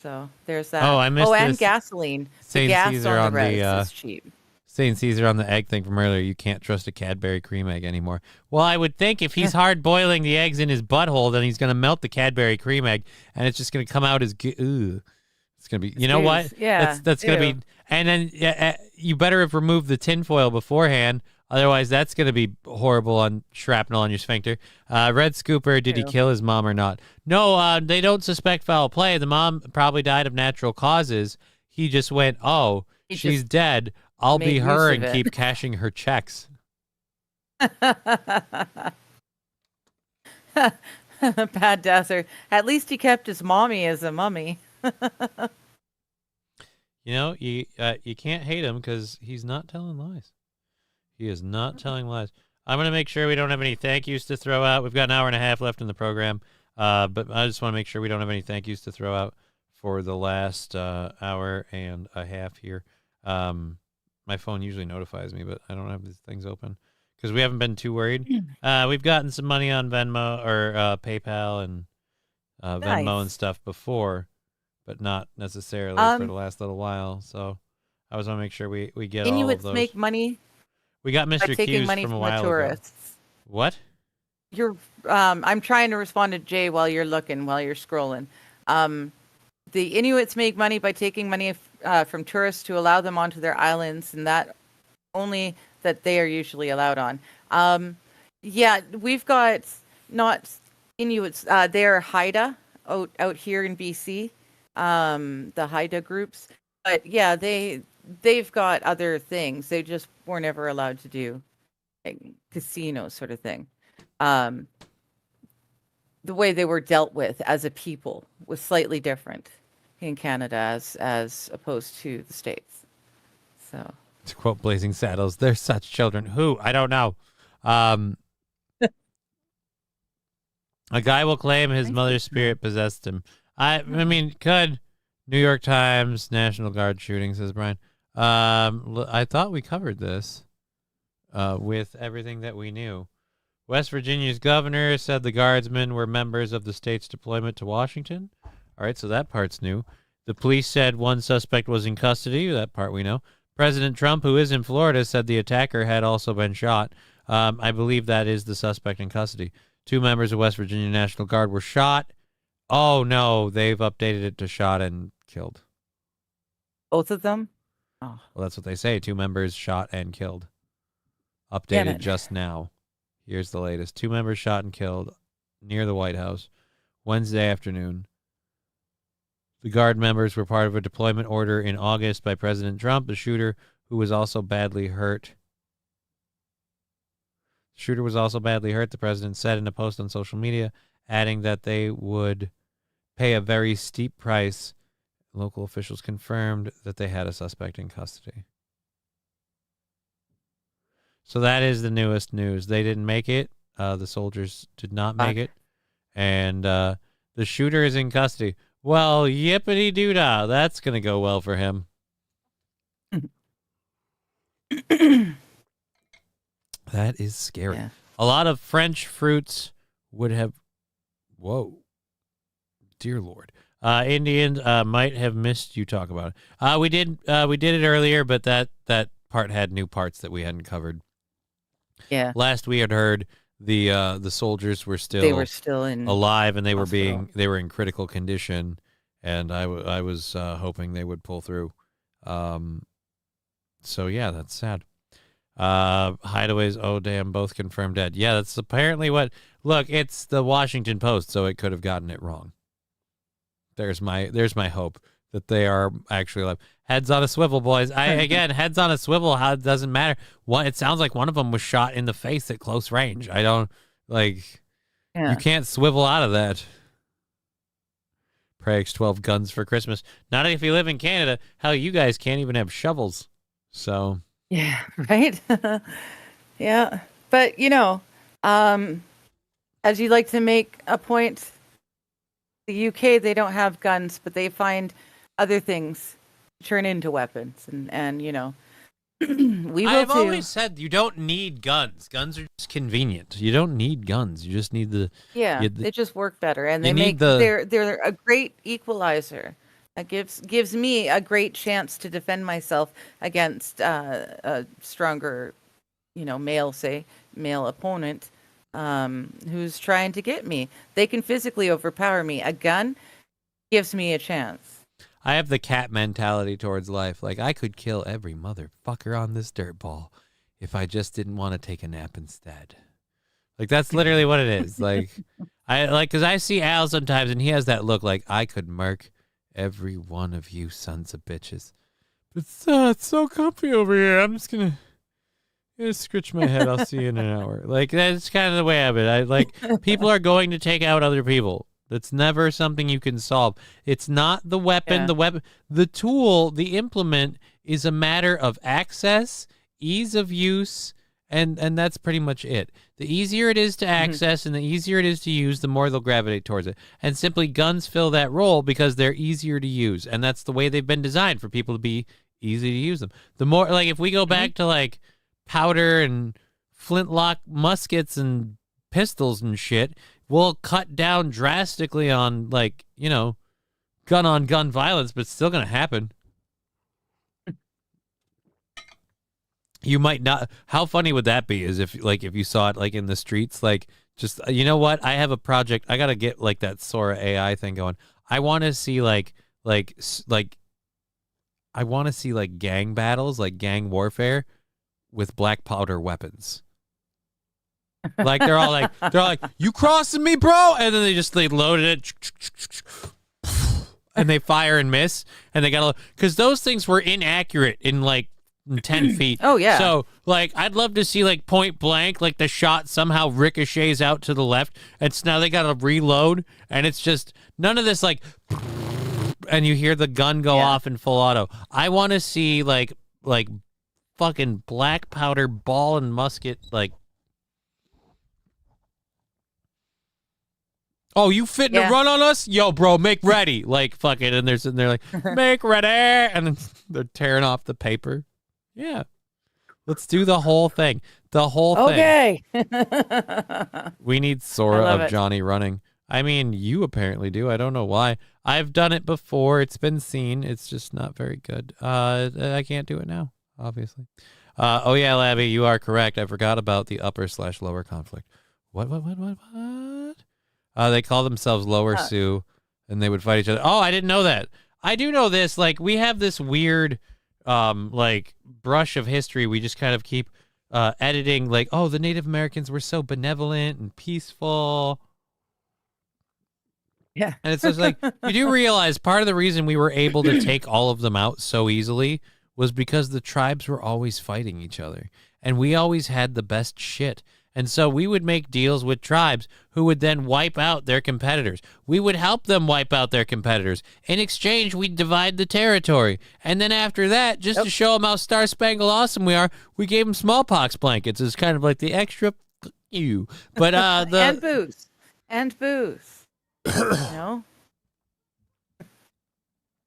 So there's that. Oh, I missed and this. gasoline. The St. gas Caesar on the on the, res is cheap. St. Caesar on the egg thing from earlier. You can't trust a Cadbury cream egg anymore. Well, I would think if he's hard boiling the eggs in his butthole, then he's going to melt the Cadbury cream egg, and it's just going to come out as ooh. It's going to be. You know what? Yeah, That's going to be. And then you better have removed the tinfoil beforehand. Otherwise, that's going to be horrible on shrapnel on your sphincter. Red Scooper, did he kill his mom or not? No, they don't suspect foul play. The mom probably died of natural causes. He just went, oh, she's dead. I'll be her and keep cashing her checks. Bad Dasser. At least he kept his mommy as a mummy. You know, you can't hate him because he's not telling lies. He is not telling lies. I'm going to make sure we don't have any thank yous to throw out. We've got an hour and a half left in the program, but I just want to make sure we don't have any thank yous to throw out for the last hour and a half here. My phone usually notifies me, but I don't have these things open because we haven't been too worried. We've gotten some money on Venmo or PayPal and Venmo and stuff before, but not necessarily for the last little while. So I just want to make sure we get all of Inuits those. make money. We got Mr. By taking Q's money from a from while the tourists. ago. What? I'm trying to respond to Jay while you're scrolling. The Inuits make money by taking money from tourists to allow them onto their islands, and that only that they are usually allowed on. Yeah, we've got not Inuits. They're Haida out here in BC. The Haida groups, but yeah, they've got other things. They just were never allowed to do like, casino sort of thing. The way they were dealt with as a people was slightly different in Canada as opposed to the States. So to quote Blazing Saddles, they're such children. Who? I don't know. A guy will claim his mother's spirit possessed him. I mean, could New York Times, National Guard shooting, says Brian. I thought we covered this with everything that we knew. West Virginia's governor said the guardsmen were members of the state's deployment to Washington. All right, so that part's new. The police said one suspect was in custody. That part we know. President Trump, who is in Florida, said the attacker had also been shot. I believe that is the suspect in custody. 2 members of West Virginia National Guard were shot. Oh, no, they've updated it to shot and killed. Both of them? Oh. Well, that's what they say. 2 members shot and killed. Updated just now. Here's the latest. 2 members shot and killed near the White House Wednesday afternoon. The Guard members were part of a deployment order in August by President Trump. The shooter, who was also badly hurt. The shooter was also badly hurt, the president said in a post on social media, adding that they would pay a very steep price. Local officials confirmed that they had a suspect in custody. So that is the newest news. They didn't make it. The soldiers did not make it. And the shooter is in custody. Well, yippity-doo-dah. That's going to go well for him. That is scary. Yeah. A lot of French fruits would have... Whoa. Dear Lord. Indians might have missed you talk about it. We did it earlier, but that part had new parts that we hadn't covered. Yeah. Last we had heard the soldiers were still alive, and they were in critical condition, and I was hoping they would pull through. So yeah, that's sad. Hideaways, oh damn, both confirmed dead. Yeah, that's apparently what. Look, it's the Washington Post, so it could have gotten it wrong. There's my hope that they are actually alive. Heads on a swivel, boys. Again, heads on a swivel. How it doesn't matter. It sounds like one of them was shot in the face at close range. I don't like. Yeah. You can't swivel out of that. Craig's 12 guns for Christmas. Not if you live in Canada. Hell, you guys can't even have shovels. So. Yeah, right? Yeah. But, as you like to make a point, the UK, they don't have guns, but they find other things to turn into weapons. And we will I've too. always said you don't need guns. Guns are just convenient. You don't need guns. You just need the... Yeah, they just work better. And they need they're a great equalizer. That gives me a great chance to defend myself against a stronger, male opponent who's trying to get me. They can physically overpower me. A gun gives me a chance. I have the cat mentality towards life. Like, I could kill every motherfucker on this dirt ball if I just didn't want to take a nap instead. Like, that's literally what it is. Like, because I see Al sometimes, and he has that look like, I could murk every one of you sons of bitches. But it's so comfy over here. I'm just gonna scratch my head. I'll see you in an hour. Like, that's kind of the way of it. People are going to take out other people. That's never something you can solve. It's not the weapon. Yeah. The tool, the implement is a matter of access, ease of use, and that's pretty much it. The easier it is to access and the easier it is to use, the more they'll gravitate towards it. And simply guns fill that role because they're easier to use. And that's the way they've been designed, for people to be easy to use them. The more, if we go back to powder and flintlock muskets and pistols and shit, we'll cut down drastically on gun on gun violence, but it's still going to happen. You might not. How funny would that be? Is if you saw it in the streets, just you know what? I have a project. I got to get that Sora AI thing going. I want to see I want to see gang battles, gang warfare with black powder weapons. They're all like, you crossing me, bro? And then they loaded it, and they fire and miss, and they gotta, because those things were inaccurate in 10 feet. Oh yeah. So I'd love to see point blank, the shot somehow ricochets out to the left, and so now they gotta reload, and it's just none of this and you hear the gun go off in full auto. I want to see fucking black powder ball and musket oh, you fitting to run on us? Yo, bro, make ready. Fuck it. And they're sitting there make ready. And then they're tearing off the paper. Yeah. Let's do the whole thing. The whole thing. Okay. We need Sora of Johnny running. I mean, you apparently do. I don't know why. I've done it before. It's been seen. It's just not very good. I can't do it now, obviously. Oh, yeah, Labby, you are correct. I forgot about the upper/lower conflict. What? They call themselves Lower Sioux, and they would fight each other. Oh, I didn't know that. I do know this. We have this weird, brush of history. We just kind of keep editing, the Native Americans were so benevolent and peaceful. Yeah. And it's just you do realize part of the reason we were able to take all of them out so easily was because the tribes were always fighting each other, and we always had the best shit. And so we would make deals with tribes who would then wipe out their competitors. We would help them wipe out their competitors. In exchange, we'd divide the territory. And then after that, just to show them how star-spangled awesome we are, we gave them smallpox blankets as kind of the extra you. But and booze.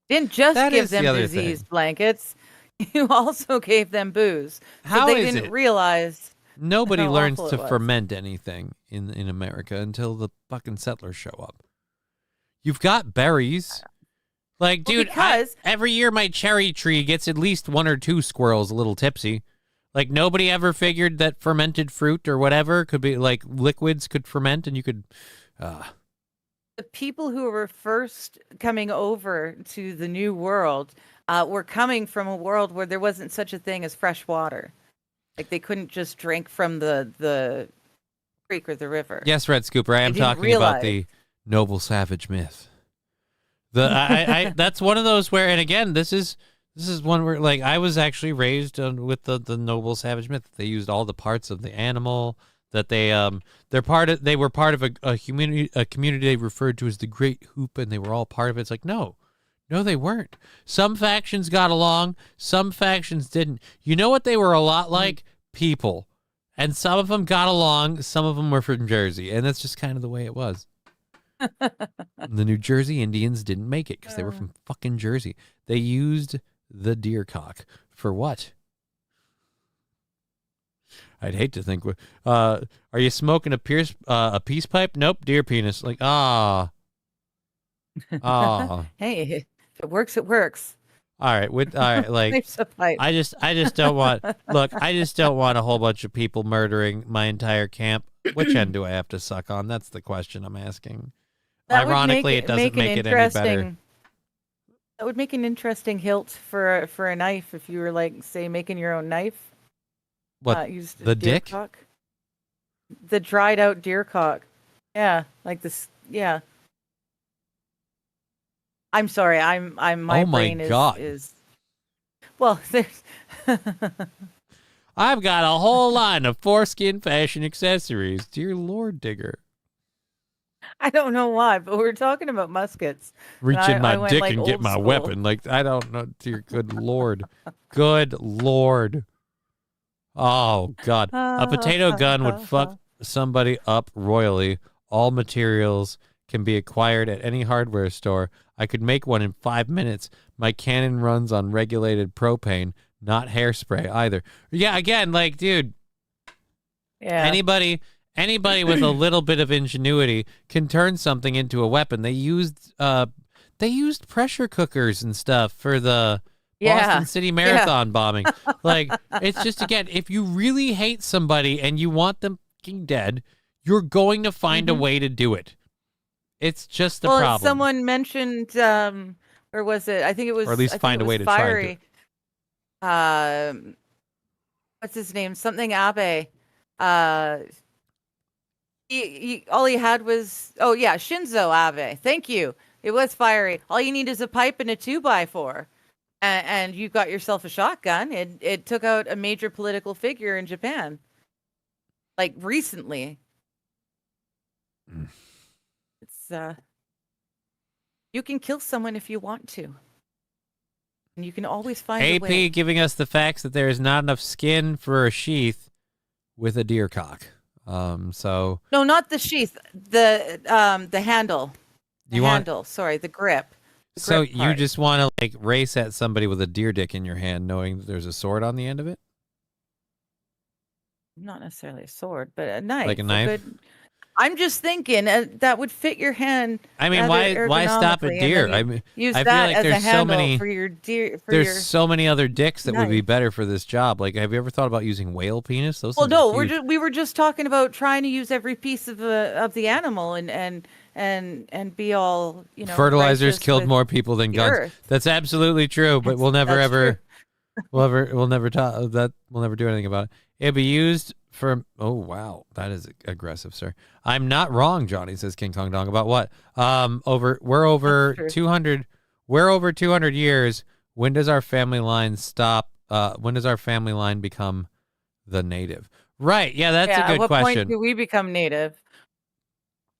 Didn't just give them disease blankets. You also gave them booze. How they is didn't it? realize. Nobody how learns awful to it was. ferment anything in America until the fucking settlers show up. You've got berries. Dude, because- every year my cherry tree gets at least one or two squirrels a little tipsy. Nobody ever figured that fermented fruit or whatever could be, liquids could ferment and you could... The people who were first coming over to the New World were coming from a world where there wasn't such a thing as fresh water. They couldn't just drink from the creek or the river. Yes, Red Scooper, I am talking about the noble savage myth. That's one of those where, and again, this is one where I was actually raised with the noble savage myth. They used all the parts of the animal, that they were part of a community they referred to as the Great Hoop, and they were all part of it. It's like, no, they weren't. Some factions got along, some factions didn't. You know what they were a lot like? People. And some of them got along, some of them were from Jersey, and that's just kind of the way it was. The New Jersey Indians didn't make it because they were from fucking Jersey. They used the deer cock for what? I'd hate to think. Are you smoking a peace pipe? Nope, deer penis. Like, ah. Hey, if it works, it works. All right, like Pipes a pipe. I just don't want. Look, I just don't want a whole bunch of people murdering my entire camp. Which end do I have to suck on? That's the question I'm asking. That Ironically, it doesn't make it any better. That would make an interesting hilt for a knife if you were like, say, making your own knife. What, used the deer dick? Cock. The dried out deer cock. Yeah, like this. Yeah. I'm sorry. I'm my oh my brain God. is well. There's. I've got a whole line of foreskin fashion accessories. Dear Lord, Digger. I don't know why, but we're talking about muskets. Reach in my went, dick like, and get old my school. weapon. Like, I don't know. Dear good Lord. Good Lord. Oh, God. A potato gun would fuck somebody up royally. All materials can be acquired at any hardware store. I could make one in 5 minutes. My cannon runs on regulated propane, not hairspray either. Yeah, again, like, dude. Yeah. Anybody with a little bit of ingenuity can turn something into a weapon. They used pressure cookers and stuff for the Boston City Marathon bombing. Like, it's just, again, if you really hate somebody and you want them fucking dead, you're going to find a way to do it. It's just the problem. Someone mentioned, where was it? I think it was, or at least find a way to try and do it. What's his name? Something Abe. All he had was, Shinzo Abe. Thank you. It was fiery. All you need is a pipe and a 2x4. And you got yourself a shotgun. It took out a major political figure in Japan. Like, recently. It's, you can kill someone if you want to. And you can always find a way. AP giving us the facts that there is not enough skin for a sheath with a deer cock. So no, not the sheath, the handle. The grip. So you just want to like race at somebody with a deer dick in your hand, knowing that there's a sword on the end of it? Not necessarily a sword, but a knife. Like a knife? I'm just thinking that would fit your hand. I mean, why stop at deer? I mean, use I that feel like as there's a handle so many for your deer. so many other dicks that would be knife. better for this job. Like, have you ever thought about using whale penis? Those. Well, things are no, huge. we were just talking about trying to use every piece of the animal and be all, you know. Fertilizers righteous killed with more people than the guns. earth. That's absolutely true, but we'll never That's ever, true. we'll never talk that. We'll never do anything about it. It'd be used for. Oh wow, that is aggressive, sir. I'm not wrong, Johnny, says King Kong Dong. About what? We're over 200. We're over 200 years. When does our family line stop? When does our family line become the native? Right. Yeah, that's a good at what question. point do we become native?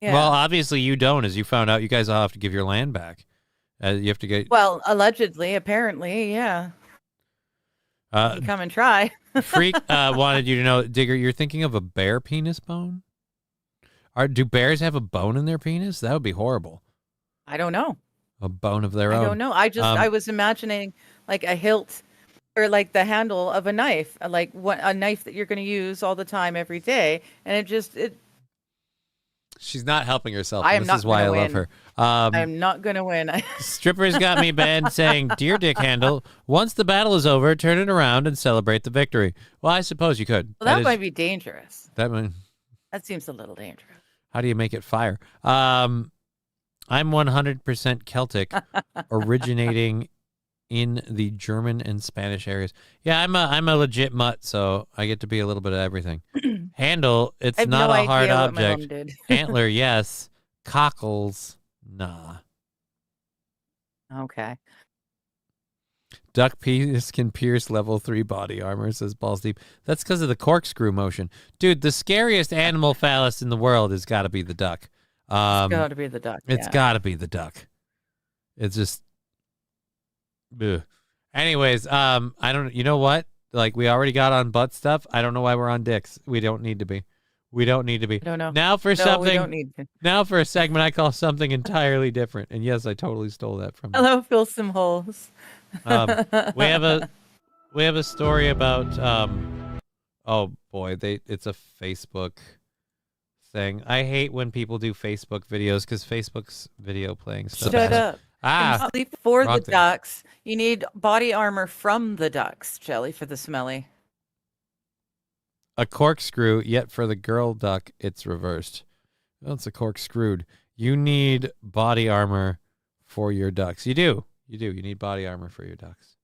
Yeah. Well, obviously you don't, as you found out. You guys all have to give your land back. You have to get. Well, allegedly, apparently, yeah. You come and try. Freak wanted you to know, Digger, you're thinking of a bear penis bone? Do bears have a bone in their penis? That would be horrible. I don't know. A bone of their own. I don't know. I was imagining like a hilt or like the handle of a knife, like a knife that you're going to use all the time, every day, and it. She's not helping herself. I am This not is why I gonna love win. her. I'm not going to win. Strippers got me banned saying, dear dick handle, once the battle is over, turn it around and celebrate the victory. Well, I suppose you could. Well, that might be dangerous. That seems a little dangerous. How do you make it fire? I'm 100% Celtic, originating in the German and Spanish areas. Yeah, I'm a legit mutt, so I get to be a little bit of everything. Handle, it's I have not no a hard idea what my mom object. did. Antler, yes. Cockles, nah. Okay. Duck penis can pierce level 3 body armor, says Balls Deep. That's because of the corkscrew motion. Dude, the scariest animal phallus in the world has got to be the duck. It's got to be the duck. It's got to be the duck. It's just... Ugh. Anyways, I don't... You know what? Like, we already got on butt stuff. I don't know why we're on dicks. We don't need to be. We don't need to be. I don't know. Now for we something... don't need to. Now for a segment I call something entirely different. And yes, I totally stole that from you. Hello, fill some holes. We have a story about oh boy, it's a Facebook thing. I hate when people do Facebook videos because Facebook's video playing stuff. Shut up. Ah, For wrong the thing. ducks, you need body armor from the ducks, Jelly, for the smelly. A corkscrew, yet for the girl duck, it's reversed. Well, it's a corkscrewed. You need body armor for your ducks. You do. You need body armor for your ducks.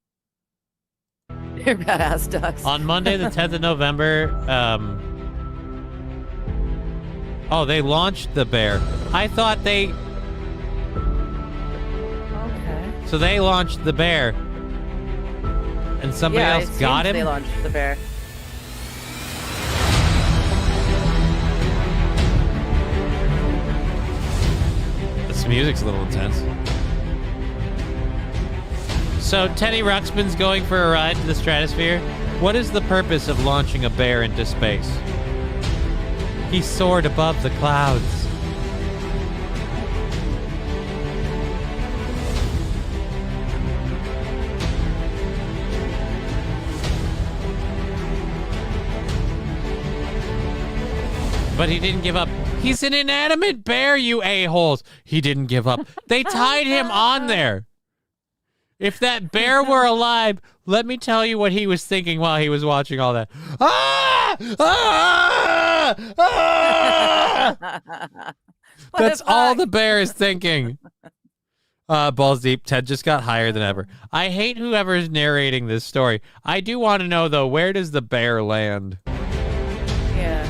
You're badass ducks. On Monday, the 10th of November, they launched the bear. I thought they... Okay. So they launched the bear, and somebody I else got assumed him? They launched the bear. This music's a little intense. So Teddy Ruxpin's going for a ride to the stratosphere. What is the purpose of launching a bear into space? He soared above the clouds. But he didn't give up. He's an inanimate bear, you a-holes. He didn't give up. They tied him on there. If that bear were alive, let me tell you what he was thinking while he was watching all that. Ah! Ah! Ah! That's all the bear is thinking. Balls Deep, Ted just got higher than ever. I hate whoever's narrating this story. I do want to know, though, where does the bear land? Yeah.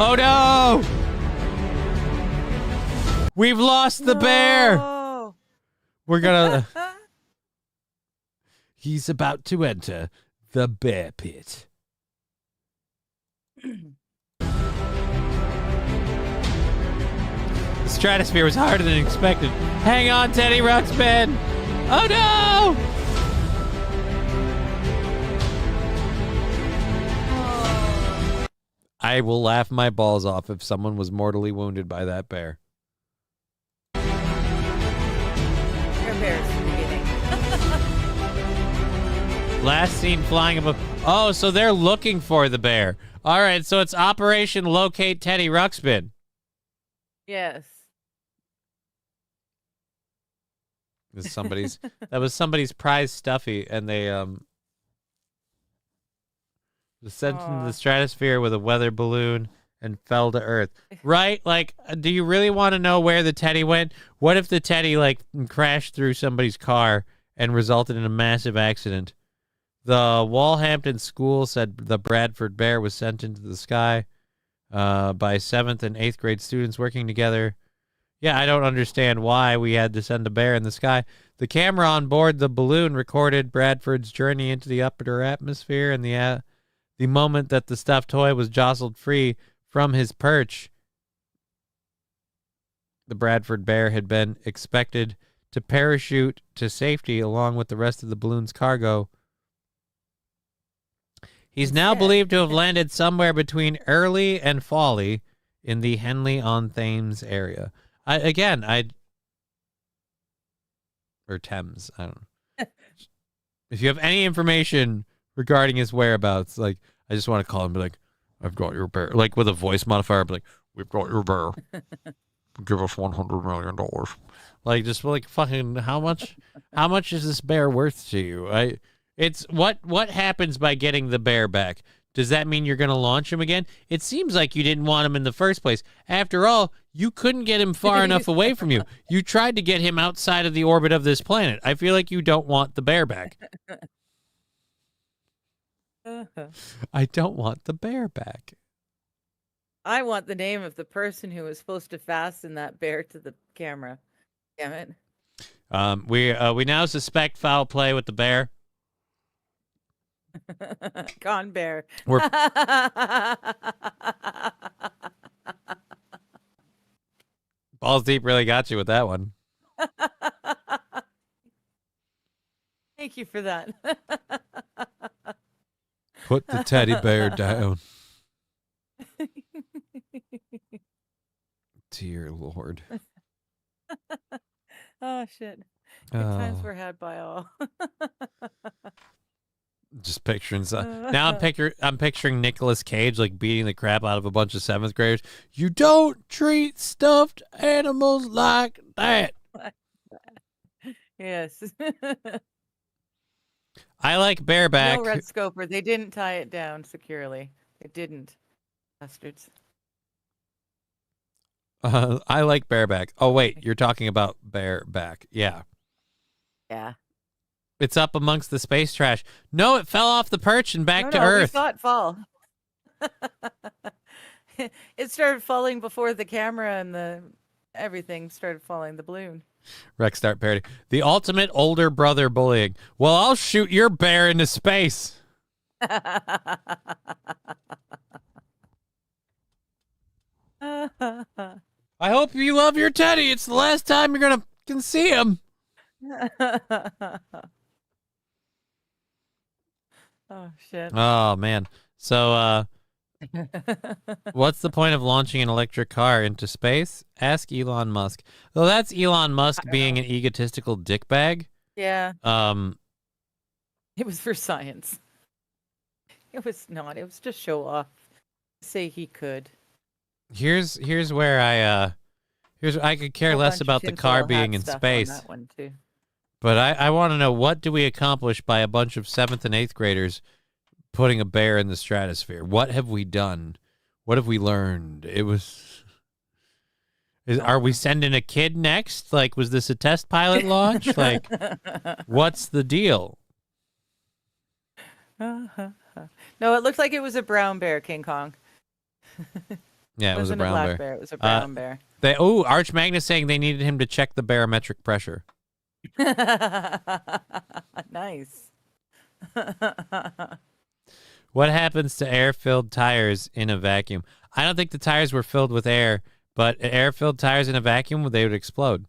Oh, no! We've lost the bear! No. We're gonna... He's about to enter the bear pit. The stratosphere was harder than expected. Hang on, Teddy Ruxpin! Oh, no! I will laugh my balls off if someone was mortally wounded by that bear. You're embarrassed in the beginning. Last seen flying above. Oh, so they're looking for the bear. All right, so it's Operation Locate Teddy Ruxpin. Yes. That was somebody's prize stuffy, and they was sent into the stratosphere with a weather balloon and fell to Earth. Right? Like, do you really want to know where the teddy went? What if the teddy, like, crashed through somebody's car and resulted in a massive accident? The Walhampton school said the Bradford bear was sent into the sky by 7th and 8th grade students working together. Yeah, I don't understand why we had to send a bear in the sky. The camera on board the balloon recorded Bradford's journey into the upper atmosphere, and the moment that the stuffed toy was jostled free from his perch, the Bradford bear had been expected to parachute to safety along with the rest of the balloon's cargo. He's now believed to have landed somewhere between Early and Folly in the Henley-on-Thames area. Or Thames, I don't know. If you have any information regarding his whereabouts, like, I just want to call him and be like, I've got your bear. Like, with a voice modifier, I'd be like, we've got your bear. Give us $100 million. Like, just like, fucking, how much is this bear worth to you? It's what happens by getting the bear back? Does that mean you're going to launch him again? It seems like you didn't want him in the first place. After all, you couldn't get him far enough away from you. You tried to get him outside of the orbit of this planet. I feel like you don't want the bear back. I don't want the bear back. I want the name of the person who was supposed to fasten that bear to the camera. Damn it. We now suspect foul play with the bear. Gone bear. We're balls deep really got you with that one. Thank you for that. Put the teddy bear down. Dear Lord. Oh shit. Good times Oh, were had by all. just picturing now I'm picturing Nicolas Cage like beating the crap out of a bunch of 7th graders. You don't treat stuffed animals like that. Yes. I like bareback. No, Red Scoper. They didn't tie it down securely. They didn't. Bastards. I like bareback. Oh wait, you're talking about bareback. Yeah. Yeah. It's up amongst the space trash. No, it fell off the perch and back to We Earth. saw it fall. It started falling before the camera and everything started falling. The balloon. Rex start parody. The ultimate older brother bullying. Well, I'll shoot your bear into space. I hope you love your teddy. It's the last time you're can see him. Oh shit. Oh man. So what's the point of launching an electric car into space? Ask Elon Musk. Well, that's Elon Musk being an egotistical dickbag. Yeah. Um It was for science. It was not. It was just show off. Say he could. here's where I could care Whole less bunch of about the tinfoil car hat being in stuff on space. that one too. But I want to know, what do we accomplish by a bunch of 7th and 8th graders putting a bear in the stratosphere? What have we done? What have we learned? Are we sending a kid next? Like, was this a test pilot launch? Like, what's the deal? No, it looked like it was a brown bear, King Kong. Yeah, it was a wasn't brown black bear. It was a brown bear. Arch Magnus saying they needed him to check the barometric pressure. Nice. What happens to air-filled tires in a vacuum? I don't think the tires were filled with air, but air-filled tires in a vacuum, they would explode.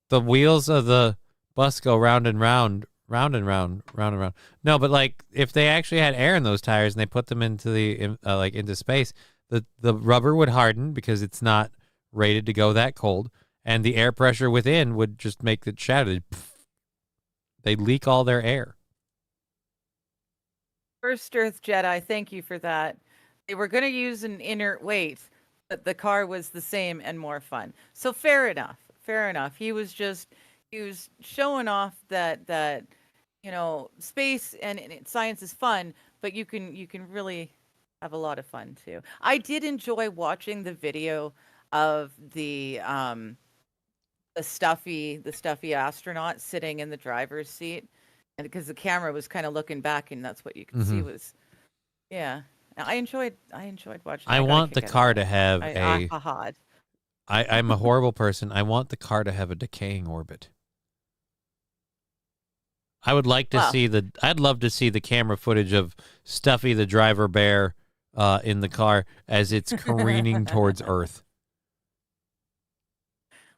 The wheels of the bus go round and round, round and round, round and round. No, but like if they actually had air in those tires and they put them into into space, the rubber would harden because it's not rated to go that cold, and the air pressure within would just make it shatter. They'd leak all their air. First Earth Jedi, thank you for that. They were going to use an inert weight, but the car was the same and more fun. So fair enough. Fair enough. He was showing off that space and science is fun, but you can really have a lot of fun too. I did enjoy watching the video of the stuffy astronaut sitting in the driver's seat, and because the camera was kind of looking back, and that's what you could see was, yeah. I enjoyed watching. I want the car to have I'm a horrible person. I want the car to have a decaying orbit. I would like to I'd love to see the camera footage of Stuffy the driver bear in the car as it's careening towards Earth.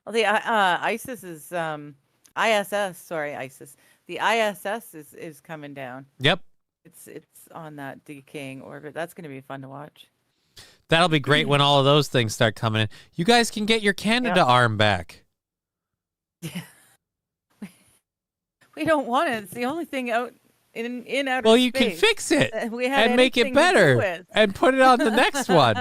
Well, the ISIS is ISS. Sorry, ISIS. The ISS is coming down. Yep. It's on that decaying orbit. That's going to be fun to watch. That'll be great when all of those things start coming in. You guys can get your Canada arm back. Yeah. We don't want it. It's the only thing out in outer space. Well, you can fix it and make it better and put it on the next one.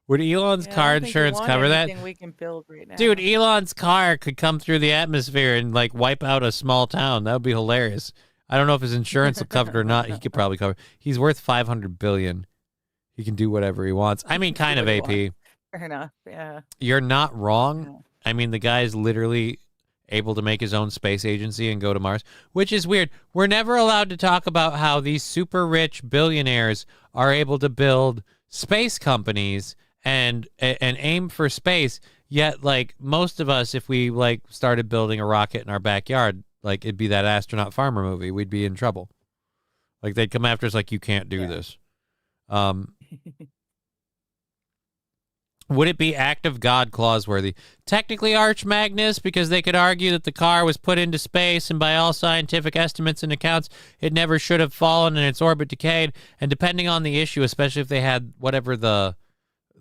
Would Elon's car insurance cover that? We can build right now. Dude, Elon's car could come through the atmosphere and like wipe out a small town. That would be hilarious. I don't know if his insurance will cover it or not. He could probably cover it. He's worth $500 billion. He can do whatever he wants. I mean, kind of, AP. Fair enough. Yeah. You're not wrong. I mean, the guy's literally able to make his own space agency and go to Mars, which is weird. We're never allowed to talk about how these super rich billionaires are able to build space companies and aim for space. Yet, like, most of us, if we like started building a rocket in our backyard, like it'd be that astronaut farmer movie, we'd be in trouble. Like they'd come after us like, you can't do this. Would it be act of God clause-worthy? Technically, Arch Magnus, because they could argue that the car was put into space, and by all scientific estimates and accounts, it never should have fallen and its orbit decayed. And depending on the issue, especially if they had whatever the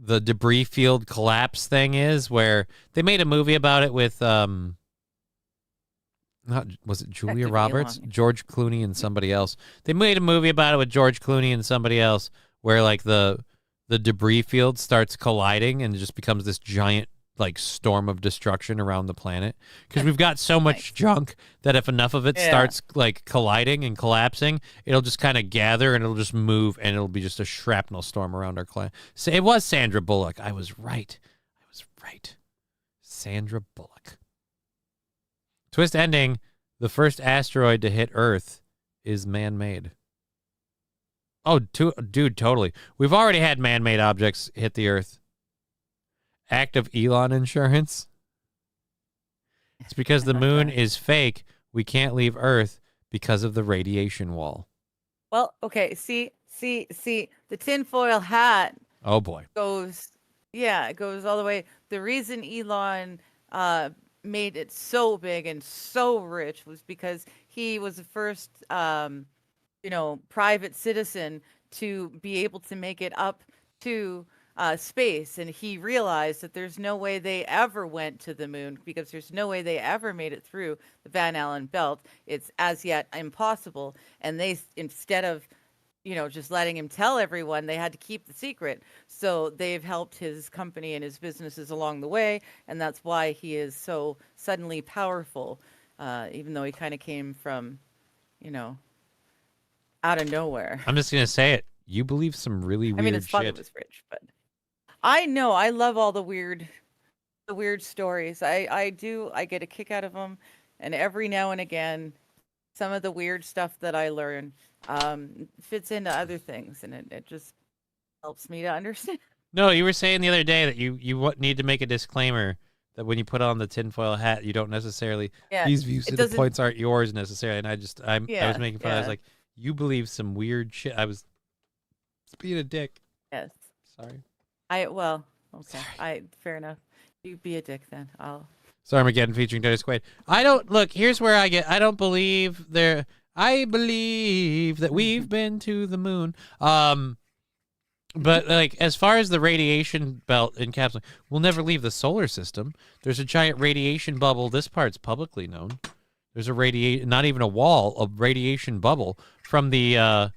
debris field collapse thing is, where they made a movie about it with, was it Julia Roberts? George Clooney and somebody else. They made a movie about it with George Clooney and somebody else, where like the debris field starts colliding and it just becomes this giant like storm of destruction around the planet, because we've got so much junk that if enough of it starts like colliding and collapsing, it'll just kind of gather and it'll just move and it'll be just a shrapnel storm around our planet. So it was Sandra Bullock. I was right. Sandra Bullock. Twist ending: the first asteroid to hit Earth is man-made. Oh, dude, totally. We've already had man-made objects hit the Earth. Act of Elon insurance. It's because the moon is fake. We can't leave Earth because of the radiation wall. Well, okay. See. The tinfoil hat. Oh boy. It goes all the way. The reason Elon made it so big and so rich was because he was the first private citizen to be able to make it up to space. And he realized that there's no way they ever went to the moon, because there's no way they ever made it through the Van Allen belt. It's as yet impossible. And they, instead of, just letting him tell everyone, they had to keep the secret. So they've helped his company and his businesses along the way. And that's why he is so suddenly powerful, even though he kind of came from, out of nowhere. I'm just going to say it. You believe some really weird shit. His father was rich, but I know. I love all the weird stories. I do. I get a kick out of them. And every now and again, some of the weird stuff that I learn fits into other things. And it just helps me to understand. No, you were saying the other day that you need to make a disclaimer that when you put on the tinfoil hat, you don't necessarily, these views to the points aren't yours necessarily. And I was making fun. I was like, you believe some weird shit. I was being a dick. Yes. Sorry. Okay. Sorry. Fair enough. You be a dick then. Sorry, Armageddon featuring Dennis Quaid. Here's where I don't believe I believe that we've been to the moon. But like, as far as the radiation belt encapsulating, we'll never leave the solar system. There's a giant radiation bubble. This part's publicly known. There's a not even a wall, a radiation bubble from the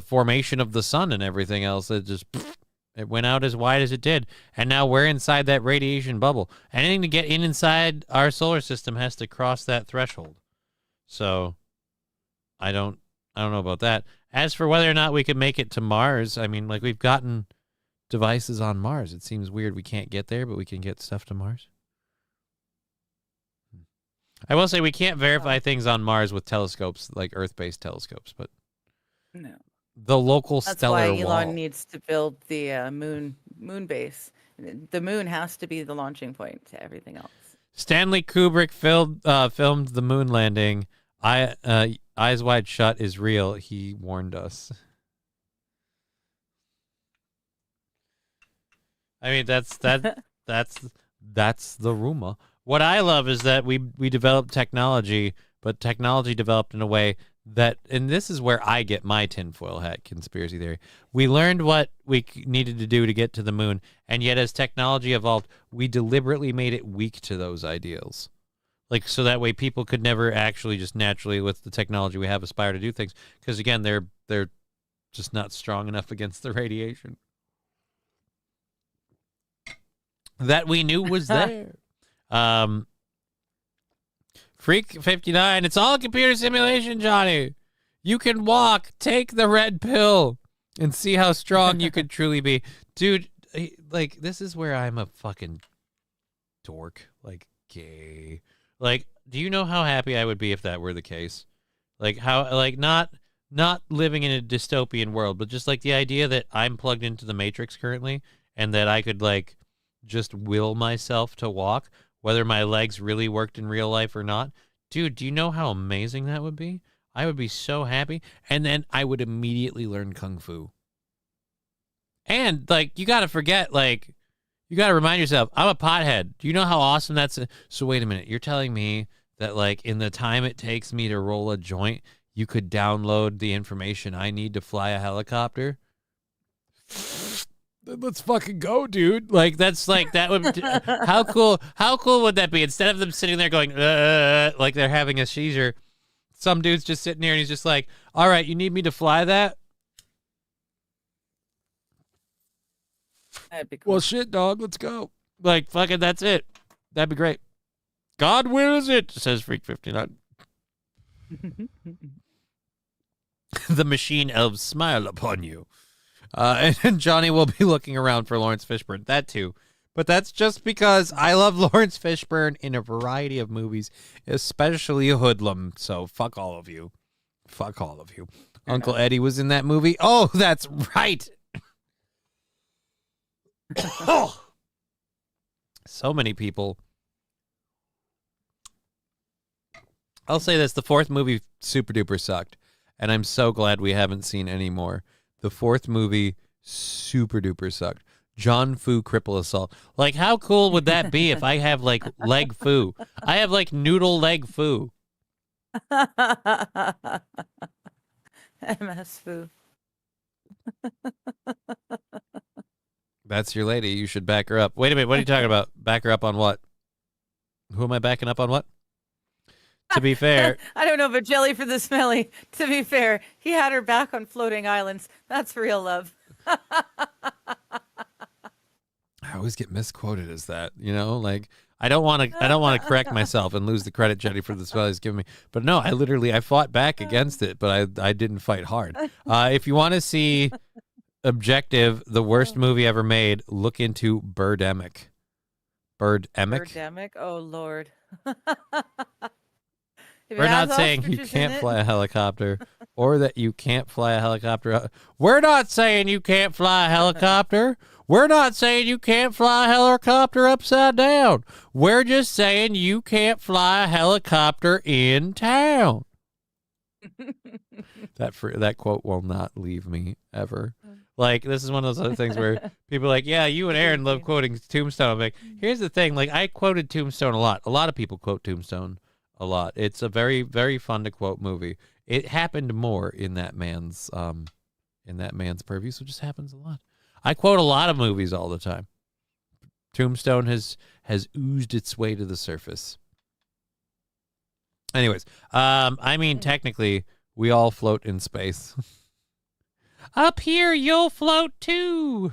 formation of the sun and everything else. It went out as wide as it did, and now we're inside that radiation bubble. Anything to get inside our solar system has to cross that threshold. So, I don't know about that. As for whether or not we could make it to Mars, I mean, like, we've gotten devices on Mars. It seems weird we can't get there, but we can get stuff to Mars. I will say we can't verify things on Mars with telescopes, like Earth-based telescopes, but no. The local stellar wall. That's why Elon needs to build the moon base. The moon has to be the launching point to everything else. Stanley Kubrick filmed the moon landing. Eyes Wide Shut is real. He warned us. I mean, that's the rumor. What I love is that we developed technology, but technology developed in a way that, and this is where I get my tinfoil hat conspiracy theory. We learned what we needed to do to get to the moon, and yet as technology evolved, we deliberately made it weak to those ideals. Like, so that way people could never actually just naturally, with the technology we have, aspire to do things. Because again, they're just not strong enough against the radiation that we knew was there. Freak 59, it's all a computer simulation, Johnny. You can walk, take the red pill, and see how strong you could truly be. Dude, like, this is where I'm a fucking dork. Like gay. Like, do you know how happy I would be if that were the case? Like how like not living in a dystopian world, but just like the idea that I'm plugged into the Matrix currently and that I could like just will myself to walk, whether my legs really worked in real life or not. Dude, do you know how amazing that would be? I would be so happy. And then I would immediately learn Kung Fu. And, like, you got to forget, like, you got to remind yourself, I'm a pothead. Do you know how awesome that's? So wait a minute. You're telling me that, like, in the time it takes me to roll a joint, you could download the information I need to fly a helicopter? Let's fucking go, dude. Like, that's like, that would, how cool would that be? Instead of them sitting there going, like they're having a seizure, some dude's just sitting there and he's just like, all right, you need me to fly that? That'd be cool. Well, shit, dog, let's go. Like, fucking, that's it. That'd be great. God wills it, says Freak 59. The machine elves smile upon you. And Johnny will be looking around for Lawrence Fishburne. That too. But that's just because I love Lawrence Fishburne in a variety of movies, especially Hoodlum. So fuck all of you. Fuck all of you. Uncle Eddie was in that movie. Oh, that's right. So many people. I'll say this. The fourth movie super duper sucked. And I'm so glad we haven't seen any more. The fourth movie super duper sucked. John Fu Cripple Assault. Like, how cool would that be if I have, like, leg foo? I have, like, noodle leg foo. MS foo. That's your lady. You should back her up. Wait a minute. What are you talking about? Back her up on what? Who am I backing up on what? To be fair. I don't know, but Jelly for the Smelly, to be fair, he had her back on floating islands. That's real love. I always get misquoted as that, you know, like I don't want to correct myself and lose the credit Jenny for the spell he's giving me. But no, I fought back against it, but I didn't fight hard. If you want to see objective, the worst movie ever made, look into Birdemic. Birdemic? Oh, Lord. We're not saying you can't fly a helicopter or that you can't fly a helicopter. We're not saying you can't fly a helicopter. We're not saying you can't fly a helicopter upside down. We're just saying you can't fly a helicopter in town. That quote will not leave me ever. Like, this is one of those other things where people are like, yeah, you and Aaron love quoting Tombstone. I'm like, here's the thing. Like, I quoted Tombstone a lot. A lot of people quote Tombstone a lot. It's a very, very fun to quote movie. It happened more in that man's purview, so it just happens a lot. I quote a lot of movies all the time. Tombstone has oozed its way to the surface. Anyways, I mean, technically, we all float in space. Up here, you'll float too.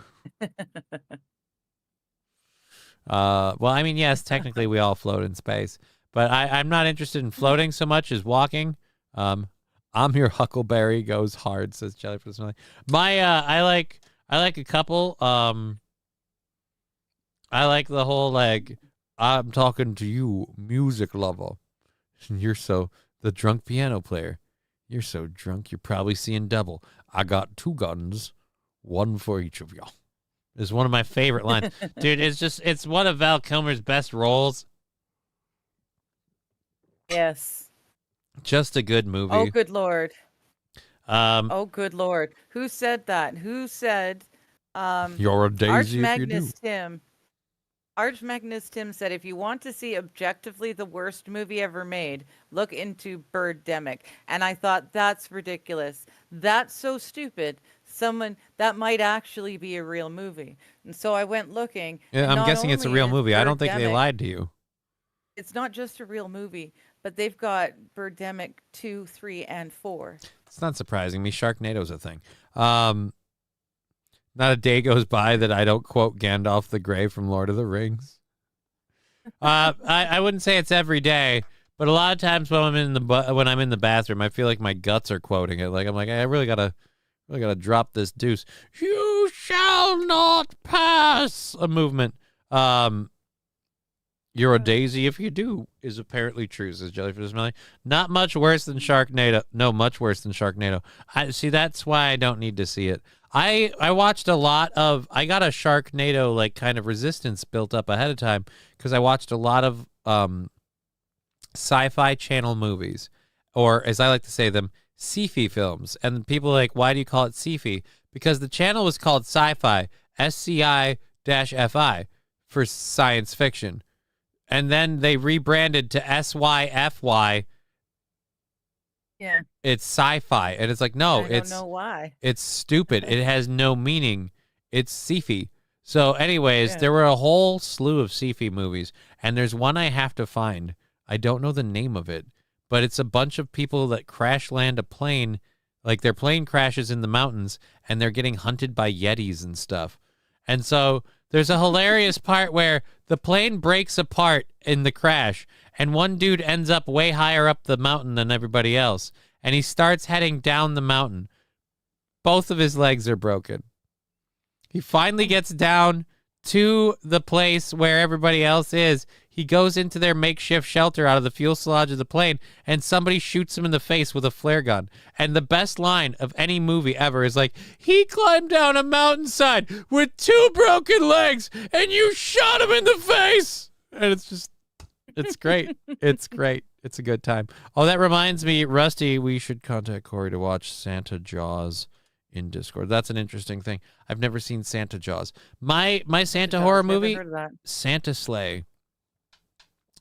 Well, I mean, yes, technically, we all float in space. But I'm not interested in floating so much as walking. I'm your Huckleberry goes hard, says Jelly for the Smelly. I like a couple. I like the whole, like, I'm talking to you, music lover. You're the drunk piano player. You're so drunk, you're probably seeing double. I got 2 guns, 1 for each of y'all. It's one of my favorite lines. Dude, it's one of Val Kilmer's best roles. Yes. Just a good movie. Oh, good Lord. Oh, good Lord. Who said that? Who said... You're a daisy if you do. Arch Magnus Tim said, if you want to see objectively the worst movie ever made, look into Birdemic. And I thought, that's ridiculous. That's so stupid. That might actually be a real movie. And so I went looking. Yeah, I'm guessing it's a real movie. I don't think they lied to you. It's not just a real movie, but they've got Birdemic 2, 3, and 4. It's not surprising me. Sharknado's a thing. Not a day goes by that I don't quote Gandalf the Grey from Lord of the Rings. I wouldn't say it's every day, but a lot of times when I'm in the bathroom, I feel like my guts are quoting it. Like I'm like, I really gotta drop this deuce. You shall not pass a movement. You're a daisy if you do, is apparently true, says Jellyfish Melly. Not much worse than Sharknado. No, much worse than Sharknado. I see. That's why I don't need to see it. I watched a lot of. I got a Sharknado like kind of resistance built up ahead of time because I watched a lot of Sci-Fi Channel movies, or as I like to say them, sci-fi films. And people are like, why do you call it sci-fi? Because the channel was called Sci-Fi, SCI-FI, for science fiction. And then they rebranded to SYFY. Yeah. It's sci-fi. And it's like, no, I don't know why. It's stupid. It has no meaning. It's sci-fi. So anyways, there were a whole slew of sci-fi movies. And there's one I have to find. I don't know the name of it. But it's a bunch of people that crash land a plane. Like their plane crashes in the mountains. And they're getting hunted by Yetis and stuff. And so there's a hilarious part where the plane breaks apart in the crash, and one dude ends up way higher up the mountain than everybody else, and he starts heading down the mountain. Both of his legs are broken. He finally gets down to the place where everybody else is. He goes into their makeshift shelter out of the fuselage of the plane, and somebody shoots him in the face with a flare gun. And the best line of any movie ever is like, he climbed down a mountainside with 2 broken legs, and you shot him in the face. And it's just, it's great. It's great. It's a good time. Oh, that reminds me, Rusty, we should contact Corey to watch Santa Jaws in Discord. That's an interesting thing. I've never seen Santa Jaws. My Santa horror movie, Santa Sleigh.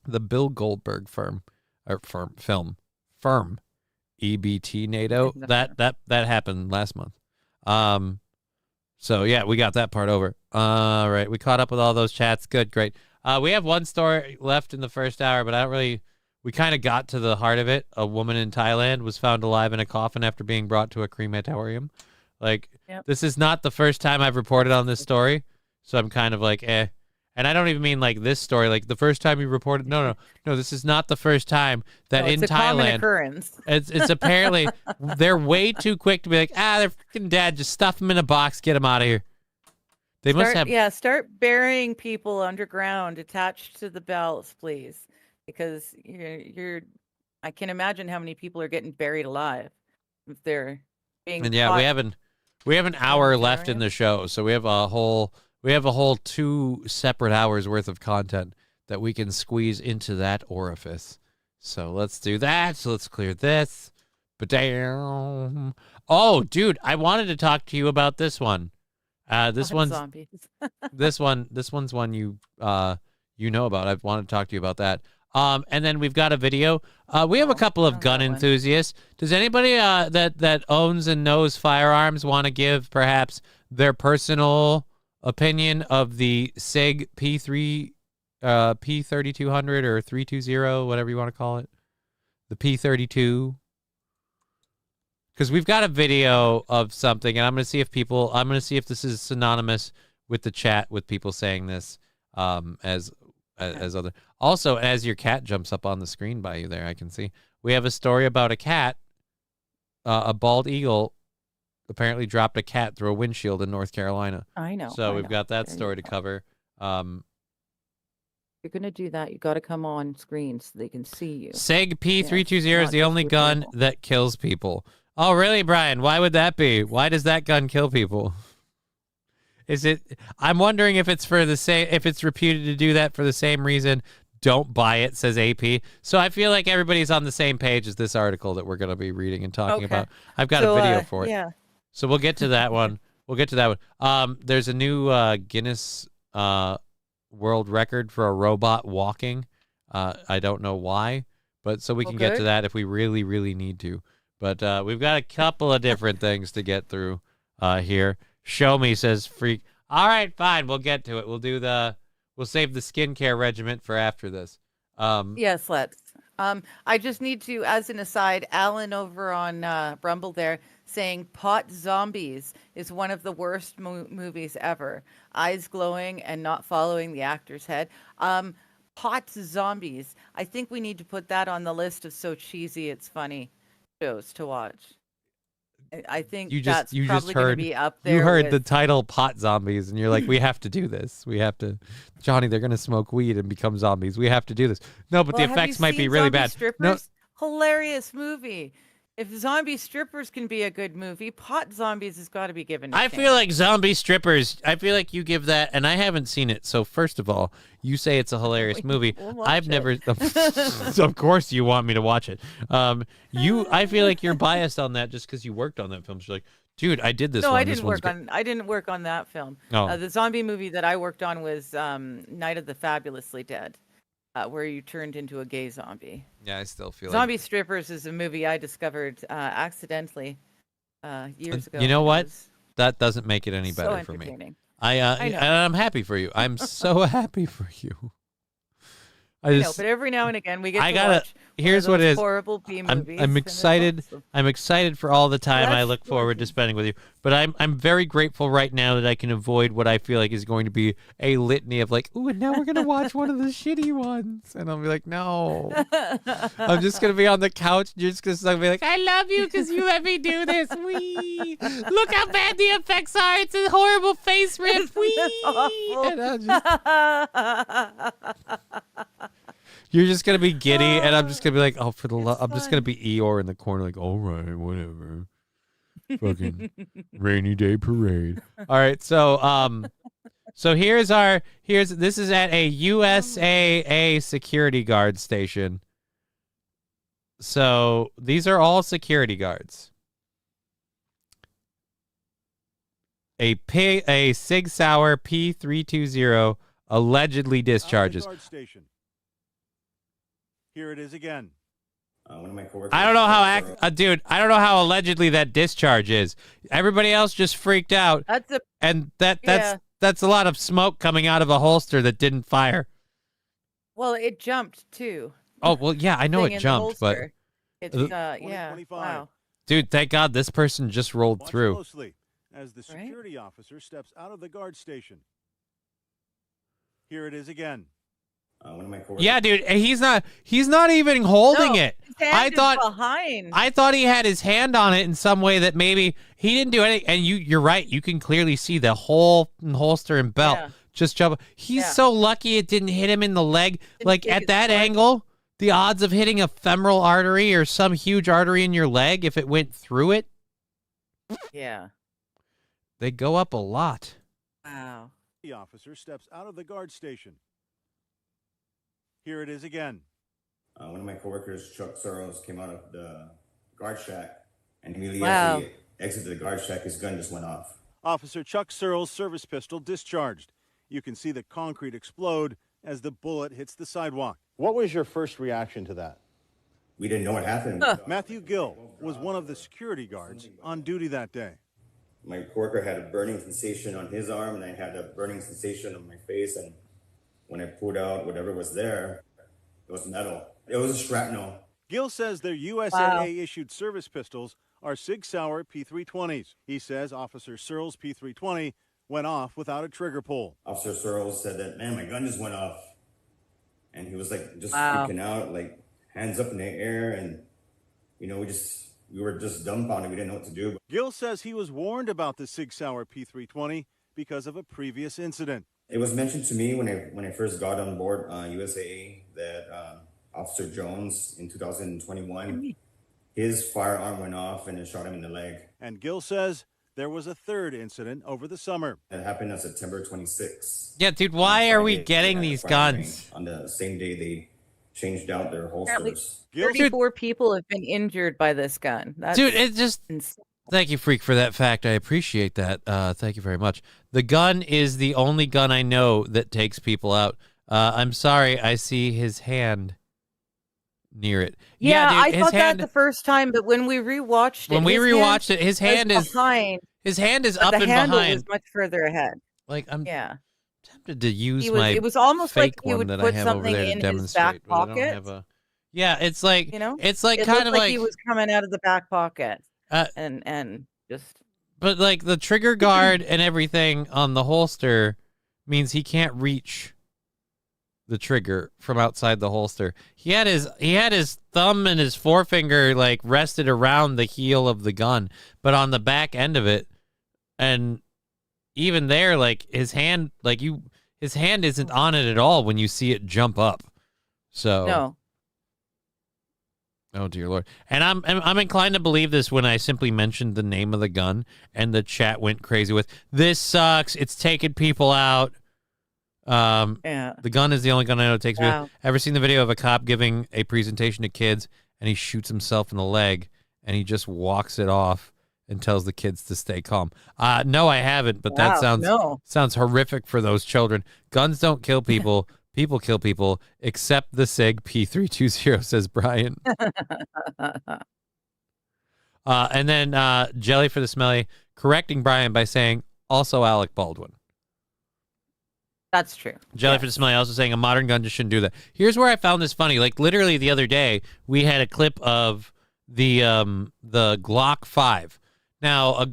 The Bill Goldberg film, EBT NATO. That happened last month. So yeah, we got that part over. All right, we caught up with all those chats. Good, great. We have one story left in the first hour, but I don't really. We kind of got to the heart of it. A woman in Thailand was found alive in a coffin after being brought to a crematorium. Like, This is not the first time I've reported on this story, so I'm kind of like, eh. And I don't even mean like this story, like the first time you reported. No. This is not the first time that in Thailand. Common occurrence. It's apparently they're way too quick to be like, they're freaking dead. Just stuff them in a box, get them out of here. They must have. Start burying people underground, attached to the belts, please, because you're. I can imagine how many people are getting buried alive if they're being. And we have an hour left in the show, so we have a whole 2 separate hours worth of content that we can squeeze into that orifice. So let's do that. So let's clear this. But damn. Oh, dude, I wanted to talk to you about this one. This one's zombies. this one's one you know about. I wanted to talk to you about that. And then we've got a video. We have a couple of gun enthusiasts. Does anybody that owns and knows firearms want to give perhaps their personal opinion of the SIG P3200 or 320, whatever you want to call it, the P32? Because we've got a video of something, and I'm going to see if this is synonymous with the chat with people saying this as other. Also, as your cat jumps up on the screen by you there, I can see we have a story about a cat, a bald eagle. Apparently dropped a cat through a windshield in North Carolina. I know. So we've got that story to cover. You're going to do that. You got to come on screen so they can see you. SIG P320 is the only gun that kills people. Oh, really, Brian? Why would that be? Why does that gun kill people? Is it? I'm wondering if it's for the same. If it's reputed to do that for the same reason. Don't buy it, says AP. So I feel like everybody's on the same page as this article that we're going to be reading and talking about. I've got a video for it. Yeah. So we'll get to that one. There's a new Guinness World Record for a robot walking. I don't know why, but so we can get to that if we really, really need to. But we've got a couple of different things to get through here. Show me, says Freak. All right, fine. We'll get to it. We'll save the skincare regimen for after this. Yes, let's. I just need to, as an aside, Alan over on Rumble there saying Pot Zombies is one of the worst movies ever. Eyes glowing and not following the actor's head. Pot Zombies. I think we need to put that on the list of so cheesy it's funny shows to watch. I think You that's just probably going to heard be up there. you heard with, the title "Pot Zombies" and you're like, we have to do this. We have to, Johnny. They're gonna smoke weed and become zombies. We have to do this. No, but Well, the have you effects might be seen really Zombie bad. Strippers? No, Hilarious movie. If Zombie Strippers can be a good movie, Pot Zombies has got to be given a I chance. feel like Zombie Strippers. I feel like you give that, and I haven't seen it. So first of all, you say it's a hilarious movie. We'll watch I've it. never. Of course, you want me to watch it. I feel like you're biased on that just because you worked on that film. So you're like, dude, I did this. No, one. I This didn't one's work great. on. I didn't work on that film. Oh. The zombie movie that I worked on was Night of the Fabulously Dead, where you turned into a gay zombie. Yeah, I still feel Zombie Strippers is a movie I discovered accidentally years ago. You know and it what? was That doesn't make it any so better for me. entertaining. I know. and I'm happy for you. I'm so happy for you. I know, but every now and again we get to watch here's one what of it those is. horrible B movies. I'm and it's excited. awesome. I'm excited for all the time I That's look forward to spending with you. But I'm very grateful right now that I can avoid what I feel like is going to be a litany of like, ooh, and now we're gonna watch one of the shitty ones, and I'll be like, no. I'm just gonna be on the couch, just because I'm be like, I love you because you let me do this. Wee, look how bad the effects are. It's a horrible face rip. Wee, and I'll just. You're just gonna be giddy, and I'm just gonna be like, oh, for the love. I'm just gonna be Eeyore in the corner, like, all right, whatever. Fucking rainy day parade. All right, so this is at a USAA security guard station. So these are all security guards. A Sig Sauer P320 allegedly discharges. Here it is again. One of my coworkers. I don't know how, dude. I don't know how allegedly that discharge is. Everybody else just freaked out, that's a lot of smoke coming out of a holster that didn't fire. Well, it jumped too. Oh well, yeah, I know Thing it in the jumped, but holster. It's yeah. Wow. dude, thank God this person just rolled through. Closely as the security officer steps out of the guard station. Here it is again. One of my coworkers. Yeah, dude, he's not even holding it. His hand is behind. I thought he had his hand on it in some way that maybe he didn't do anything. And you're right. You can clearly see the whole holster and belt just jump. He's so lucky it didn't hit him in the leg. Like at that angle, the odds of hitting a femoral artery or some huge artery in your leg if it went through it. Yeah. They go up a lot. Wow. The officer steps out of the guard station. Here it is again. One of my coworkers, Chuck Soros, came out of the guard shack, and immediately as he exited the guard shack, his gun just went off. Officer Chuck Searles' service pistol discharged. You can see the concrete explode as the bullet hits the sidewalk. What was your first reaction to that? We didn't know what happened. Matthew Gill was one of the security guards on duty that day. My coworker had a burning sensation on his arm, and I had a burning sensation on my face, and when I pulled out whatever was there, it was metal. It was a shrapnel. Gill says their USAA-issued service pistols are Sig Sauer P320s. He says Officer Searles' P320 went off without a trigger pull. Officer Searles said that, man, my gun just went off. And he was like just freaking out, like hands up in the air. And, you know, we were just dumbfounded. We didn't know what to do. Gill says he was warned about the Sig Sauer P320 because of a previous incident. It was mentioned to me when I first got on board USAA that Officer Jones in 2021, his firearm went off and it shot him in the leg. And Gill says there was a third incident over the summer. It happened on September 26th. Yeah, dude, why are we getting these guns? On the same day they changed out their holsters. 34 people have been injured by this gun. That's dude, it just... insane. Thank you, Freak, for that fact. I appreciate that. Thank you very much. The gun is the only gun I know that takes people out. I'm sorry, I see his hand near it. Yeah, dude, I thought that the first time, but when we rewatched it, his hand is behind. His hand is but up the and handle behind. was much further ahead. Like I'm tempted to use it was almost fake like he would one that put I have over something there to in his demonstrate, back but I don't pocket. have a. Yeah, it's like it's like it kind looked of like like he was coming out of the back pocket, and just. But like the trigger guard and everything on the holster means he can't reach the trigger from outside the holster. He had his thumb and his forefinger like rested around the heel of the gun, but on the back end of it, and even there, like his hand isn't on it at all when you see it jump up. So No. Oh dear Lord. And I'm inclined to believe this when I simply mentioned the name of the gun and the chat went crazy with, "This sucks. It's taking people out." Yeah. The gun is the only gun I know it takes me Wow. out. Ever seen the video of a cop giving a presentation to kids and he shoots himself in the leg and he just walks it off and tells the kids to stay calm? No, I haven't, but that sounds horrific for those children. Guns don't kill people. People kill people, except the SIG P320, says Brian. And then Jelly for the Smelly correcting Brian by saying, also Alec Baldwin. That's true. Jelly for the Smelly also saying a modern gun just shouldn't do that. Here's where I found this funny. Like literally the other day, we had a clip of the Glock 5. Now, a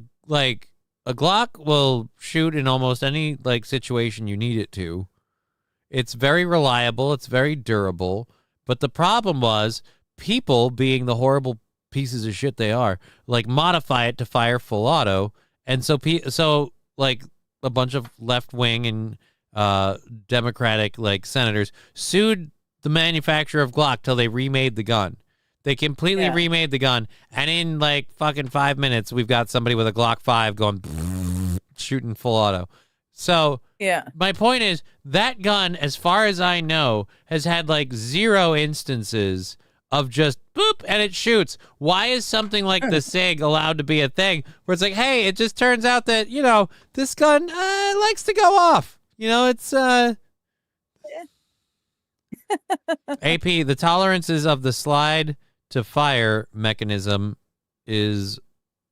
Glock will shoot in almost any like situation you need it to. It's very reliable. It's very durable. But the problem was people, being the horrible pieces of shit they are, like modify it to fire full auto. And so like a bunch of left wing and Democratic like senators sued the manufacturer of Glock till they remade the gun. They completely remade the gun. And in like fucking 5 minutes, we've got somebody with a Glock 5 going shooting full auto. So my point is that gun, as far as I know, has had like 0 instances of just boop and it shoots. Why is something like the SIG allowed to be a thing where it's like, hey, it just turns out that, you know, this gun likes to go off. You know, it's AP, the tolerances of the slide to fire mechanism is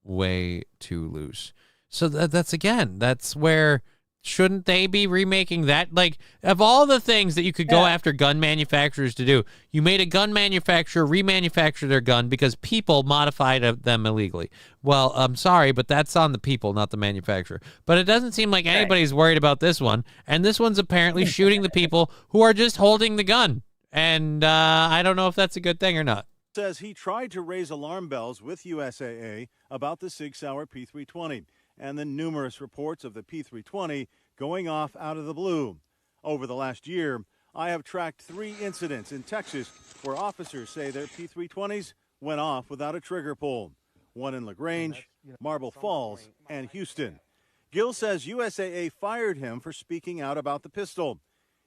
way too loose. So that's where, shouldn't they be remaking that? Like, of all the things that you could go after gun manufacturers to do, you made a gun manufacturer remanufacture their gun because people modified them illegally. Well, I'm sorry, but that's on the people, not the manufacturer. But it doesn't seem like anybody's worried about this one. And this one's apparently shooting the people who are just holding the gun. And I don't know if that's a good thing or not. Says he tried to raise alarm bells with USAA about the Sig Sauer P320 and the numerous reports of the P320 going off out of the blue. Over the last year, I have tracked 3 incidents in Texas where officers say their P320s went off without a trigger pull. One in LaGrange, Marble Falls, and Houston. Gill says USAA fired him for speaking out about the pistol.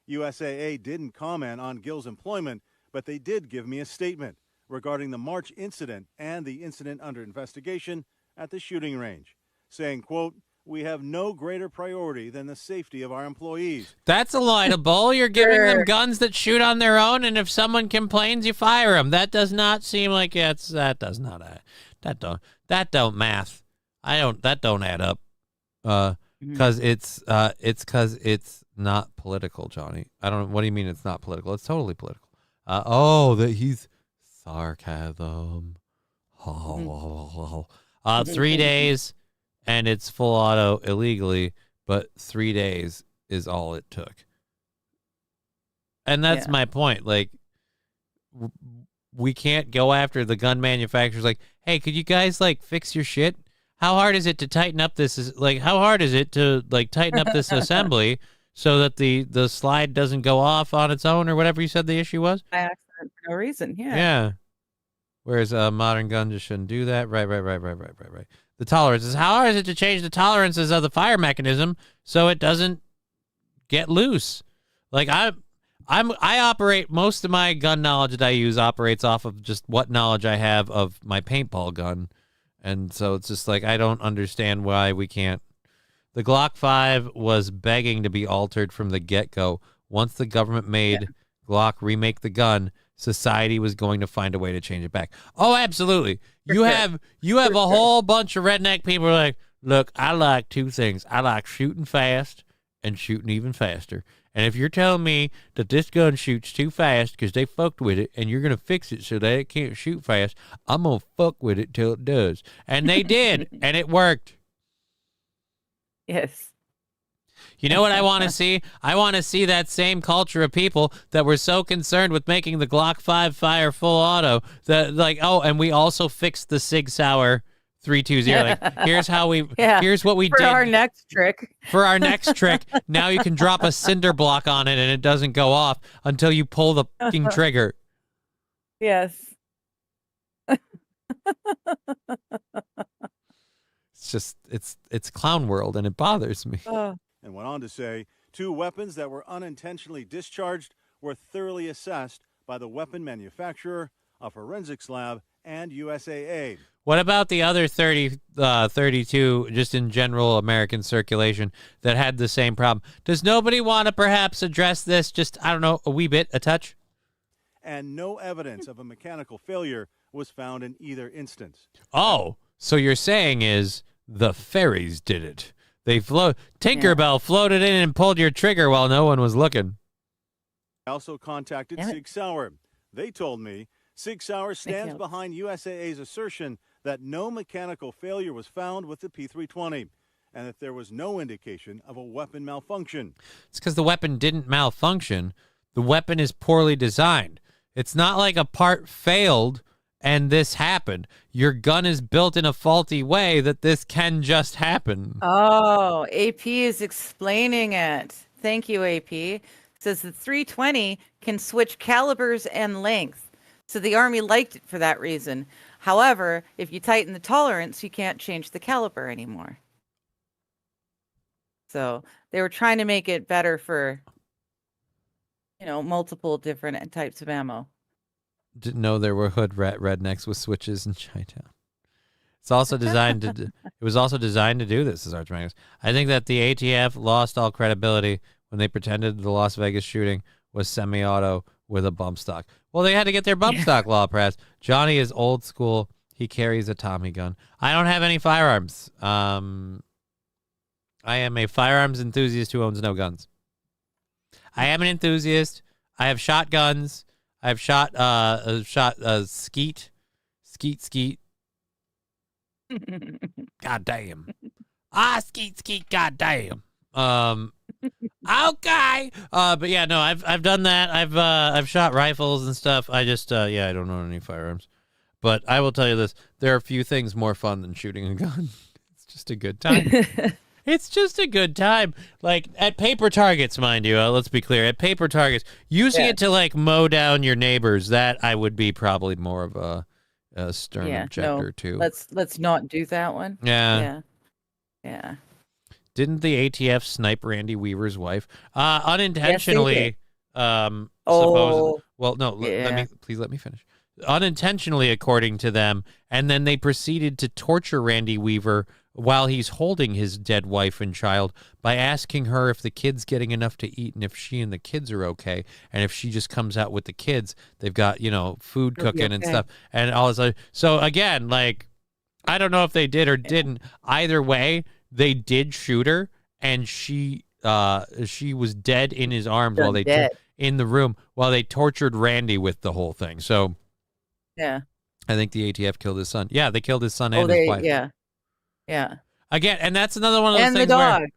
USAA didn't comment on Gill's employment, but they did give me a statement regarding the March incident and the incident under investigation at the shooting range, saying, quote, "We have no greater priority than the safety of our employees." That's a lie to bull. You're giving them guns that shoot on their own, and if someone complains, you fire them. That does not seem like that don't math. That don't add up. Because it's not political, Johnny. I don't. What do you mean it's not political? It's totally political. That he's sarcasm. 3 days. And it's full auto illegally, but 3 days is all it took. And that's my point. Like, we can't go after the gun manufacturers like, hey, could you guys, like, fix your shit? How hard is it to tighten up this? Like, how hard is it to, like, tighten up this assembly so that the slide doesn't go off on its own or whatever you said the issue was? By accident, no reason, Yeah. Whereas a modern gun just shouldn't do that. Right. The tolerances. How hard is it to change the tolerances of the fire mechanism so it doesn't get loose? Like I operate, most of my gun knowledge that I use operates off of just what knowledge I have of my paintball gun. And so it's just like, I don't understand why we can't. The Glock 5 was begging to be altered from the get-go. Once the government made Glock remake the gun, society was going to find a way to change it back. Oh, absolutely. You have a whole bunch of redneck people who are like, look, I like 2 things. I like shooting fast and shooting even faster. And if you're telling me that this gun shoots too fast because they fucked with it and you're going to fix it so that it can't shoot fast, I'm going to fuck with it till it does. And they did, and it worked. Yes. You know what I want to see? I want to see that same culture of people that were so concerned with making the Glock 5 fire full auto that and we also fixed the Sig Sauer 320. Like, here's how we, here's what we did. For our next trick. For our next trick, now you can drop a cinder block on it and it doesn't go off until you pull the fucking trigger. Yes. It's just, it's clown world and it bothers me. And went on to say 2 weapons that were unintentionally discharged were thoroughly assessed by the weapon manufacturer, a forensics lab, and USAA. What about the other 32 just in general American circulation that had the same problem? Does nobody want to perhaps address this just, I don't know, a wee bit, a touch? And no evidence of a mechanical failure was found in either instance. Oh, so you're saying is the fairies did it. They Tinkerbell floated in and pulled your trigger while no one was looking. I also contacted Sig Sauer. They told me Sig Sauer stands behind USAA's assertion that no mechanical failure was found with the P320 and that there was no indication of a weapon malfunction. It's because the weapon didn't malfunction. The weapon is poorly designed. It's not like a part failed and this happened. Your gun is built in a faulty way that this can just happen. Oh, AP is explaining it. Thank you, AP. It says the 320 can switch calibers and length. So the Army liked it for that reason. However, if you tighten the tolerance, you can't change the caliber anymore. So they were trying to make it better for, multiple different types of ammo. Didn't know there were hood rednecks with switches in Chi-Town. It's also designed to. It was also designed to do this, as Arch Magnus. I think that the ATF lost all credibility when they pretended the Las Vegas shooting was semi-auto with a bump stock. Well, they had to get their bump stock law passed. Johnny is old school. He carries a Tommy gun. I don't have any firearms. I am a firearms enthusiast who owns no guns. I am an enthusiast. I have shotguns. I've shot skeet. God damn. Skeet. God damn. Okay. But yeah, no, I've done that. I've shot rifles and stuff. I just I don't own any firearms. But I will tell you this: there are few things more fun than shooting a gun. It's just a good time. It's just a good time. Like at paper targets, mind you. Let's be clear. At paper targets, using it to mow down your neighbors, that I would be probably more of a stern objector to. Let's not do that one. Yeah. Didn't the ATF snipe Randy Weaver's wife unintentionally? Yes, Well, no. Please let me finish. Unintentionally, according to them, and then they proceeded to torture Randy Weaver while he's holding his dead wife and child by asking her if the kid's getting enough to eat and if she and the kids are okay. And if she just comes out with the kids, they've got, food cooking and stuff. And all this. So again, I don't know if they did or didn't. Either way, they did shoot her, and she was dead in his arms while they in the room while they tortured Randy with the whole thing. So yeah, I think the ATF killed his son. Yeah, they killed his son and his wife. Yeah. Again, and that's another one of those and things the dog. where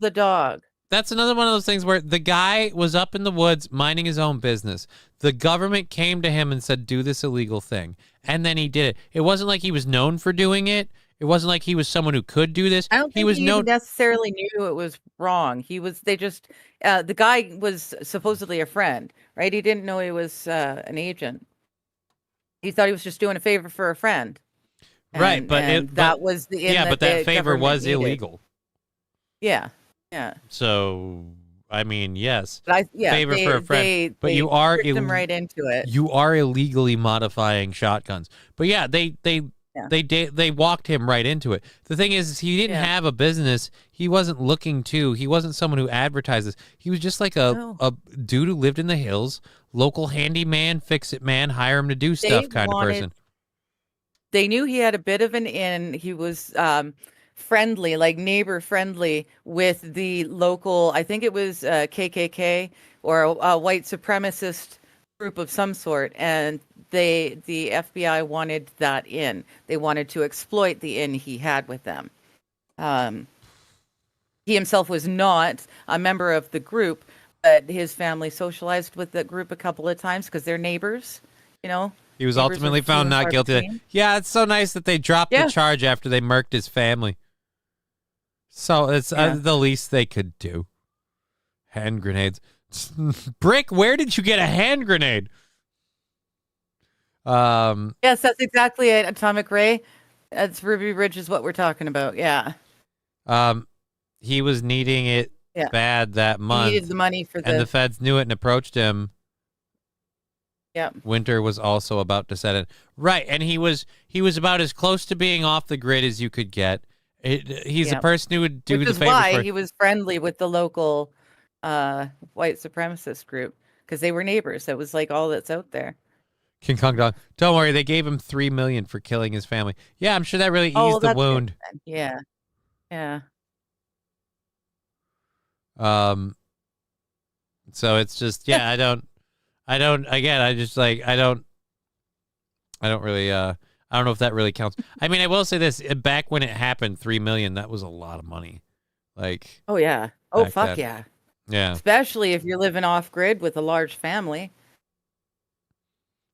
the dog. That's another one of those things where the guy was up in the woods minding his own business. The government came to him and said, "Do this illegal thing," and then he did it. It wasn't like he was known for doing it. It wasn't like he was someone who could do this. I don't think he even necessarily knew it was wrong. The guy was supposedly a friend, right? He didn't know he was an agent. He thought he was just doing a favor for a friend. Right, but that was the but that favor was illegal. Yeah. So I mean, yes, favor for a friend, but you are them right into it. You are illegally modifying shotguns. But yeah, they walked him right into it. The thing is he didn't have a business. He wasn't looking to. He wasn't someone who advertises. He was just like a dude who lived in the hills, local handyman, fix-it man, hire him to do stuff kind of person. They knew he had a bit of an in. He was friendly, like neighbor friendly with the local, I think it was KKK or a white supremacist group of some sort. And the FBI wanted that in. They wanted to exploit the in he had with them. He himself was not a member of the group, but his family socialized with the group a couple of times because they're neighbors, you know. He was Neighbors are ultimately few found and not far guilty. between. Yeah, it's so nice that they dropped the Yeah. charge after they murked his family. So it's the least they could do. Hand grenades. Brick, where did you get a hand grenade? Yes, that's exactly it. Atomic Ray. That's Ruby Ridge is what we're talking about. Yeah. He was needing it Yeah. bad that He month. needed the money for and the feds knew it and approached him. Yeah. Winter was also about to set it. Right, and he was about as close to being off the grid as you could get. He's a person who would do Which the is favors why for he was friendly with the local white supremacist group because they were neighbors. That was like all that's out there. King Kong Dog. Don't worry, they gave him $3 million for killing his family. Yeah, I'm sure that really eased the that's good wound. then. Yeah. Yeah. So it's just I don't again, I just like I don't really I don't know if that really counts. I mean, I will say this, back when it happened, 3 million, that was a lot of money. Like, oh yeah. Oh back fuck then. yeah. Yeah. Especially if you're living off grid with a large family.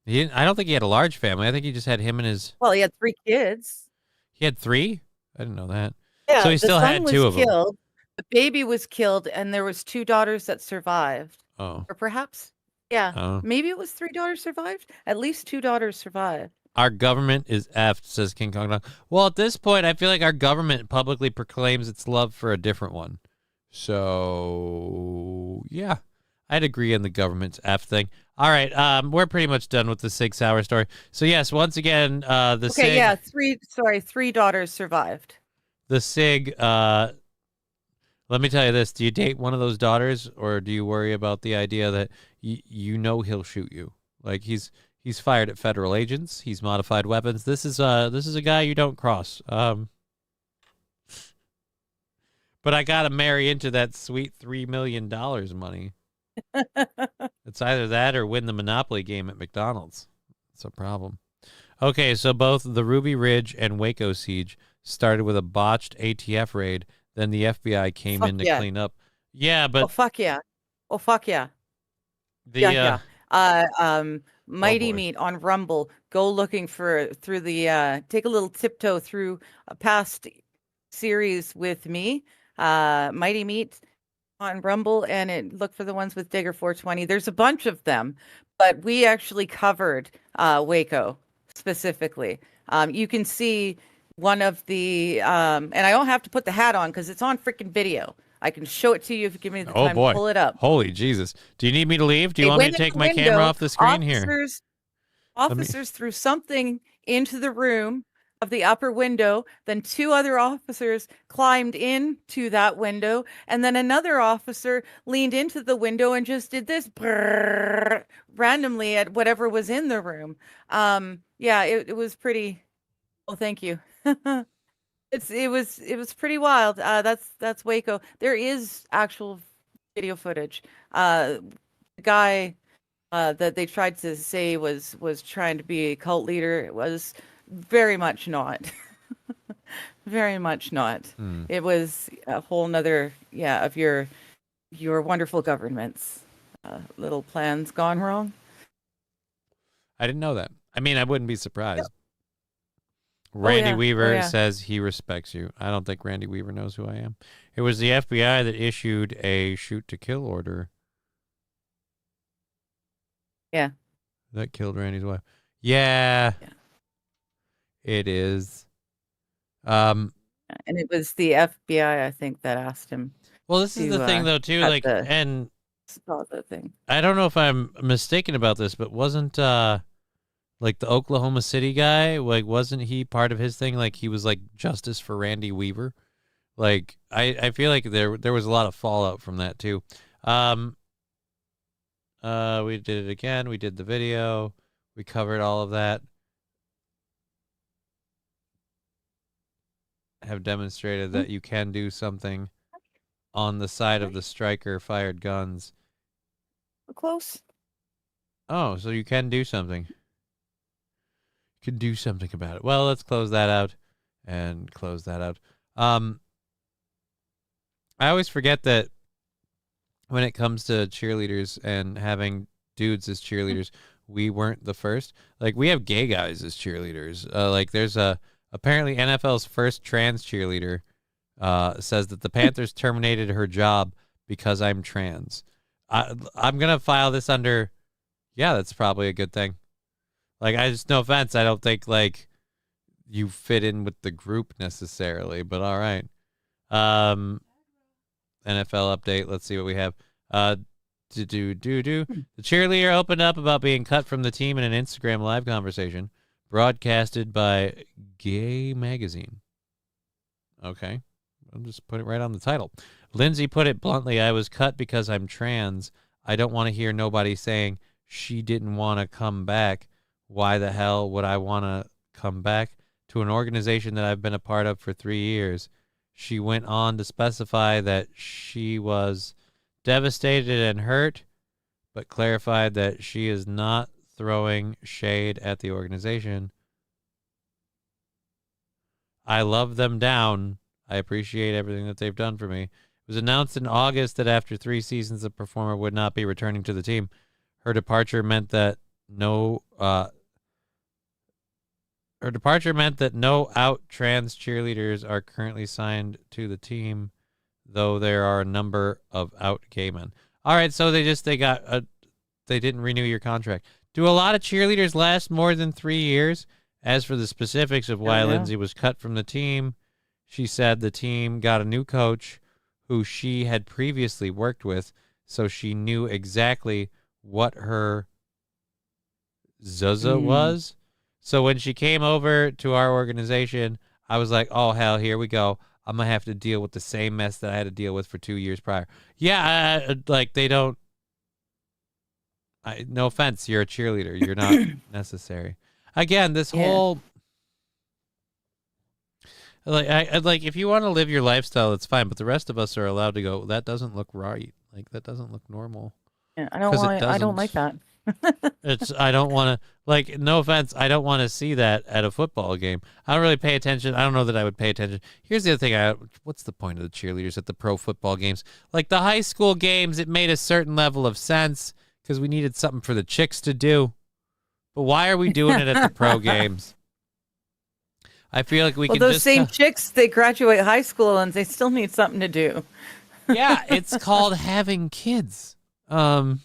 I don't think he had a large family. I think he just had him and his. Well, he had 3 kids. He had 3? I didn't know that. Yeah, So he the still son had was 2 of them. killed. The baby was killed, and there was 2 daughters that survived. Oh. Or perhaps, yeah, Oh. maybe it was 3 daughters survived. At least 2 daughters survived. Our government is effed, says King Kong Dog. Well, at this point, I feel like our government publicly proclaims its love for a different one. So, yeah, I'd agree on the government's F thing. All right, we're pretty much done with the 6-hour story. So, yes, once again, the Okay, SIG... yeah, 3 daughters survived. The SIG, let me tell you this. Do you date one of those daughters, or do you worry about the idea that you know he'll shoot you? Like, he's fired at federal agents. He's modified weapons. This is a guy you don't cross. But I got to marry into that sweet $3 million money. It's either that or win the Monopoly game at McDonald's. It's a problem. Okay, so both the Ruby Ridge and Waco siege started with a botched ATF raid. Then the FBI came in to clean up. Yeah, but... Oh, fuck yeah. Oh, fuck yeah. Yeah. Mighty Meat on Rumble. Go looking through the take a little tiptoe through a past series with me. Mighty Meat on Rumble, and look for the ones with Digger 420. There's a bunch of them, but we actually covered Waco specifically. You can see one of the and I don't have to put the hat on because it's on freaking video. I can show it to you if you give me the time to pull it up. Holy Jesus. Do you need me to leave? Do you want me to take my camera off the screen here? Officers threw something into the room of the upper window. Then 2 other officers climbed into that window. And then another officer leaned into the window and just did this randomly at whatever was in the room. Yeah, it was pretty... Oh, thank you. It was pretty wild. That's Waco. There is actual video footage. The guy that they tried to say was trying to be a cult leader. It was very much not. Very much not. It was a whole nother of your wonderful government's little plans gone wrong. I didn't know that. I mean, I wouldn't be surprised. Yep. Randy Weaver says he respects you. I don't think Randy Weaver knows who I am. It was the FBI that issued a shoot-to-kill order. Yeah. That killed Randy's wife. Yeah. It is. And it was the FBI, I think, that asked him. Well, this is the thing, though, too. Like, and the thing. I don't know if I'm mistaken about this, but wasn't like the Oklahoma City guy, like, wasn't he part of his thing? Like, he was like justice for Randy Weaver. Like, I feel like there was a lot of fallout from that too. We did it again. We did the video. We covered all of that. Have demonstrated that you can do something on the side of the striker fired guns. We're close. Oh, so you can do something. You can do something about it. Well, let's close that out and close that out. I always forget that when it comes to cheerleaders and having dudes as cheerleaders, we weren't the first. Like, we have gay guys as cheerleaders. Like, there's apparently NFL's first trans cheerleader says that the Panthers terminated her job because I'm trans. I'm going to file this under, yeah, that's probably a good thing. Like, no offense, I don't think, like, you fit in with the group necessarily, but all right. NFL update. Let's see what we have. The cheerleader opened up about being cut from the team in an Instagram live conversation broadcasted by Gay Magazine. Okay. I'll just put it right on the title. Lindsay put it bluntly, I was cut because I'm trans. I don't want to hear nobody saying she didn't want to come back. Why the hell would I want to come back to an organization that I've been a part of for 3 years? She went on to specify that she was devastated and hurt, but clarified that she is not throwing shade at the organization. I love them down. I appreciate everything that they've done for me. It was announced in August that after 3 seasons, the performer would not be returning to the team. Her departure meant that no out trans cheerleaders are currently signed to the team, though there are a number of out gay men. All right, so they didn't renew your contract. Do a lot of cheerleaders last more than 3 years? As for the specifics of why Lindsay was cut from the team, she said the team got a new coach who she had previously worked with, so she knew exactly what her Zaza was. So when she came over to our organization, I was like, oh, hell, here we go. I'm going to have to deal with the same mess that I had to deal with for 2 years prior. Yeah, like they don't. No offense, you're a cheerleader. You're not necessary. Again, this whole. Like if you want to live your lifestyle, it's fine. But the rest of us are allowed to go, that doesn't look right. Like, that doesn't look normal. Yeah, I don't like that. I don't want to, like, no offense, I don't want to see that at a football game. I don't really pay attention. I don't know that I would pay attention. Here's the other thing. What's the point of the cheerleaders at the pro football games? Like the high school games, it made a certain level of sense because we needed something for the chicks to do. But why are we doing it at the pro games? I feel like we can those just same chicks, they graduate high school and they still need something to do. Yeah, it's called having kids. My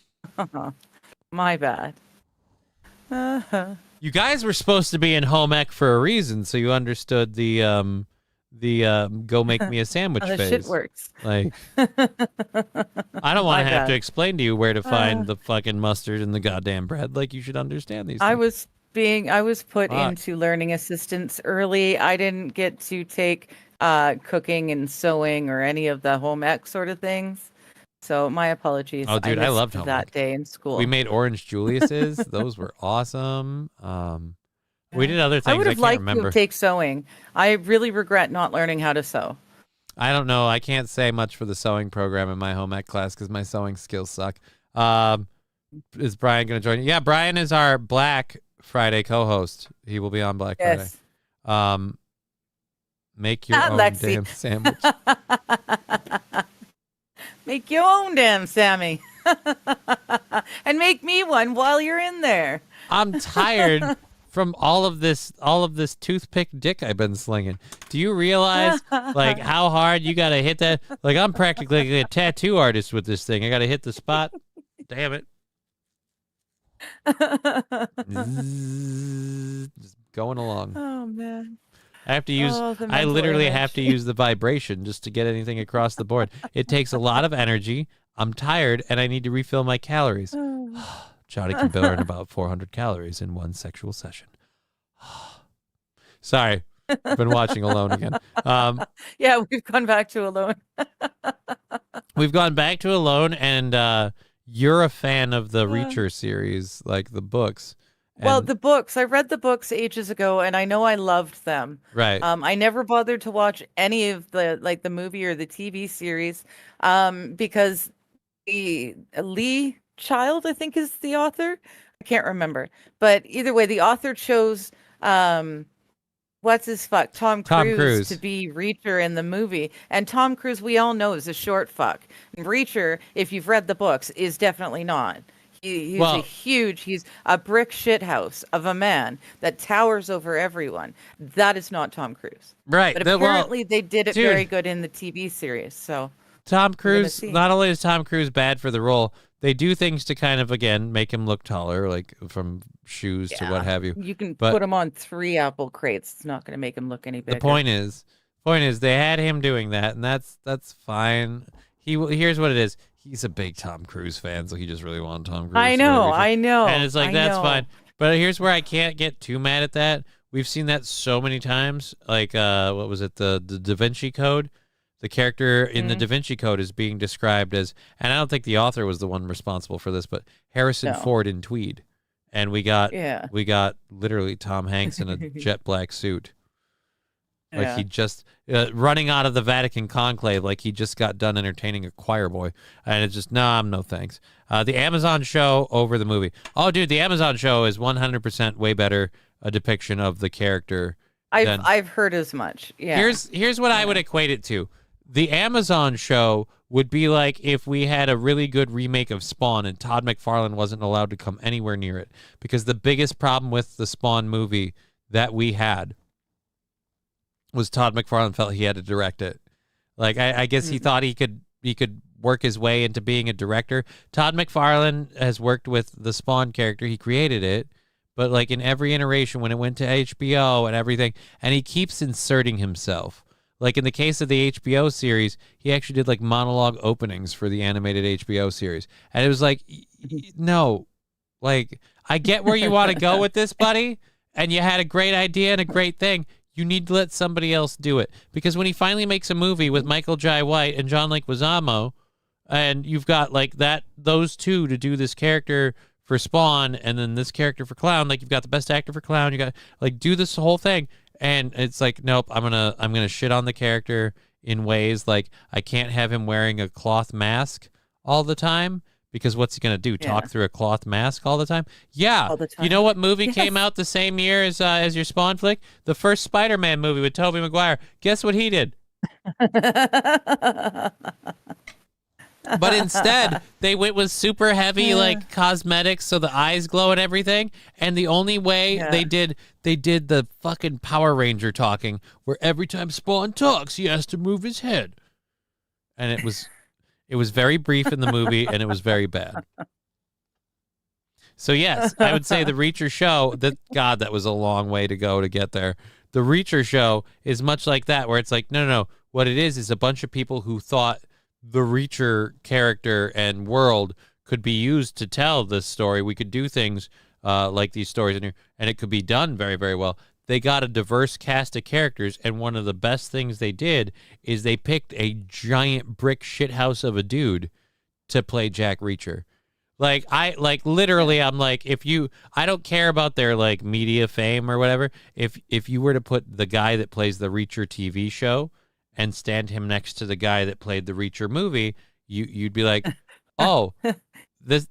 bad. You guys were supposed to be in home ec for a reason, so you understood the go make me a sandwich How phase. shit works. Like, I don't want to have bad. to explain to you where to find the fucking mustard and the goddamn bread. Like, you should understand these things. I was put into learning assistance early. I didn't get to take cooking and sewing or any of the home ec sort of things. So my apologies. Oh, dude, I loved home that ec. day in school. We made Orange Julius's. Those were awesome. We did other things. I would have liked remember. to take sewing. I really regret not learning how to sew. I don't know. I can't say much for the sewing program in my home ec class because my sewing skills suck. Is Brian going to join you? Yeah, Brian is our Black Friday co-host. He will be on Black Friday. Make your own damn sandwich. Make your own damn Sammy. And make me one while you're in there. I'm tired from all of this toothpick dick I've been slinging. Do you realize like how hard you got to hit that? Like, I'm practically a tattoo artist with this thing. I got to hit the spot. Damn it. Just going along. Oh man. I have to use. I literally have to use the vibration just to get anything across the board. It takes a lot of energy. I'm tired, and I need to refill my calories. Johnny can burn about 400 calories in one sexual session. Sorry, I've been watching Alone again. Yeah, we've gone back to Alone. We've gone back to Alone, and you're a fan of the Reacher series, like the books. Well, the books, I read the books ages ago and I know I loved them. Right. I never bothered to watch any of the movie or the TV series because Lee Child, I think, is the author. I can't remember. But either way, the author chose what's his fuck Tom Cruise to Cruise. be Reacher in the movie, and Tom Cruise we all know is a short fuck. And Reacher, if you've read the books, is definitely not. He's a brick shithouse of a man that towers over everyone. That is not Tom Cruise. Right. But apparently they did it dude, very good in the TV series. So Tom Cruise, not only is Tom Cruise bad for the role, they do things to kind of, again, make him look taller, like from shoes to what have you. You can But put him on 3 apple crates. It's not going to make him look any bigger. the point is they had him doing that, and that's fine. Here's what it is. He's a big Tom Cruise fan, so he just really wanted Tom Cruise. I know. And it's like, that's fine. But here's where I can't get too mad at that. We've seen that so many times. Like, what was it? The Da Vinci Code? The character in the Da Vinci Code is being described as, and I don't think the author was the one responsible for this, but Harrison Ford in tweed. And we got literally Tom Hanks in a jet black suit. Like he just running out of the Vatican conclave, like he just got done entertaining a choir boy, and it's just no thanks. The Amazon show over the movie. Oh, dude, the Amazon show is 100% way better a depiction of the character. I've heard as much. Yeah. Here's what I would equate it to. The Amazon show would be like if we had a really good remake of Spawn and Todd McFarlane wasn't allowed to come anywhere near it, because the biggest problem with the Spawn movie that we had was Todd McFarlane felt he had to direct it. Like I guess he thought he could work his way into being a director. Todd McFarlane has worked with the Spawn character. He created it, but like in every iteration when it went to HBO and everything, and he keeps inserting himself. Like in the case of the HBO series, he actually did like monologue openings for the animated HBO series. And it was like, no, like I get where you want to go with this, buddy. And you had a great idea and a great thing. You need to let somebody else do it. Because when he finally makes a movie with Michael Jai White and John Leguizamo, and you've got like those two to do this character for Spawn and then this character for Clown, like you've got the best actor for Clown, you got like do this whole thing. And it's like, nope, I'm gonna shit on the character in ways like I can't have him wearing a cloth mask all the time. Because what's he going to do? Talk through a cloth mask all the time? Yeah. All the time. You know what movie came out the same year as your Spawn flick? The first Spider-Man movie with Tobey Maguire. Guess what he did? But instead, they went with super heavy like cosmetics so the eyes glow and everything. And the only way they did the fucking Power Ranger talking, where every time Spawn talks, he has to move his head. And it was very brief in the movie, and it was very bad. So, yes, I would say the Reacher show, that was a long way to go to get there. The Reacher show is much like that, where it's like, no. What it is a bunch of people who thought the Reacher character and world could be used to tell this story. We could do things like these stories in here, and it could be done very, very well. They got a diverse cast of characters, and one of the best things they did is they picked a giant brick shithouse of a dude to play Jack Reacher. Literally, I'm like, I don't care about their like media fame or whatever. If you were to put the guy that plays the Reacher TV show and stand him next to the guy that played the Reacher movie, you'd be like, oh, that's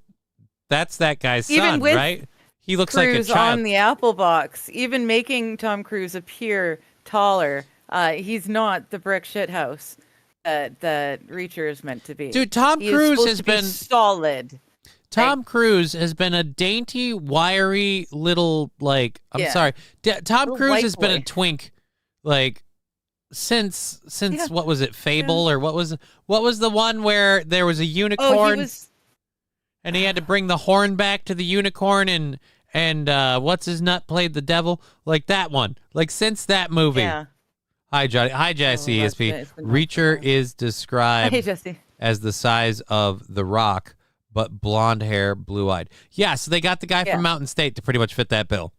that guy's son, right? He looks Cruise like a child. On the Apple box, even making Tom Cruise appear taller. He's not the brick shithouse that Reacher is meant to be. Dude, Tom Cruise has been solid. Tom Cruise has been a dainty, wiry little like. I'm sorry, Tom Cruise has been a twink, like since what was it, Fable or what was the one where there was a unicorn and he had to bring the horn back to the unicorn and what's his nut played the devil, like that one, like since that movie. Yeah. Hi Johnny, hi Jesse. ESP. Reacher is described as the size of The Rock, but blonde hair, blue-eyed. Yeah, so they got the guy from Mountain State to pretty much fit that bill.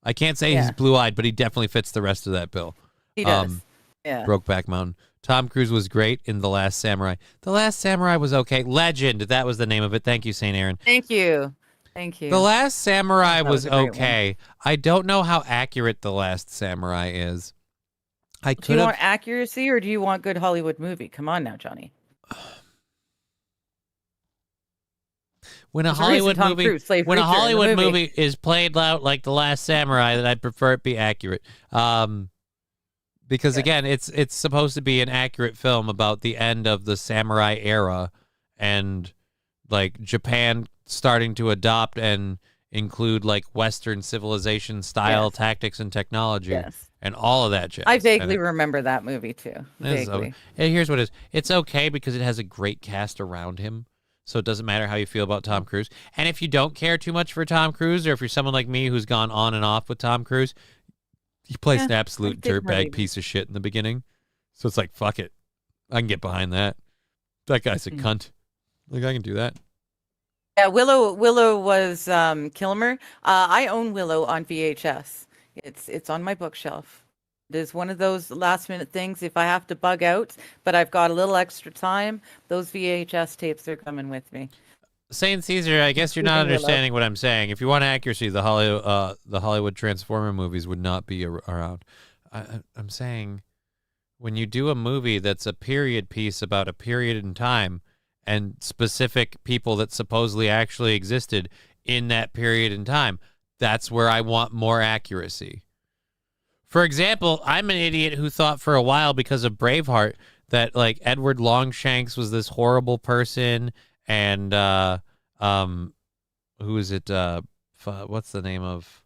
I can't say he's blue-eyed, but he definitely fits the rest of that bill. He does. Yeah. Brokeback Mountain. Tom Cruise was great in The Last Samurai. The Last Samurai was okay. Legend, that was the name of it. Thank you, St. Aaron. Thank you. The Last Samurai was okay. I don't know how accurate The Last Samurai is. Do you want accuracy or do you want good Hollywood movie? Come on now, Johnny. when a There's a reason Hollywood Tom movie Cruise played when a Preacher in the Hollywood movie. movie is played out like The Last Samurai, that I'd prefer it be accurate. Because again, it's supposed to be an accurate film about the end of the samurai era and like Japan starting to adopt and include like Western civilization style tactics and technology and all of that jazz. I vaguely remember that movie too. Vaguely. Here's what it is. It's okay because it has a great cast around him. So it doesn't matter how you feel about Tom Cruise. And if you don't care too much for Tom Cruise, or if you're someone like me who's gone on and off with Tom Cruise, he plays an absolute dirtbag piece of shit in the beginning. So it's like, fuck it. I can get behind that. That guy's a cunt. Like, I can do that. Yeah, Willow was Kilmer. I own Willow on VHS. It's on my bookshelf. It is one of those last minute things. If I have to bug out, but I've got a little extra time, those VHS tapes are coming with me. Saint Caesar, I guess you're not understanding what I'm saying. If you want accuracy, the Hollywood Transformer movies would not be around. I'm saying when you do a movie that's a period piece about a period in time and specific people that supposedly actually existed in that period in time, that's where I want more accuracy. For example, I'm an idiot who thought for a while because of Braveheart that like Edward Longshanks was this horrible person. And who is it? What's the name of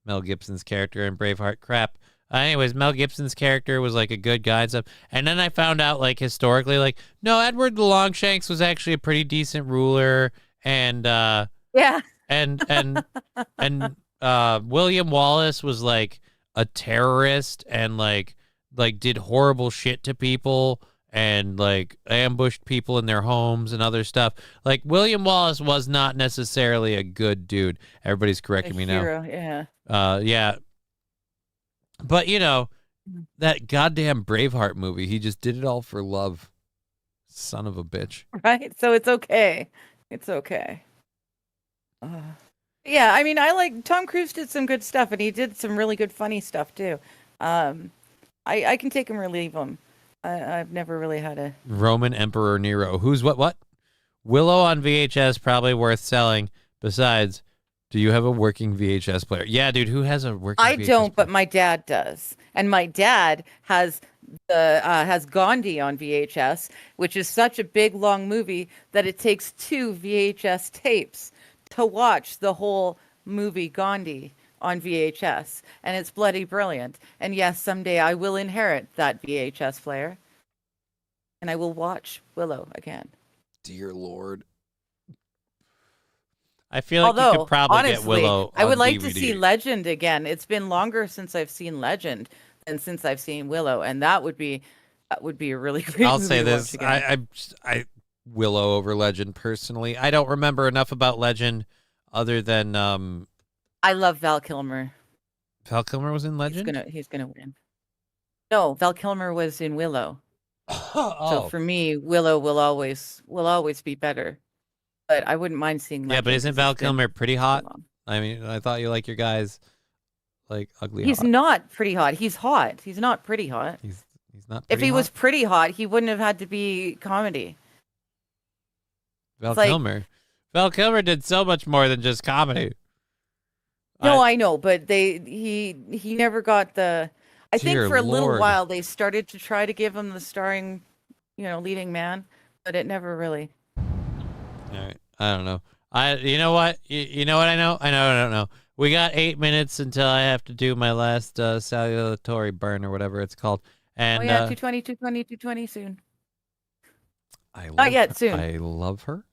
Mel Gibson's character in Braveheart? Crap. Anyways, Mel Gibson's character was like a good guy and stuff. And then I found out, like historically, like no, Edward Longshanks was actually a pretty decent ruler, and and William Wallace was like a terrorist and like did horrible shit to people. And like ambushed people in their homes and other stuff. Like William Wallace was not necessarily a good dude. Everybody's correcting me hero, now. Yeah. But you know, that goddamn Braveheart movie, he just did it all for love. Son of a bitch. Right? So it's okay. It's okay. Yeah, I mean, I like Tom Cruise did some good stuff, and he did some really good funny stuff too. I can take him or leave him. I've never really had a Roman Emperor Nero. Who's what? Willow on VHS, probably worth selling. Besides, do you have a working VHS player? Yeah, dude, who has a working I VHS don't, player? but my dad does. And my dad has has Gandhi on VHS, which is such a big long movie that it takes 2 VHS tapes to watch the whole movie Gandhi on VHS, and it's bloody brilliant. And yes, someday I will inherit that VHS player, and I will watch Willow again. Dear Lord. I feel like you could probably honestly, get Willow I would on like DVD. to see Legend again. It's been longer since I've seen Legend than since I've seen Willow, and that would be a really great I'll movie say to this. watch again. I Willow over Legend personally. I don't remember enough about Legend other than I love Val Kilmer. Val Kilmer was in Legend? He's gonna win. No, Val Kilmer was in Willow. So for me, Willow will always be better. But I wouldn't mind seeing Legend. Yeah, but isn't Val Kilmer pretty hot? long. I mean, I thought you like your guys like ugly He's hot. not pretty hot. He's hot. He's not pretty hot. He's not If pretty he hot? was pretty hot, he wouldn't have had to be comedy. Val it's like- Kilmer. Val Kilmer did so much more than just comedy. No, I know, but he never got the. I think Dear for a little Lord. while they started to try to give him the starring, leading man, but it never really. All right. I don't know. You know what? You know what I know? I don't know. We got 8 minutes until I have to do my last salutatory burn or whatever it's called. And 220 soon. Not Not yet, soon. I love her.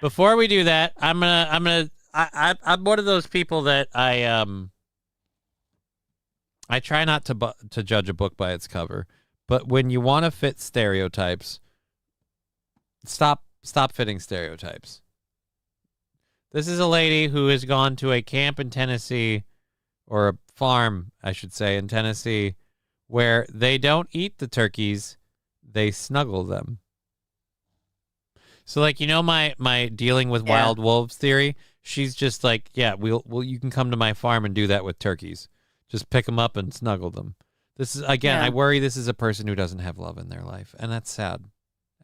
Before we do that, I'm one of those people that I try not to judge a book by its cover, but when you want to fit stereotypes, stop fitting stereotypes. This is a lady who has gone to a camp in Tennessee, or a farm, I should say, in Tennessee, where they don't eat the turkeys, they snuggle them. So, like, my dealing with wild wolves theory, she's just like, yeah, you can come to my farm and do that with turkeys. Just pick them up and snuggle them. This is, again, I worry this is a person who doesn't have love in their life, and that's sad.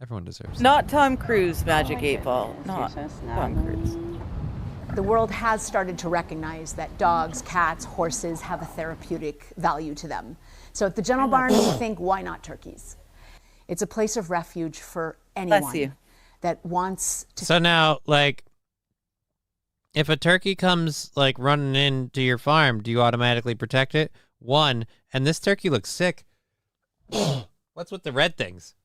Everyone deserves. Not Tom Cruise, Magic 8 Ball. Not Tom Cruise. The world has started to recognize that dogs, cats, horses have a therapeutic value to them. So at the Gentle Barn, we think, why not turkeys? It's a place of refuge for anyone that wants to. So now, like, if a turkey comes, like, running into your farm, do you automatically protect it? One, and this turkey looks sick. What's with the red things?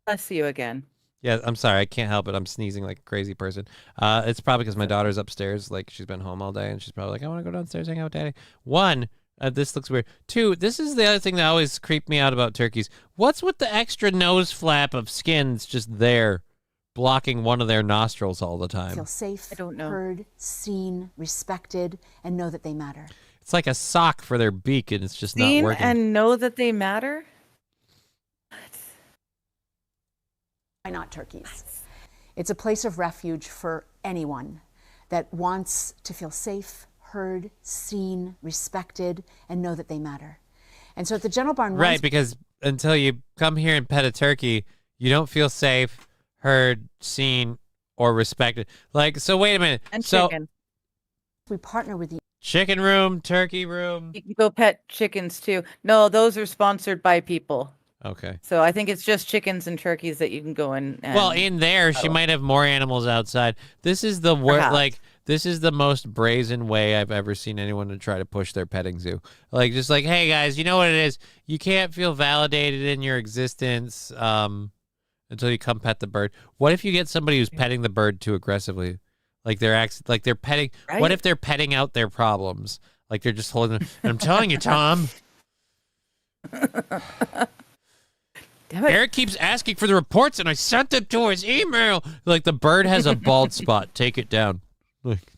Bless you again. Yeah, I'm sorry. I can't help it. I'm sneezing like a crazy person. It's probably because my daughter's upstairs. Like, she's been home all day, and she's probably like, I want to go downstairs, hang out with Daddy. One, this looks weird. Two, this is the other thing that always creeped me out about turkeys. What's with the extra nose flap of skins just there, blocking one of their nostrils all the time? Feel safe, I don't know. heard, seen, respected, and know that they matter. It's like a sock for their beak, and it's just Seen not working. and know that they matter? Why not turkeys? It's a place of refuge for anyone that wants to feel safe, heard, seen, respected, and know that they matter. And so at the Gentle Barn... Right, because until you come here and pet a turkey, you don't feel safe, heard, seen, or respected. Like, so wait a minute. And so, chicken. We partner with the chicken room, turkey room. You can go pet chickens too. No, those are sponsored by people. Okay. So I think it's just chickens and turkeys that you can go in. And Well, in there, she might have more animals outside. This is the this is the most brazen way I've ever seen anyone to try to push their petting zoo. Like, just like, hey guys, you know what it is? You can't feel validated in your existence until you come pet the bird. What if you get somebody who's petting the bird too aggressively? Like they're petting. Right? What if they're petting out their problems? Like they're just holding them. And I'm telling you, Tom. Eric keeps asking for the reports, and I sent them to his email. Like, the bird has a bald spot. Take it down. Like,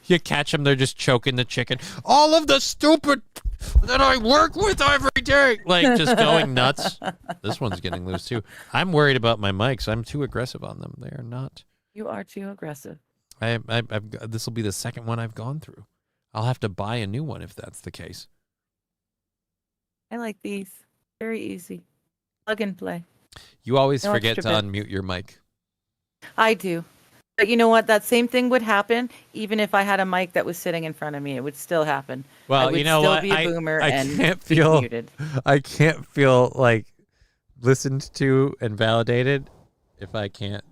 you catch them, they're just choking the chicken. All of the stupid that I work with every day. Like, just going nuts. This one's getting loose, too. I'm worried about my mics. I'm too aggressive on them. They are not. You are too aggressive. This will be the second one I've gone through. I'll have to buy a new one if that's the case. I like these. Very easy. Plug and play. You always No forget to extra bit. unmute your mic. I do. But you know what? That same thing would happen even if I had a mic that was sitting in front of me. It would still happen. Well, I would you know still what? be a boomer I and can't be feel muted. I can't feel like listened to and validated if I can't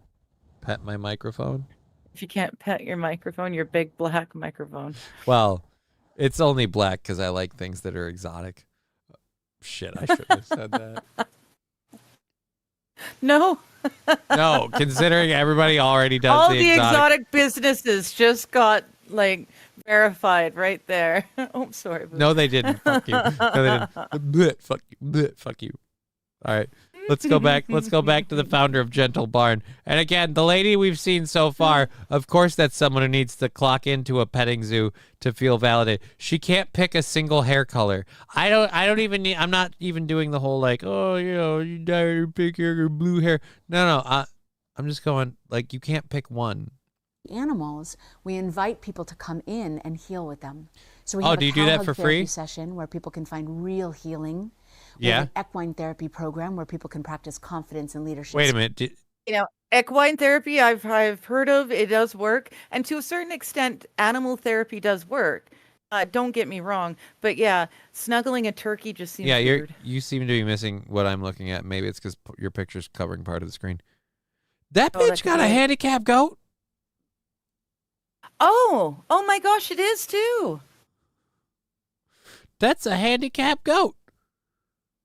pet my microphone. If you can't pet your microphone, your big black microphone. Well, it's only black because I like things that are exotic. Shit, I shouldn't have said that. No. No, considering everybody already does All the exotic businesses just got like verified right there. Oh, sorry. Boo. No, they didn't. Fuck you. No, they didn't. Bleh, fuck you. Bleh, fuck you. All right. Let's go back. Let's go back to the founder of Gentle Barn. And again, the lady we've seen so far, of course, that's someone who needs to clock into a petting zoo to feel validated. She can't pick a single hair color. I'm not even doing the whole like, oh, you know, you dye your pink hair or blue hair. No. I'm just going like, you can't pick one. Animals, we invite people to come in and heal with them. So we have do a you do that cow for hug therapy free? session where people can find real healing. We Yeah. have an equine therapy program where people can practice confidence and leadership. Wait a minute. You know, equine therapy I've heard of. It does work, and to a certain extent, animal therapy does work. Don't get me wrong, but yeah, snuggling a turkey just seems weird. You seem to be missing what I'm looking at. Maybe it's because your picture's covering part of the screen. That bitch got a handicap goat. Oh my gosh, it is too. That's a handicap goat.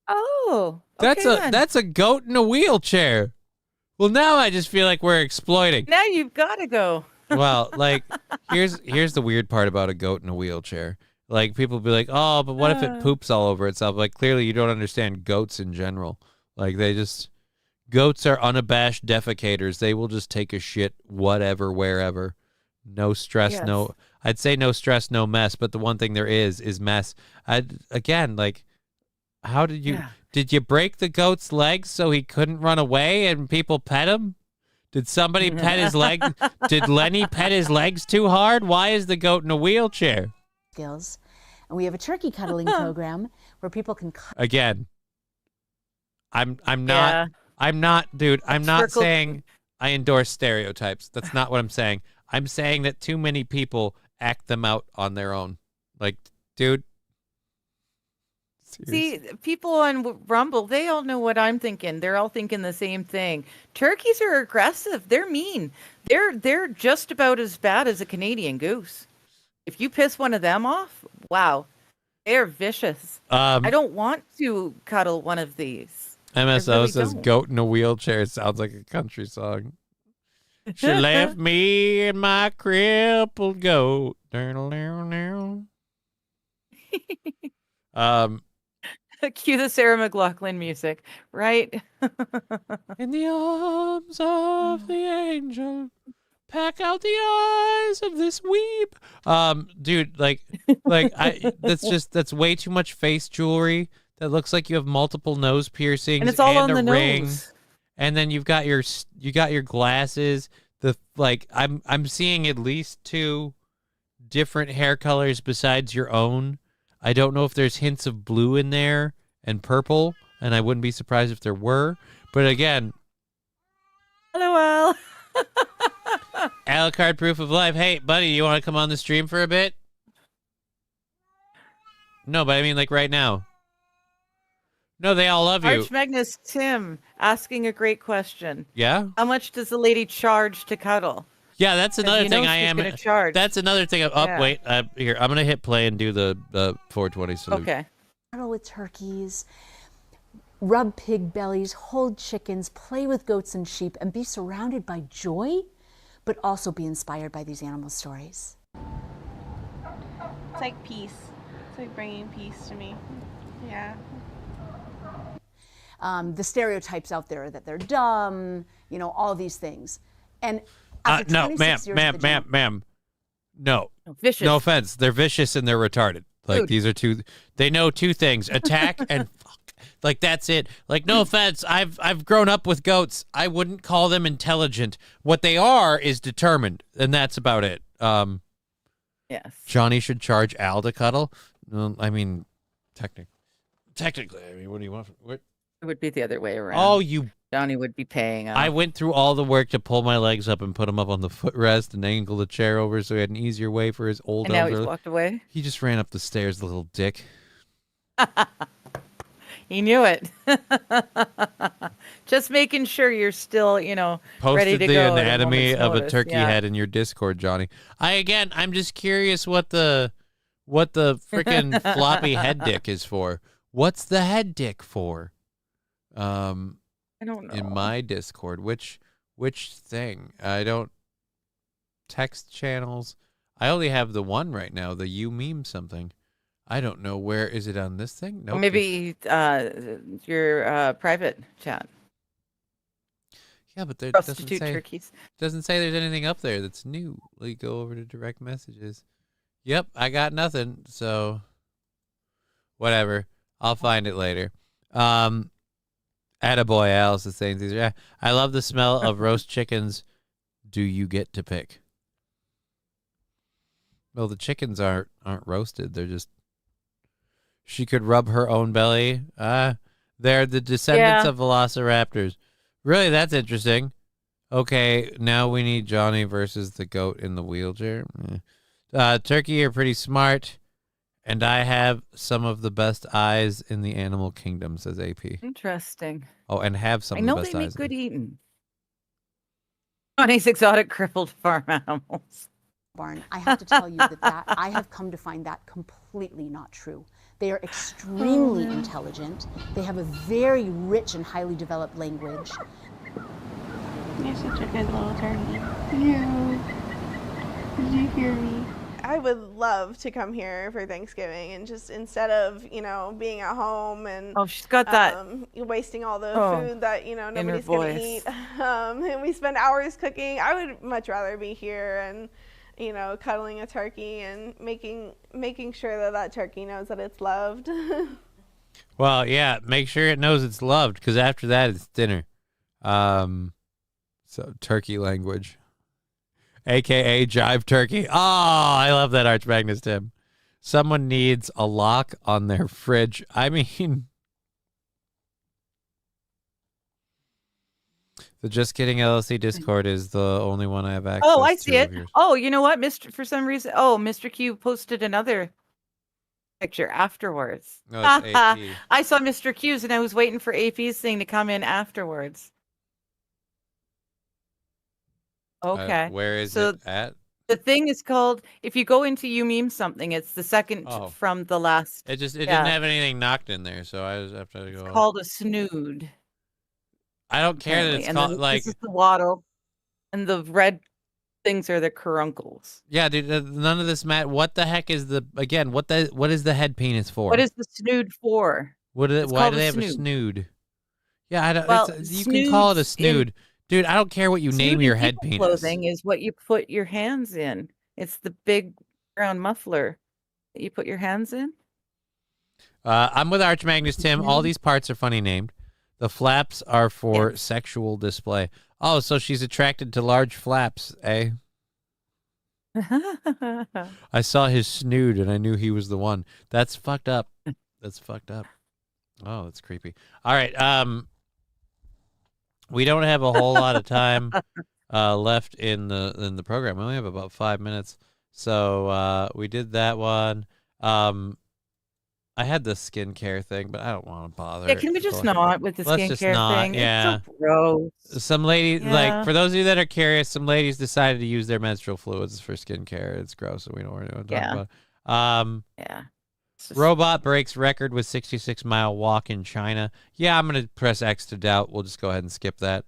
Oh, That's a goat in a wheelchair. Well, now I just feel like we're exploiting. Now you've got to go. Well, like here's the weird part about a goat in a wheelchair. Like people be like, "Oh, but what if it poops all over itself?" Like clearly you don't understand goats in general. Like goats are unabashed defecators. They will just take a shit whatever wherever. No stress, Yes. I'd say no stress, no mess, but the one thing there is mess. How did you break the goat's legs so he couldn't run away and people pet him? Did somebody pet his leg? Did Lenny pet his legs too hard? Why is the goat in a wheelchair? Skills. And we have a turkey cuddling program where people can Again, I'm not Yeah. I'm not, dude. I'm not trickle- saying I endorse stereotypes. That's not what I'm saying. I'm saying that too many people act them out on their own. Like, dude. See, people on Rumble, they all know what I'm thinking. They're all thinking the same thing. Turkeys are aggressive. They're mean. They're just about as bad as a Canadian goose. If you piss one of them off, wow, they're vicious. I don't want to cuddle one of these. MSO really says don't. "Goat in a Wheelchair" sounds like a country song. She left me and my crippled goat. Cue the Sarah McLachlan music, right? In the arms of the angel, pack out the eyes of this weeb. Dude, that's way too much face jewelry. That looks like you have multiple nose piercings And it's all on a the ring. nose. And then you got your glasses. I'm seeing at least 2 different hair colors besides your own. I don't know if there's hints of blue in there and purple, and I wouldn't be surprised if there were. But again, LOL. Alucard proof of life. Hey, buddy, you want to come on the stream for a bit? No, but I mean like right now. No, they all love you. Arch Magnus Tim asking a great question. Yeah? How much does the lady charge to cuddle? Yeah, that's another you know thing I she's am. gonna charge. That's another thing. Yeah. Wait. Here, I'm going to hit play and do the 420 salute. Okay. Cuddle with turkeys, rub pig bellies, hold chickens, play with goats and sheep, and be surrounded by joy, but also be inspired by these animal stories. It's like peace. It's like bringing peace to me. Yeah. The stereotypes out there that they're dumb, all these things. And after No, 26 years of the general- ma'am. No. Vicious. No offense. They're vicious and they're retarded. Like, Dude. these are they know 2 things, attack and fuck. Like, that's it. Like, no offense. I've grown up with goats. I wouldn't call them intelligent. What they are is determined, and that's about it. Yes. Johnny should charge Al to cuddle. I mean, technically, I mean, what do you want? What? It would be the other way around. Oh, you. Johnny would be paying. I went through all the work to pull my legs up and put him up on the footrest and angle the chair over so he had an easier way for his old And now elder. he's walked away. He just ran up the stairs, the little dick. He knew it. Just making sure you're still, ready Posted to the go. at anatomy moment's of a notice. turkey Yeah. head in your Discord, Johnny. I'm just curious what the freaking floppy head dick is for. What's the head dick for? I don't know. In my Discord, which thing? I don't text channels. I only have the one right now, the you meme something. I don't know where is it on this thing? No. Or maybe your private chat. Yeah, but there Prostitute turkeys. doesn't say there's anything up there that's new. Like, go over to direct messages. Yep, I got nothing. So whatever. I'll find it later. Attaboy Alice is saying these. Yeah, I love the smell of roast chickens. Do you get to pick? Well, the chickens aren't roasted. They're just. She could rub her own belly. They're the descendants of velociraptors. Really, that's interesting. Okay, now we need Johnny versus the goat in the wheelchair. Turkey are pretty smart, and I have some of the best eyes in the animal kingdom, says AP. Interesting. Oh, and have some I of the know best they make eyes. good eating. Johnny's exotic crippled farm animals. Barn. I have to tell you that I have come to find that completely not true. They are extremely intelligent. They have a very rich and highly developed language. You're such a good little turkey. Yeah. Did you hear me? I would love to come here for Thanksgiving and just instead of, being at home and she's got that wasting all the food that, inner nobody's going to voice. eat. And we spend hours cooking. I would much rather be here and cuddling a turkey and making sure that turkey knows that it's loved. Well, yeah, make sure it knows it's loved, because after that, it's dinner. So turkey language, a.k.a. jive turkey. Oh, I love that, Arch Magnus Tim. Someone needs a lock on their fridge. I mean, The Just Kidding LLC Discord is the only one I have access to. Oh, I see it. of yours. Oh, you know what, For some reason, Mr. Q posted another picture afterwards. No, it's AP. I saw Mr. Q's and I was waiting for AP's thing to come in afterwards. Okay. Where is So it at? the thing is called, if you go into You Meme Something, it's the second from the last. It didn't have anything knocked in there, so I just have to go. It's called a snood. I don't care that it's called like. This is the waddle, and the red things are the caruncles. Yeah, dude. None of this matter. What the heck is the again? What is the head penis for? What is the snood for? Why do they have a snood? Yeah, I don't. Well, you can call it a snood. Dude, I don't care what you name your head penis. Clothing is what you put your hands in. It's the big brown muffler that you put your hands in. I'm with Arch Magnus Tim. All these parts are funny named. The flaps are for sexual display. Oh, so she's attracted to large flaps, eh? I saw his snood and I knew he was the one. That's fucked up. That's fucked up. Oh, that's creepy. All right. We don't have a whole lot of time left in the program. We only have about 5 minutes. So we did that one. I had the skincare thing, but I don't want to bother. Yeah, can we just not with the skincare thing? Yeah. It's so gross. Some ladies, like, for those of you that are curious, some ladies decided to use their menstrual fluids for skincare. It's gross, and we don't really want to talk about it. Yeah. Robot breaks record with 66-mile walk in China. Yeah, I'm going to press X to doubt. We'll just go ahead and skip that.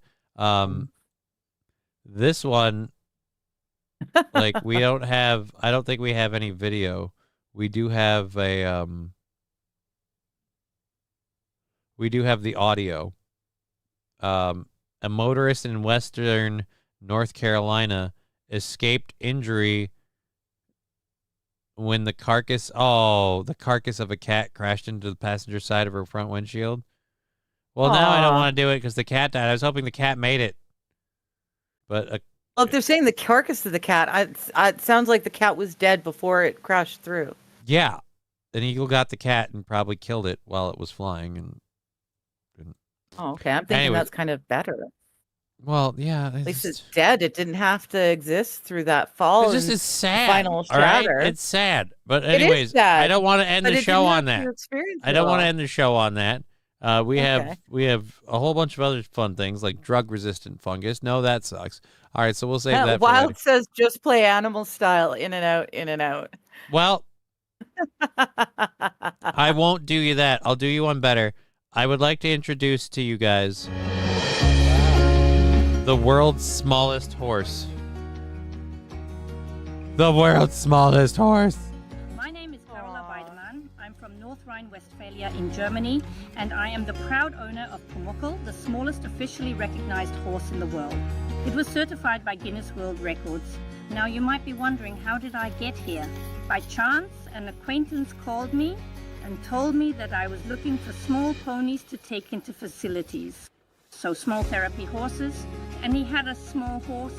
This one, like, I don't think we have any video. We do have we do have the audio. A motorist in western North Carolina escaped injury when the carcass of a cat crashed into the passenger side of her front windshield. Well, now I don't want to do it because the cat died. I was hoping the cat made it. But well, if they're saying the carcass of the cat, it sounds like the cat was dead before it crashed through. Yeah. An eagle got the cat and probably killed it while it was flying. Oh, okay. I'm thinking that's kind of better. Well, yeah. At least it's dead. It didn't have to exist through that fall. It's sad. Final shatter. Right? It's sad. But anyways, I don't want to end the show on that. I don't want to end the show on that. We have a whole bunch of other fun things like drug-resistant fungus. No, that sucks. All right, so we'll save that for Wild later. says just play animal style, in and out, in and out. Well, I won't do you that. I'll do you one better. I would like to introduce to you guys the world's smallest horse. The world's smallest horse. My name is Carola Weidemann. I'm from North Rhine-Westphalia in Germany, and I am the proud owner of Pumuckl, the smallest officially recognized horse in the world. It was certified by Guinness World Records. Now you might be wondering, how did I get here? By chance, an acquaintance called me and told me that I was looking for small ponies to take into facilities. So small therapy horses, and he had a small horse.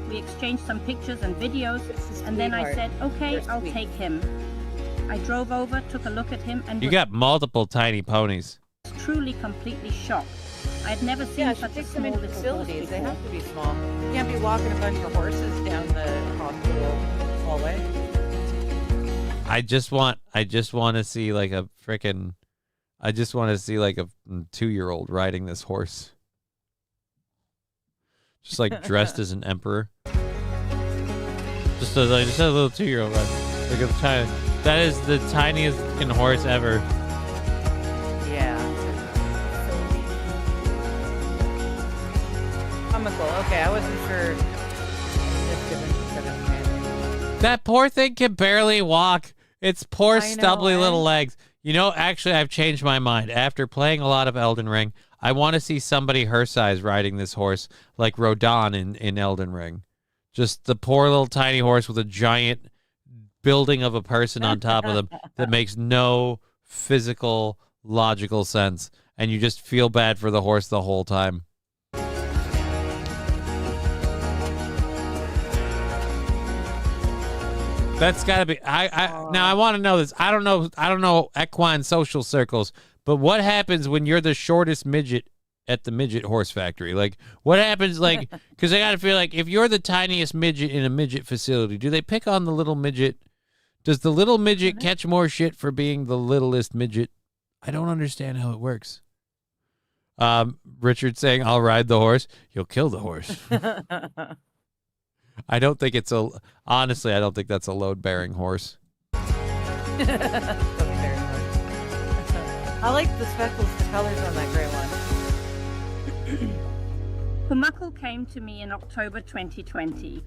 We exchanged some pictures and videos, and then I said, okay, I'll take him. I drove over, took a look at him, and You got multiple tiny ponies. was truly completely shocked. I had never seen such a small little horse before. They have to be small. You can't be walking a bunch of horses down the hospital hallway. I just want to see like a 2-year-old riding this horse. Just like dressed as an emperor. Just a little 2-year-old riding. Like a tiny. That is the tiniest fucking horse ever. Yeah. Comical. Okay, I wasn't sure. That poor thing can barely walk. Its poor stubbly little legs. You know, actually, I've changed my mind. After playing a lot of Elden Ring, I want to see somebody her size riding this horse, like Rodon in Elden Ring. Just the poor little tiny horse with a giant building of a person on top of them that makes no physical, logical sense. And you just feel bad for the horse the whole time. That's gotta be. Now I want to know this. I don't know equine social circles, but what happens when you're the shortest midget at the midget horse factory? Like, what happens? Like, because I got to feel like if you're the tiniest midget in a midget facility, do they pick on the little midget? Does the little midget catch more shit for being the littlest midget? I don't understand how it works. Richard saying, I'll ride the horse. You'll kill the horse. I don't think it's honestly, I don't think that's a load-bearing horse. I like the speckles, the colors on that gray one. Pumuckle came to me in October 2020.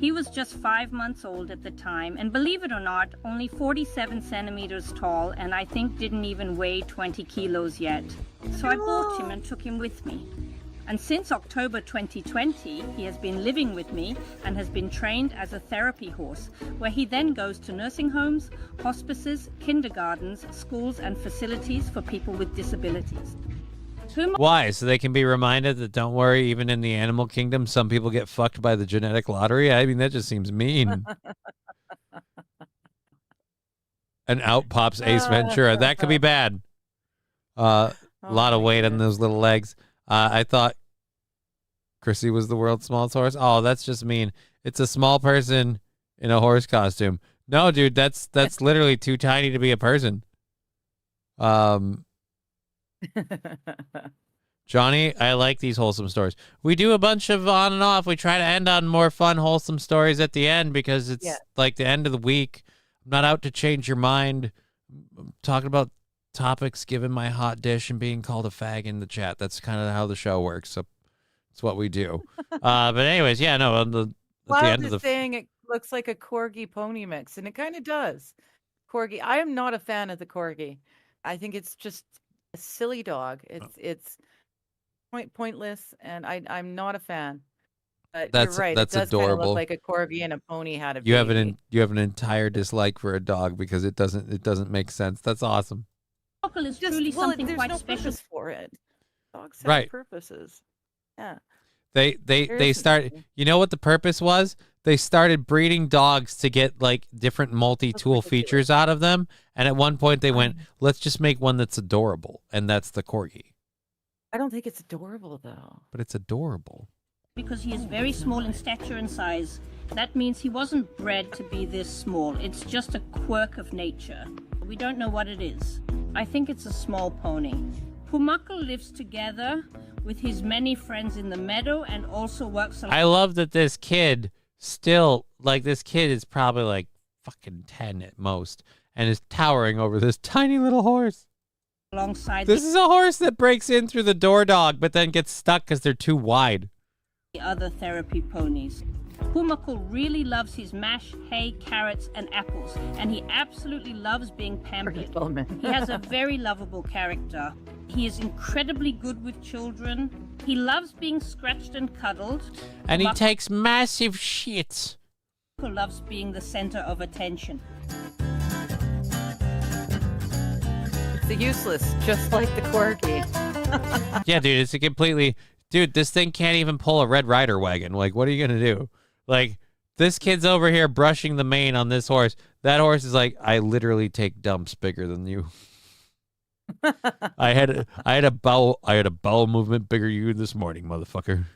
He was just 5 months old at the time, and believe it or not, only 47 centimeters tall, and I think didn't even weigh 20 kilos yet. So I bought him and took him with me. And since October 2020, he has been living with me and has been trained as a therapy horse, where he then goes to nursing homes, hospices, kindergartens, schools, and facilities for people with disabilities. Why? So they can be reminded that, don't worry, even in the animal kingdom, some people get fucked by the genetic lottery? I mean, that just seems mean. And out pops Ace Ventura. That could be bad. A lot of weight on those little legs. I thought Chrissy was the world's smallest horse. Oh, that's just mean. It's a small person in a horse costume. No, dude, that's literally too tiny to be a person. Johnny, I like these wholesome stories. We do a bunch of on and off. We try to end on more fun, wholesome stories at the end because it's like the end of the week. I'm not out to change your mind. I'm talking about topics, giving my hot dish, and being called a fag in the chat. That's kind of how the show works. So it's what we do. But anyways, yeah, no. At the end of the saying it looks like a corgi pony mix, and it kind of does. Corgi. I am not a fan of the corgi. I think it's just a silly dog. It's pointless, and I'm not a fan. But you're right. That's it does adorable. kind of look like a corgi and a pony had a baby. You have an entire dislike for a dog because it doesn't make sense. That's awesome. Pumuckle is truly something there's quite no special purpose for it. Dogs have Right. purposes. Yeah. They started. You know what the purpose was? They started breeding dogs to get like different multi-tool features out of them, and at one point they went, "Let's just make one that's adorable," and that's the corgi. I don't think it's adorable though. But it's adorable. because he is very small in stature and size. That means he wasn't bred to be this small. It's just a quirk of nature. We don't know what it is. I think it's a small pony. Pumuckle lives together with his many friends in the meadow and also works along. I love that this kid still, like, this kid is probably like fucking 10 at most and is towering over this tiny little horse. Alongside this is a horse that breaks in through the door dog but then gets stuck because they're too wide. The other therapy ponies. Pumuckle really loves his mash, hay, carrots, and apples, and he absolutely loves being pampered. He has a very lovable character. He is incredibly good with children. He loves being scratched and cuddled. And he takes massive shits. Pumuckle loves being the center of attention. It's useless, just like the corgi. Yeah, dude, it's a completely... Dude, this thing can't even pull a Red Ryder wagon. Like, what are you going to do? Like, this kid's over here brushing the mane on this horse. That horse is like, I literally take dumps bigger than you. I had a bowel movement bigger than you this morning, motherfucker.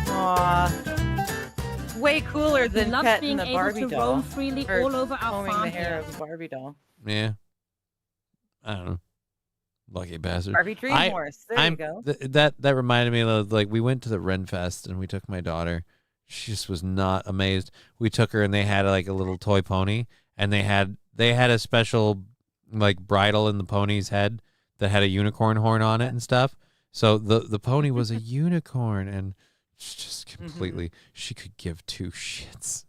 Aww. Way cooler than loves petting being the able Barbie to doll. roam freely Or all over our combing farm the hair here. of the Barbie doll. Yeah. I don't know. Lucky bastard. Barbie Dream Horse. There you go. That reminded me of, like, we went to the Ren Fest and we took my daughter. She just was not amazed. We took her and they had like a little toy pony and they had a special like bridle in the pony's head that had a unicorn horn on it and stuff. So the pony was a unicorn and just completely she could give two shits.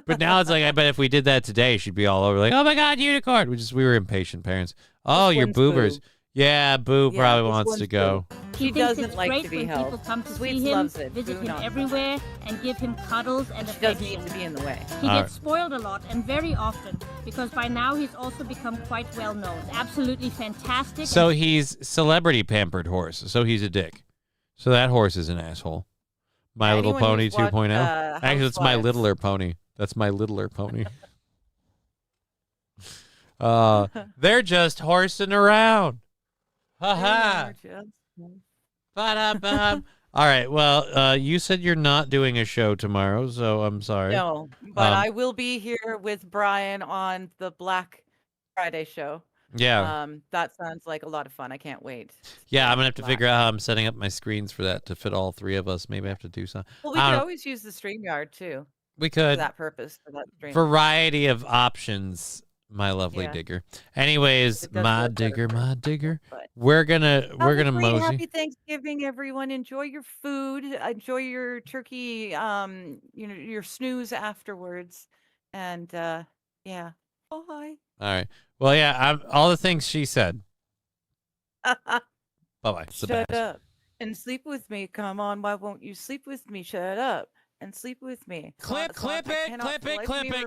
But now it's like, I bet if we did that today, she'd be all over like, oh my God, unicorn. We were impatient parents. Oh, This your one's boobers. Boo. Yeah, Boo Yeah, probably this wants one's to go. He He thinks doesn't it's like great to be when held. people come to Sweets see him, loves it. visit Boo him not so everywhere, and give him cuddles and She doesn't affection. need to be in the way. He All gets spoiled a lot and very often because by now he's also become quite well known. Absolutely fantastic. So he's celebrity pampered horse. So he's a dick. So that horse is an asshole. My Little Anyone Pony who's watched, 2.0. Actually, it's My Housewives- Littler Pony. That's my littler pony. They're just horsing around. Ha ha. All right. Well, you said you're not doing a show tomorrow, so I'm sorry. No, but I will be here with Brian on the Black Friday show. Yeah. That sounds like a lot of fun. I can't wait. Yeah, I'm gonna have to figure out how I'm setting up my screens for that to fit all three of us. Maybe I have to do something. Well, we could always use the StreamYard too. We could. For that purpose. For that stream. Variety of options, my lovely digger. Anyways, my digger. We're gonna mosey. Happy Thanksgiving, everyone. Enjoy your food. Enjoy your turkey. Your snooze afterwards. And yeah. Bye. All right. Well, yeah. All the things she said. Bye-bye. Shut up and sleep with me. Come on. Why won't you sleep with me? Shut up and sleep with me. Clip it.